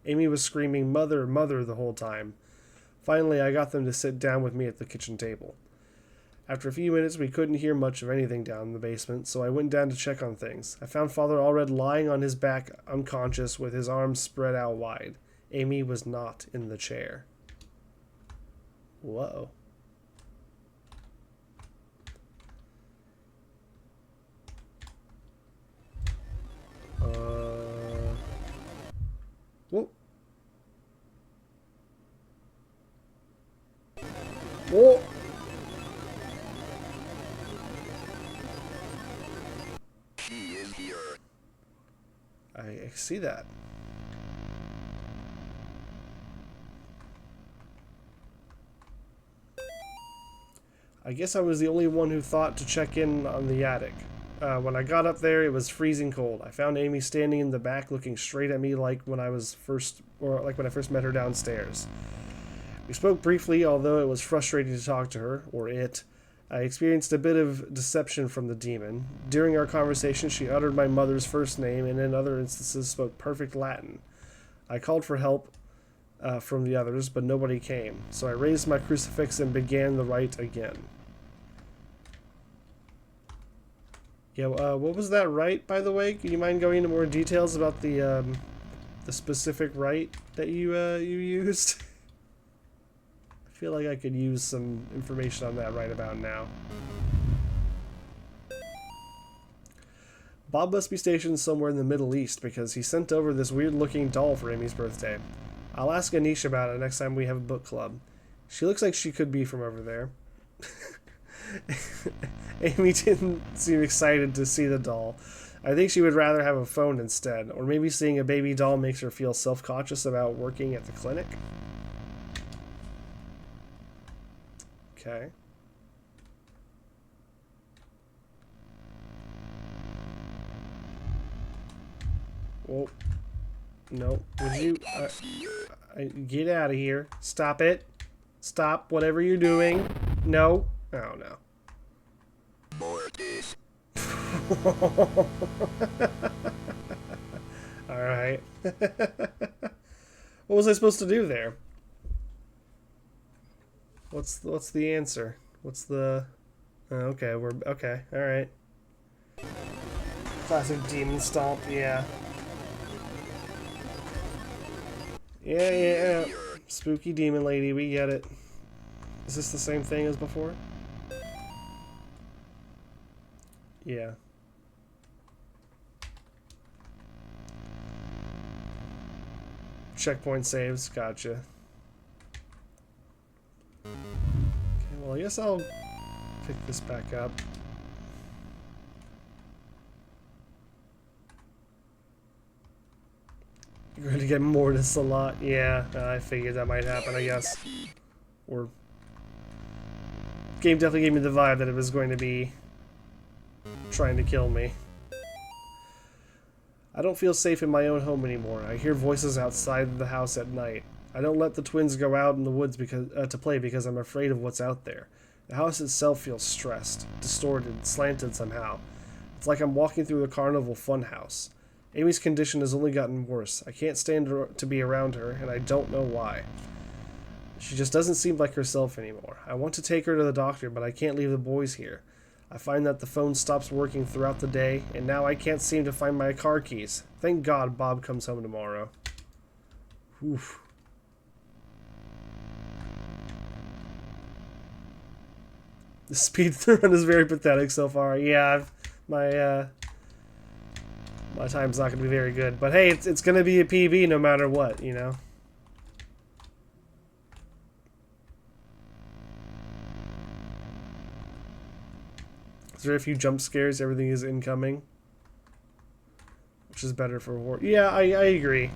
Amy was screaming, "Mother, Mother," the whole time. Finally, I got them to sit down with me at the kitchen table. After a few minutes, we couldn't hear much of anything down in the basement, so I went down to check on things. I found Father Allred lying on his back, unconscious, with his arms spread out wide. Amy was not in the chair. Whoa. Whoa. Whoa. She is here. I see that. I guess I was the only one who thought to check in on the attic. When I got up there, it was freezing cold. I found Amy standing in the back, looking straight at me like when I first met her downstairs. We spoke briefly, although it was frustrating to talk to her, or it. I experienced a bit of deception from the demon. During our conversation, she uttered my mother's first name, and in other instances spoke perfect Latin. I called for help from the others, but nobody came, so I raised my crucifix and began the rite again. Yeah, what was that rite, by the way? Can you mind going into more details about the specific rite that you used? I feel like I could use some information on that right about now. Bob must be stationed somewhere in the Middle East because he sent over this weird-looking doll for Amy's birthday. I'll ask Anish about it next time we have a book club. She looks like she could be from over there. Amy didn't seem excited to see the doll. I think she would rather have a phone instead, or maybe seeing a baby doll makes her feel self-conscious about working at the clinic. Okay. Well, no. Would you get out of here? Stop it. Stop whatever you're doing. No. Oh, no. Mortis. Alright. What was I supposed to do there? What's the answer? What's the... okay, we're... okay, alright. Classic demon stomp, yeah. Yeah. Spooky demon lady, we get it. Is this the same thing as before? Yeah. Checkpoint saves, gotcha. Okay, well, I guess I'll pick this back up. You're going to get Mortis a lot. Yeah, I figured that might happen, I guess. Or... game definitely gave me the vibe that it was going to be trying to kill me. I don't feel safe in my own home anymore. I hear voices outside the house at night. I don't let the twins go out in the woods because to play because I'm afraid of what's out there. The house itself feels stressed, distorted, slanted somehow. It's like I'm walking through the carnival funhouse. Amy's condition has only gotten worse. I can't stand to be around her, and I don't know why. She just doesn't seem like herself anymore. I want to take her to the doctor, but I can't leave the boys here. I find that the phone stops working throughout the day, and now I can't seem to find my car keys. Thank God Bob comes home tomorrow. Oof. The speedrun is very pathetic so far. Yeah, my time's not going to be very good. But hey, it's going to be a PB no matter what, you know? Is there a few jump scares? Everything is incoming. Which is better for horror. Yeah, I agree.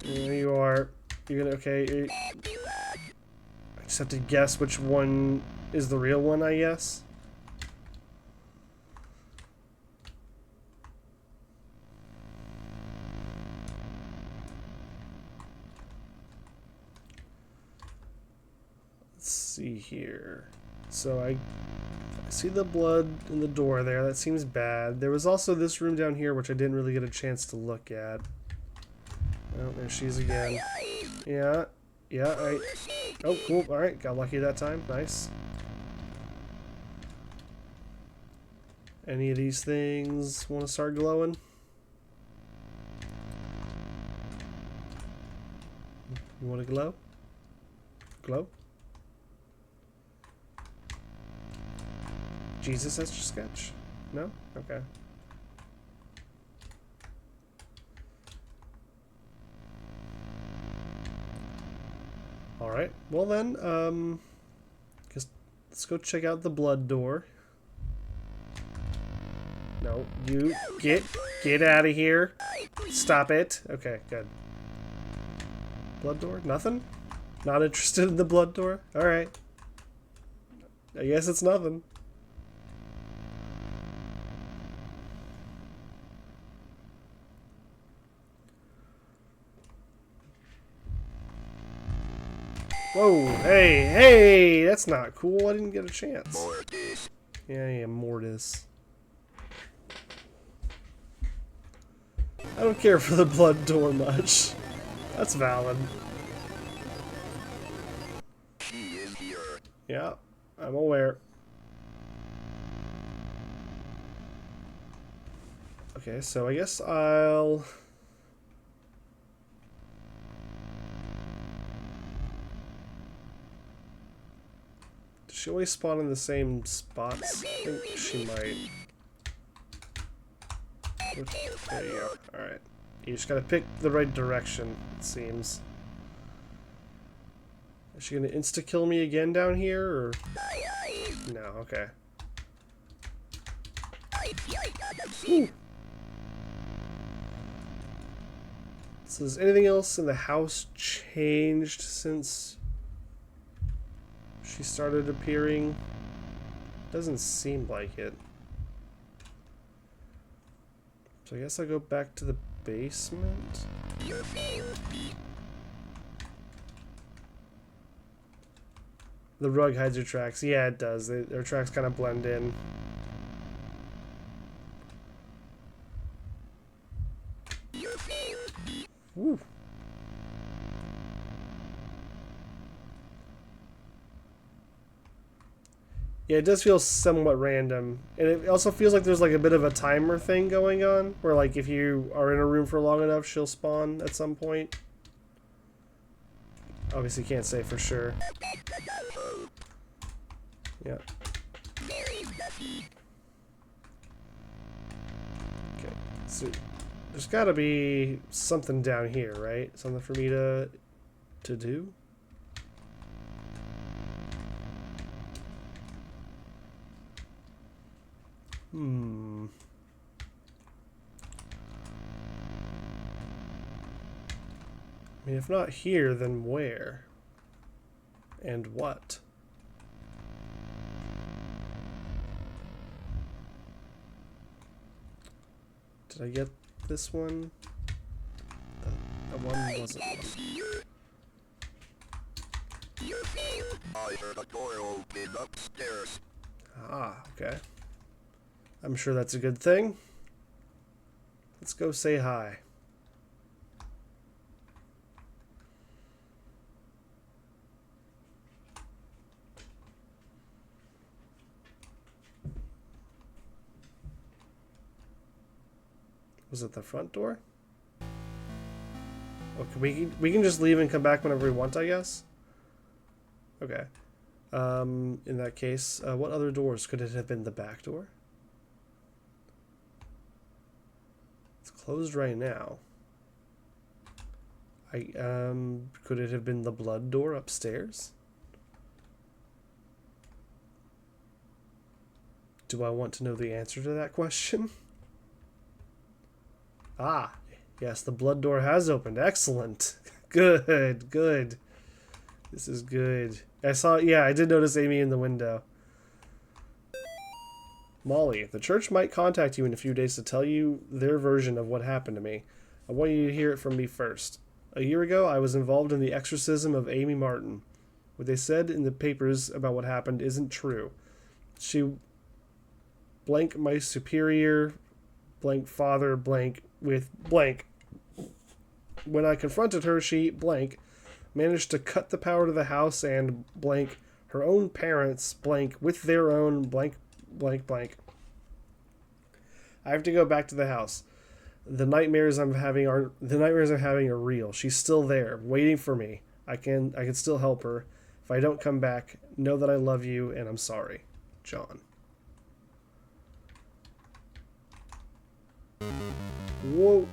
Yeah, you are. You're gonna, okay. I just have to guess which one is the real one, I guess. Let's see here. So I see the blood in the door there. That seems bad. There was also this room down here, which I didn't really get a chance to look at. Oh, there she is again. Yeah. Yeah, oh, cool. Alright, got lucky that time. Nice. Any of these things want to start glowing? You want to glow? Glow? Jesus Etch a Sketch? No? Okay. Alright, well then, guess let's go check out the blood door. No, you get out of here. Stop it. Okay, good. Blood door? Nothing? Not interested in the blood door? Alright. I guess it's nothing. Whoa, hey, that's not cool. I didn't get a chance. Mortis. Yeah, Mortis. I don't care for the blood door much. That's valid. She is here. Yeah, I'm aware. Okay, so I guess I'll... Does she always spawn in the same spots? I think she might. There you go. Alright. You just gotta pick the right direction, it seems. Is she gonna insta-kill me again down here, or...? No, okay. Ooh. So has anything else in the house changed since she started appearing? Doesn't seem like it. So I guess I'll go back to the basement. The rug hides your tracks. Yeah, it does. Their tracks kind of blend in. Woo. Yeah, it does feel somewhat random. And it also feels like there's like a bit of a timer thing going on, where like if you are in a room for long enough, she'll spawn at some point. Obviously can't say for sure. Yeah. Okay, so there's gotta be something down here, right? Something for me to do? I mean, if not here, then where? And what? Did I get this one? That one wasn't. You failed. I heard a door open upstairs. Ah, okay. I'm sure that's a good thing. Let's go say hi. Was it the front door? Okay, we can just leave and come back whenever we want, I guess. Okay. In that case, what other doors could it have been? The back door? It's closed right now. Could it have been the blood door upstairs? Do I want to know the answer to that question? Ah, yes, the blood door has opened. Excellent. Good, good. This is good. I did notice Amy in the window. Molly, the church might contact you in a few days to tell you their version of what happened to me. I want you to hear it from me first. A year ago, I was involved in the exorcism of Amy Martin. What they said in the papers about what happened isn't true. She blank my superior blank father blank with blank. When I confronted her, she blank managed to cut the power to the house and blank her own parents blank with their own blank blank blank. I have to go back to the house. The nightmares I'm having are real. She's still there, waiting for me. I can still help her. If I don't come back, know that I love you and I'm sorry. John. Whoa.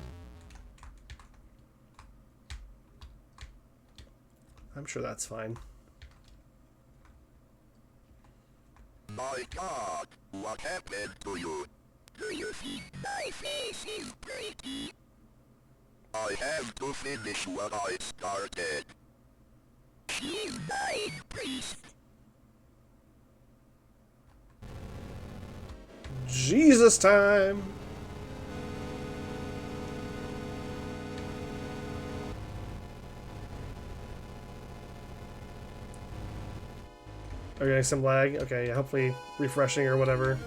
I'm sure that's fine. My God, what happened to you? Do you think my face is pretty? I have to finish what I started. She's died, priest. Jesus time! Okay, some lag. Okay, yeah, hopefully refreshing or whatever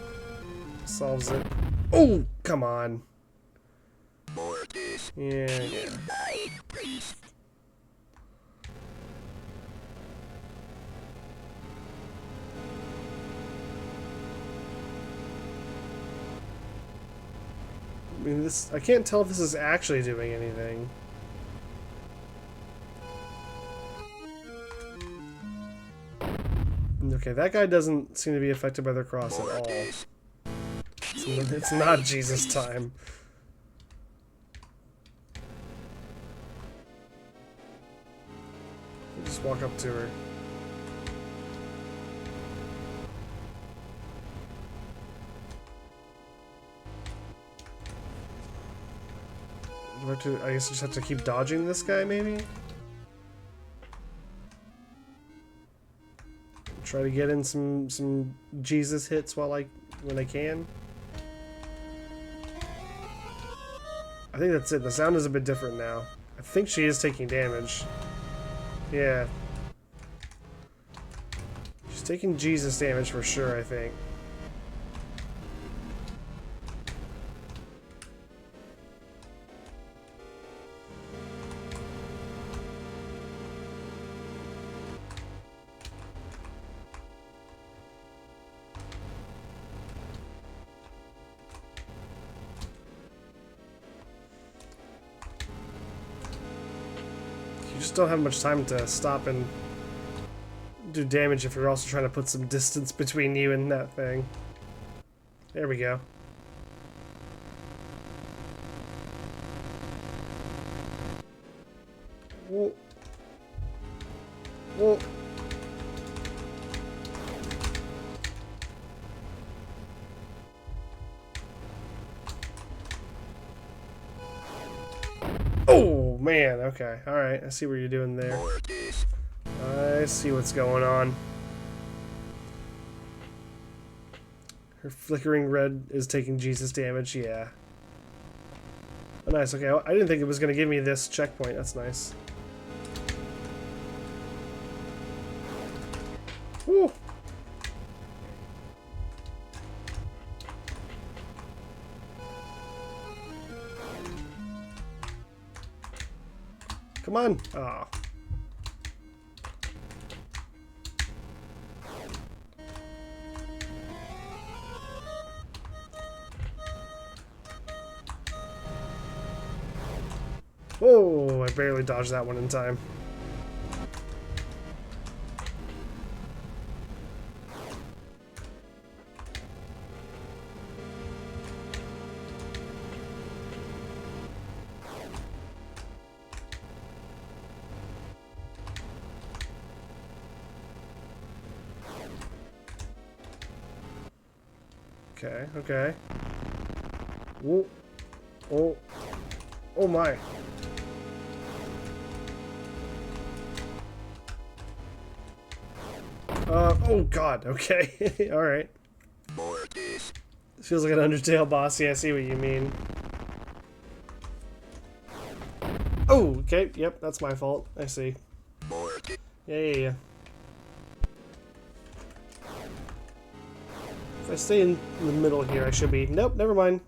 solves it. Oh, come on. Yeah. I mean, I can't tell if this is actually doing anything. Okay, that guy doesn't seem to be affected by their cross at all. It's not Jesus time. Just walk up to her. I guess I just have to keep dodging this guy, maybe? Try to get in some Jesus hits when I can. I think that's it. The sound is a bit different now. I think she is taking damage. Yeah. She's taking Jesus damage for sure, I think. You just don't have much time to stop and do damage if you're also trying to put some distance between you and that thing. There we go. Whoa. Whoa. Oh, man. Okay. Alright. I see what you're doing there. I see what's going on. Her flickering red is taking Jesus damage. Yeah. Oh, nice. Okay, I didn't think it was going to give me this checkpoint. That's nice. Woo! Come on. Ah. Whoa, I barely dodged that one in time. Okay, okay. Whoa. Oh. Oh my. Oh god, okay. Alright. Mortis. Feels like an Undertale boss. Yeah, I see what you mean. Oh, okay. Yep, that's my fault. I see. Mortis. Yeah. If I stay in the middle here, I should be... Nope, never mind.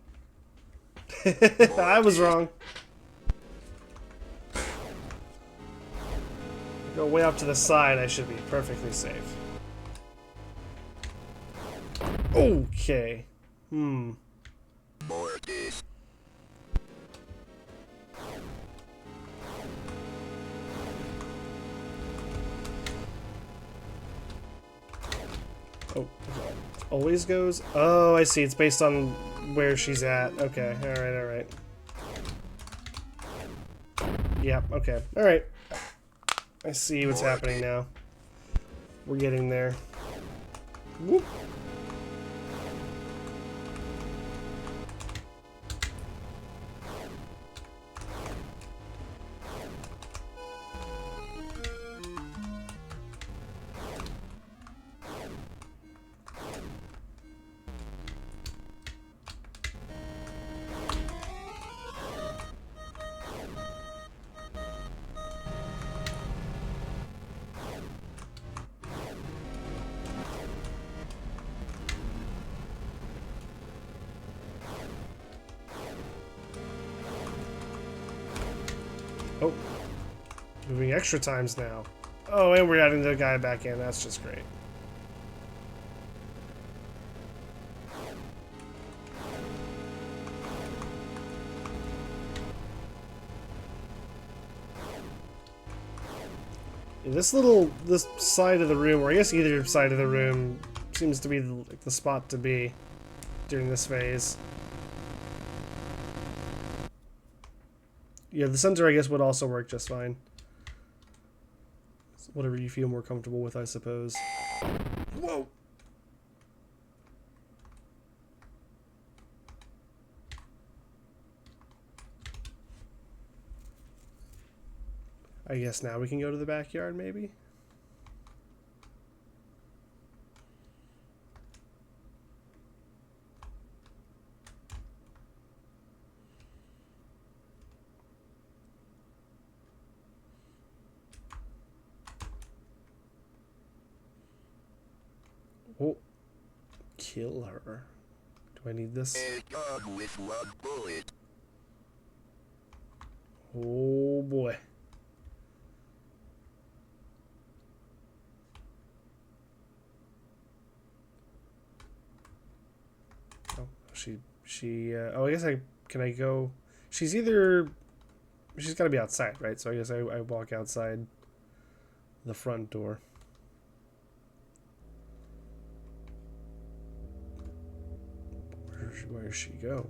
I was wrong. Go way up to the side, I should be perfectly safe. Okay. Mortis. Oh, always goes? Oh, I see. It's based on where she's at. Okay, alright. Yep, okay. Alright. I see what's happening now. We're getting there. Whoop. Oh. Moving extra times now. Oh, and we're adding the guy back in. That's just great. Yeah, this side of the room, or I guess either side of the room, seems to be the spot to be during this phase. Yeah, the center, I guess, would also work just fine. Whatever you feel more comfortable with, I suppose. Whoa! I guess now we can go to the backyard, maybe? Oh. Kill her. Do I need this? A gun with one bullet. Oh boy. Oh, oh, I guess can I go? She's gotta be outside, right? So I guess I walk outside the front door. Where does she go?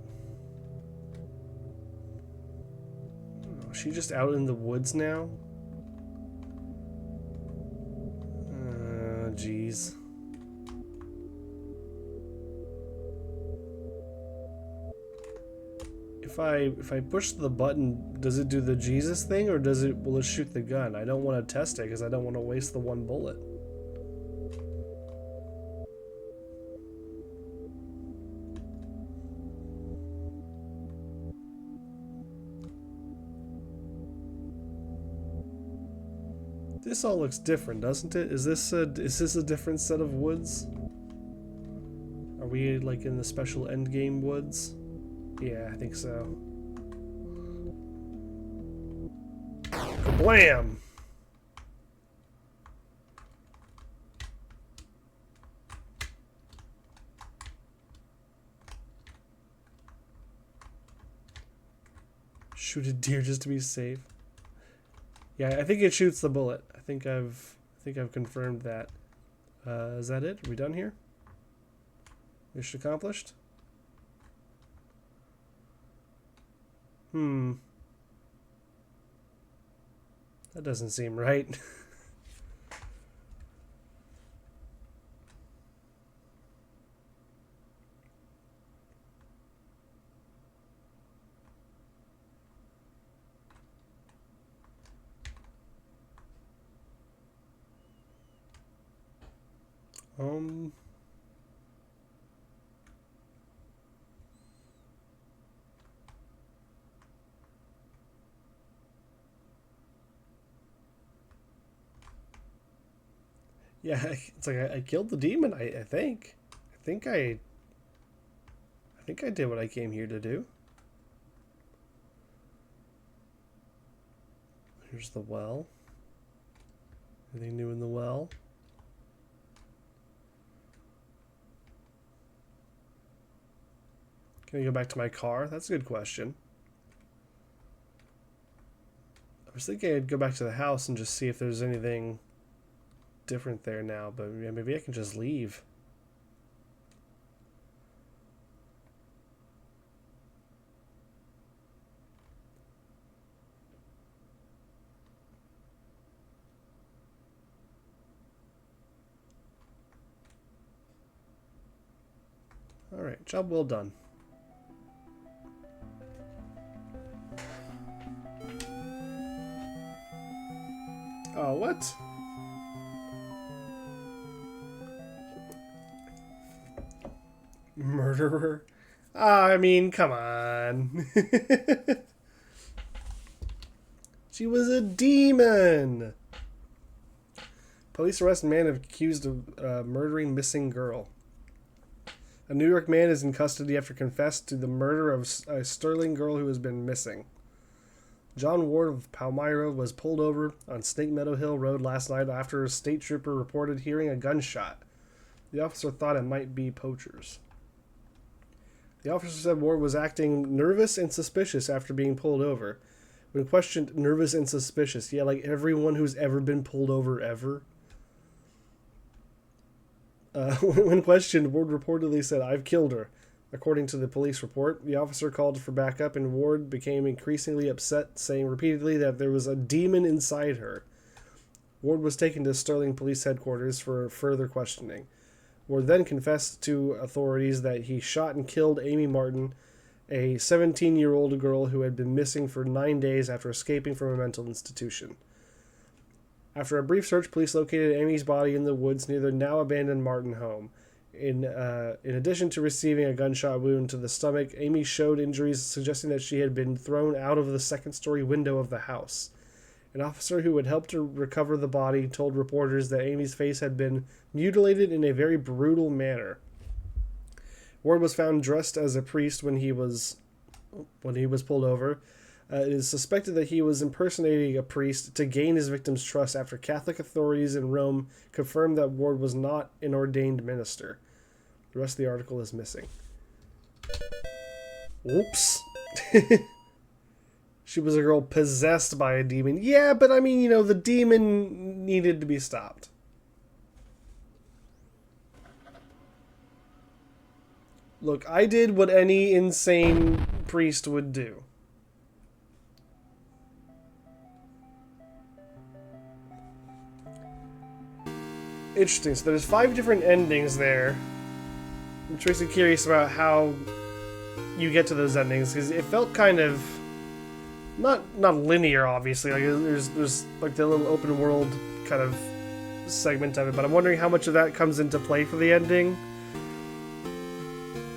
Oh, is she just out in the woods now? Jeez. If I push the button, does it do the Jesus thing, or will it shoot the gun? I don't want to test it because I don't want to waste the one bullet. This all looks different, doesn't it? Is this a different set of woods? Are we like in the special endgame woods? Yeah, I think so. Kablam! Shoot a deer just to be safe. Yeah, I think it shoots the bullet. I think I've confirmed that. Is that it? Are we done here? Mission accomplished? That doesn't seem right. Yeah, it's like I killed the demon. I think I did what I came here to do. Here's the well. Anything new in the well? Can I go back to my car? That's a good question. I was thinking I'd go back to the house and just see if there's anything different there now, but yeah, maybe I can just leave. Alright, job well done. Oh, what? Murderer? I mean, come on. She was a demon! Police arrest man accused of murdering missing girl. A New York man is in custody after confessed to the murder of a Sterling girl who has been missing. John Ward of Palmyra was pulled over on Snake Meadow Hill Road last night after a state trooper reported hearing a gunshot. The officer thought it might be poachers. The officer said Ward was acting nervous and suspicious after being pulled over. When questioned, nervous and suspicious. Yeah, like everyone who's ever been pulled over ever. When questioned, Ward reportedly said, "I've killed her." According to the police report, the officer called for backup and Ward became increasingly upset, saying repeatedly that there was a demon inside her. Ward was taken to Sterling Police Headquarters for further questioning. Ward then confessed to authorities that he shot and killed Amy Martin, a 17-year-old girl who had been missing for 9 days after escaping from a mental institution. After a brief search, police located Amy's body in the woods near the now-abandoned Martin home. In addition to receiving a gunshot wound to the stomach, Amy showed injuries suggesting that she had been thrown out of the second-story window of the house. An officer who had helped her recover the body told reporters that Amy's face had been mutilated in a very brutal manner. Ward was found dressed as a priest when he was pulled over. It is suspected that he was impersonating a priest to gain his victim's trust after Catholic authorities in Rome confirmed that Ward was not an ordained minister. The rest of the article is missing. Oops. She was a girl possessed by a demon. Yeah, but I mean, the demon needed to be stopped. Look, I did what any insane priest would do. Interesting. So there's 5 different endings there. I'm truly curious about how you get to those endings, because it felt kind of not linear, obviously. Like there's like the little open world kind of segment of it, but I'm wondering how much of that comes into play for the ending.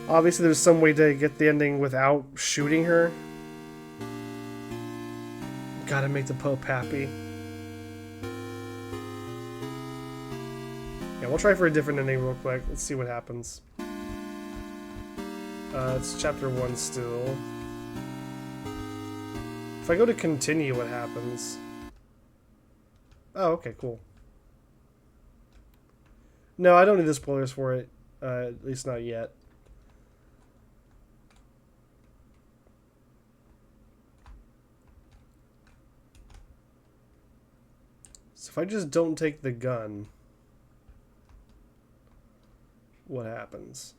Obviously, there's some way to get the ending without shooting her. Gotta make the Pope happy. we'll try for a different ending real quick. Let's see what happens. It's chapter 1 still. If I go to continue, what happens? Oh, okay, cool. No, I don't need the spoilers for it. At least not yet. So if I just don't take the gun, what happens?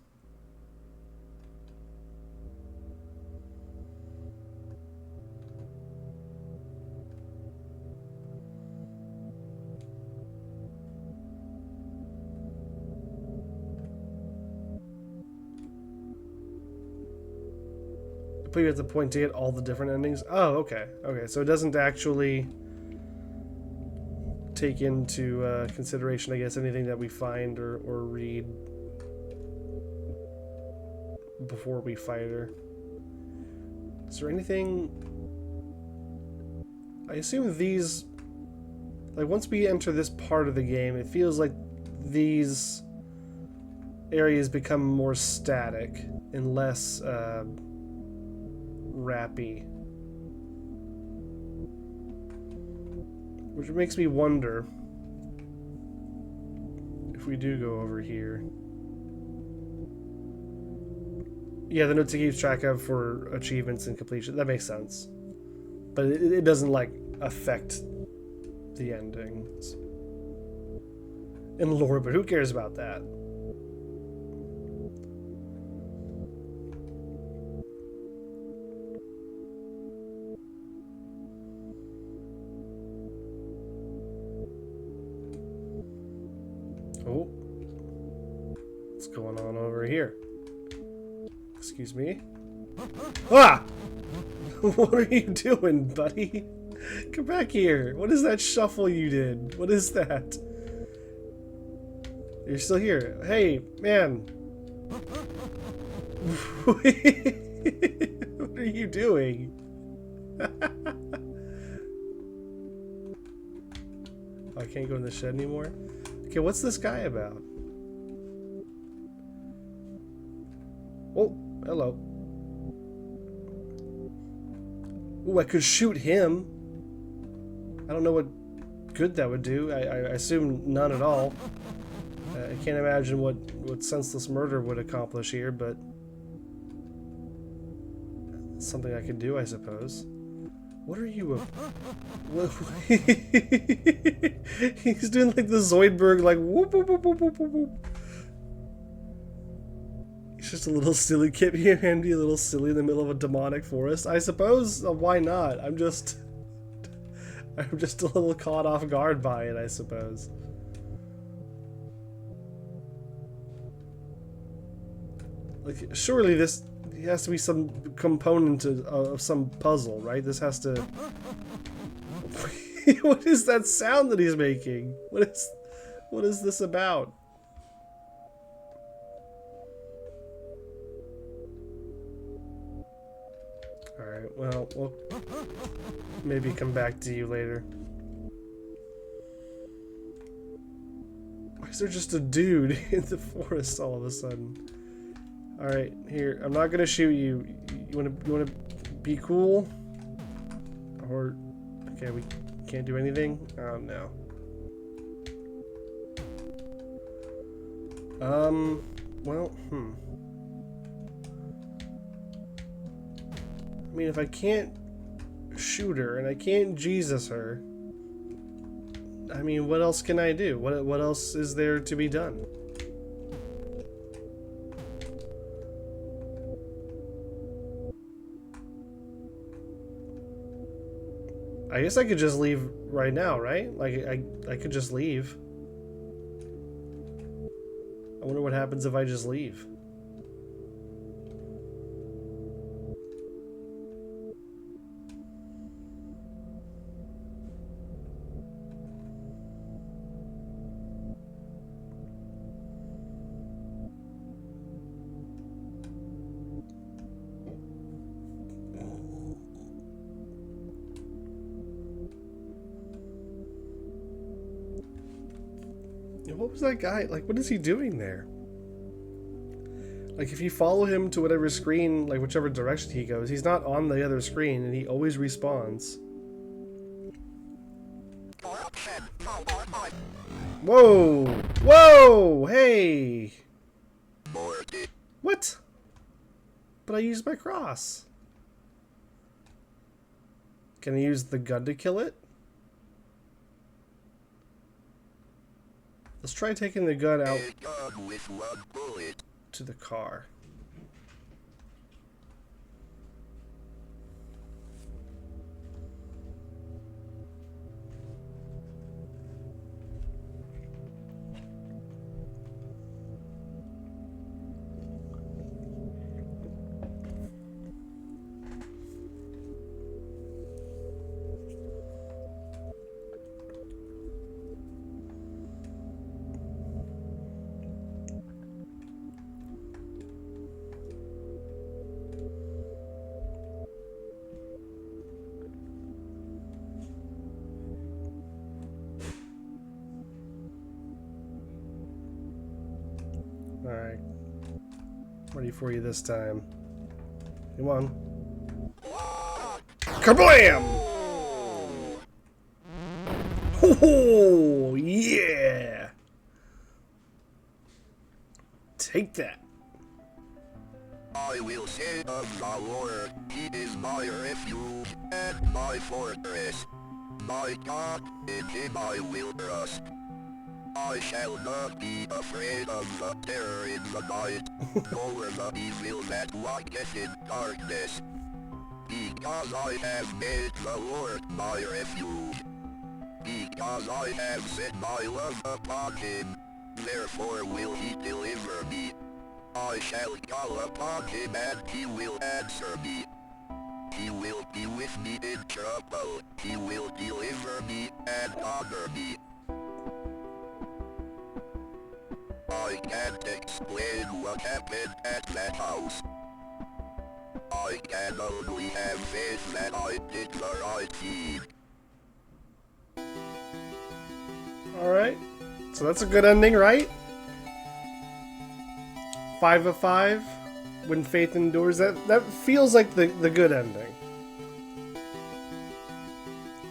Put you at the point to get all the different endings. Oh, okay. Okay, so it doesn't actually take into consideration, I guess, anything that we find or read before we fight her. Is there anything... I assume these... Like, once we enter this part of the game, it feels like these areas become more static and less... rappy, which makes me wonder if we do go over here. Yeah, the notes it keeps track of for achievements and completion, that makes sense, but it doesn't like affect the endings and lore, but who cares about that? Oh, what's going on over here? Excuse me. Ah! What are you doing, buddy? Come back here. What is that shuffle you did? What is that? You're still here. Hey, man. What are you doing? I can't go in the shed anymore? Okay, what's this guy about? Oh, hello. Ooh, I could shoot him. I don't know what good that would do. I assume none at all. I can't imagine what senseless murder would accomplish here, but something I could do, I suppose. What are you? He's doing like the Zoidberg, like whoop whoop whoop whoop whoop whoop. He's just a little silly kid here, Andy, a little silly in the middle of a demonic forest. I suppose. Why not? I'm just a little caught off guard by it, I suppose. Like, surely this has to be some component of some puzzle, right? This has to... What is that sound that he's making? What is this about? Alright, well, we'll maybe come back to you later. Why is there just a dude in the forest all of a sudden? Alright, here. I'm not gonna shoot you. You wanna be cool? Or okay, we can't do anything? Oh no. Well, I mean, if I can't shoot her and I can't Jesus her, I mean, what else can I do? What else is there to be done? I guess I could just leave right now, right? Like, I could just leave. I wonder what happens if I just leave. what was that guy? Like, what is he doing there? Like, if you follow him to whatever screen, like, whichever direction he goes, he's not on the other screen, and he always respawns. Whoa! Whoa! Hey! What? But I used my cross. Can I use the gun to kill it? Let's try taking the gun out to the car. Alright. Ready for you this time. Come on. Kablam! Oh, yeah! Take that. I will say of the Lord, he is my refuge and my fortress. My God, in him I will trust. I shall not be afraid of the terror in the night, nor the evil that walketh in darkness. Because I have made the Lord my refuge. Because I have set my love upon him, therefore will he deliver me. I shall call upon him and he will answer me. He will be with me in trouble. He will deliver me and honor me. I can't explain what happened at that house. I can only have faith that I did the right deed. Alright. So that's a good ending, right? 5 of 5. When faith endures. That feels like the good ending.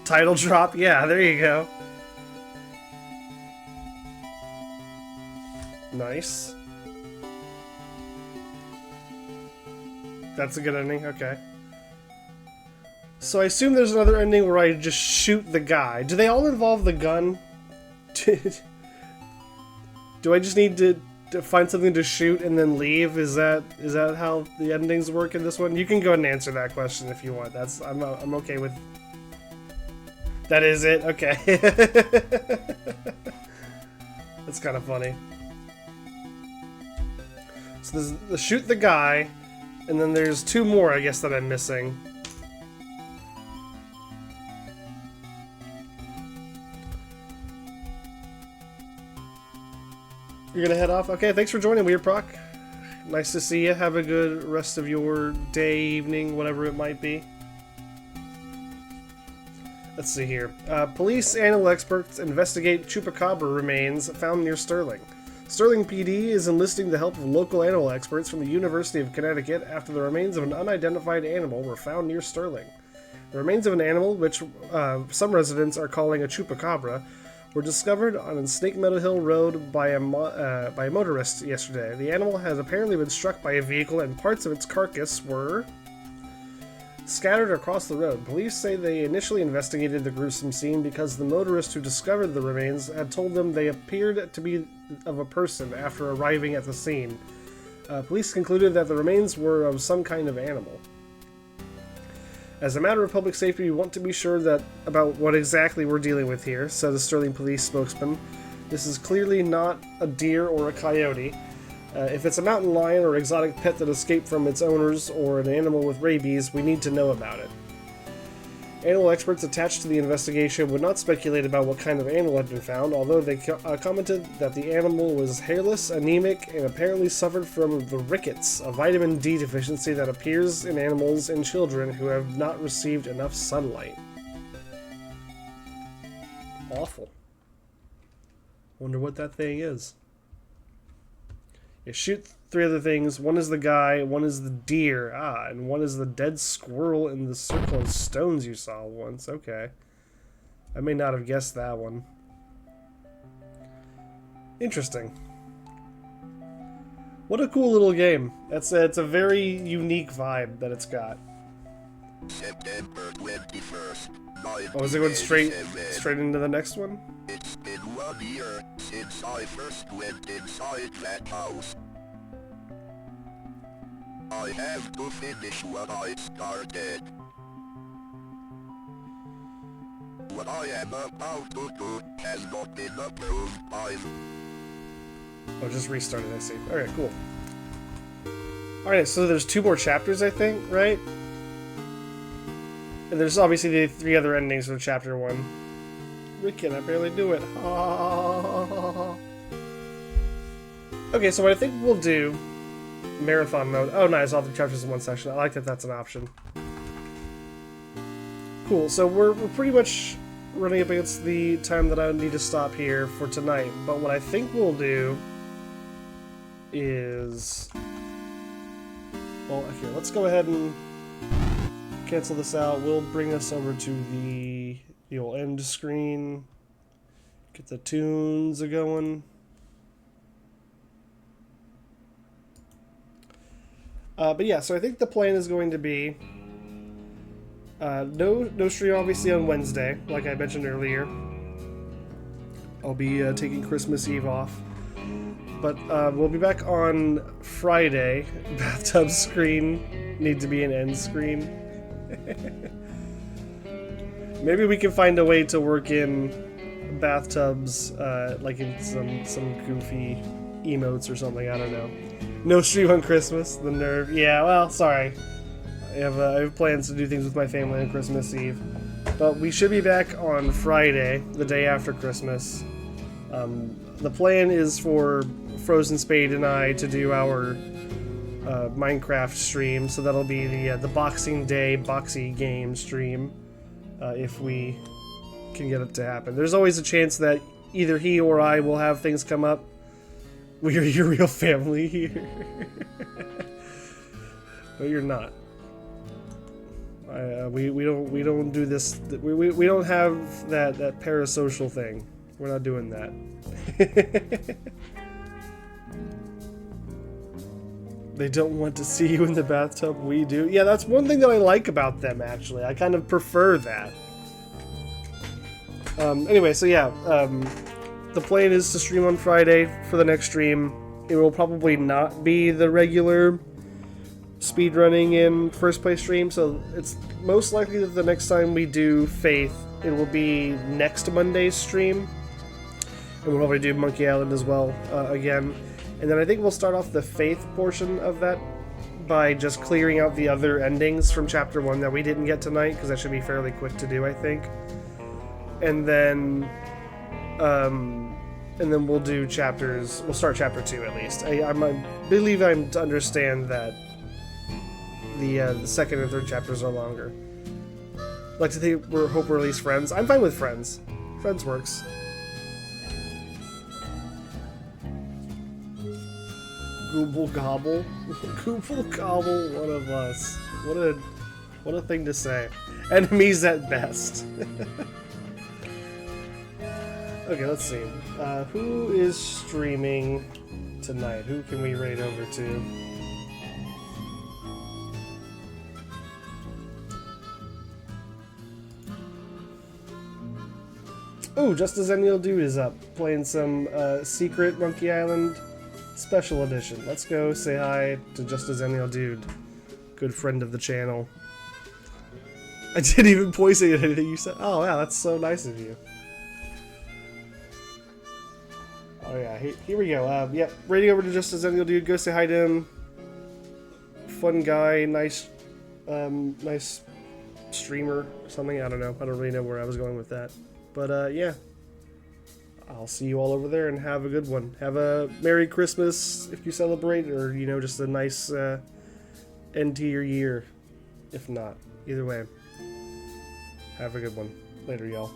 Title drop. Yeah, there you go. Nice. That's a good ending, okay. So I assume there's another ending where I just shoot the guy. Do they all involve the gun? Do I just need to find something to shoot and then leave? Is that how the endings work in this one? You can go ahead and answer that question if you want. I'm okay with. That is it? Okay. That's kind of funny. So there's the shoot the guy, and then there's 2 more, I guess, that I'm missing. You're gonna head off? Okay, thanks for joining, Weird Proc. Nice to see you. Have a good rest of your day, evening, whatever it might be. Let's see here. Police animal experts investigate chupacabra remains found near Sterling. Sterling PD is enlisting the help of local animal experts from the University of Connecticut after the remains of an unidentified animal were found near Sterling. The remains of an animal, which some residents are calling a chupacabra, were discovered on Snake Meadow Hill Road by a motorist yesterday. The animal has apparently been struck by a vehicle and parts of its carcass were scattered across the road. Police say they initially investigated the gruesome scene because the motorist who discovered the remains had told them they appeared to be of a person after arriving at the scene. Police concluded that the remains were of some kind of animal. As a matter of public safety, we want to be sure about what exactly we're dealing with here, said a Sterling police spokesman. This is clearly not a deer or a coyote. If it's a mountain lion or exotic pet that escaped from its owners or an animal with rabies, we need to know about it. Animal experts attached to the investigation would not speculate about what kind of animal had been found, although they commented that the animal was hairless, anemic, and apparently suffered from the rickets, a vitamin D deficiency that appears in animals and children who have not received enough sunlight. Awful. Wonder what that thing is. You shoot 3 other things. One is the guy, one is the deer. Ah, and one is the dead squirrel in the circle of stones you saw once. Okay. I may not have guessed that one. Interesting. What a cool little game. It's a very unique vibe that it's got. September 21st. Oh, is it going straight into the next one? It's been 1 year since I first went inside that house. I have to finish what I started. What I am about to do has not been approved by... Oh, just restarted, I see. Alright, cool. Alright, so there's 2 more chapters, I think, right? And there's obviously the 3 other endings for chapter 1. Rick, can I barely do it? Okay, so what I think we'll do... Marathon mode. Oh, nice, all 3 chapters in one session. I like that that's an option. Cool, so we're pretty much running up against the time that I need to stop here for tonight. But what I think we'll do is... Well, here, let's go ahead and cancel this out. We'll bring us over to the old end screen. Get the tunes a-going. But yeah, so I think the plan is going to be no stream obviously on Wednesday, like I mentioned earlier. I'll be taking Christmas Eve off. But we'll be back on Friday. Bathtub screen need to be an end screen. Maybe we can find a way to work in bathtubs, like in some goofy emotes or something. I don't know. No stream on Christmas. The nerve. Yeah. Well, sorry. I have plans to do things with my family on Christmas Eve. But we should be back on Friday, the day after Christmas. The plan is for Frozen Spade and I to do our Minecraft stream, so that'll be the Boxing Day Boxy game stream, if we can get it to happen. There's always a chance that either he or I will have things come up. We're your real family here. But you're not. We don't do this. We don't have that parasocial thing. We're not doing that. They don't want to see you in the bathtub. We do. Yeah, that's one thing that I like about them, actually. I kind of prefer that. Anyway, so yeah. The plan is to stream on Friday for the next stream. It will probably not be the regular speedrunning in first place stream, so it's most likely that the next time we do Faith, it will be next Monday's stream. And we'll probably do Monkey Island as well, again. And then I think we'll start off the Faith portion of that by just clearing out the other endings from Chapter 1 that we didn't get tonight, because that should be fairly quick to do, I think. And then we'll do chapters. We'll start Chapter 2 at least. I believe I'm to understand that the second and third chapters are longer. I'd like to think hope we're at least friends. I'm fine with friends. Friends works. Gooble gobble. Gooble gobble, one of us. What a thing to say. Enemies at best. Okay, let's see. Who is streaming tonight? Who can we raid over to? Ooh, Just a Zennial Dude is up, playing some Secret Monkey Island Special Edition. Let's go say hi to Just a Zennial Dude. Good friend of the channel. I didn't even poison anything you said. Oh, yeah, that's so nice of you. Oh yeah, here we go. Yep, raiding over to Just a Zennial Dude. Go say hi to him. Fun guy, nice streamer or something. I don't know. I don't really know where I was going with that. But yeah, I'll see you all over there and have a good one. Have a Merry Christmas if you celebrate, or you know, just a nice end to your year if not. Either way, have a good one. Later, y'all.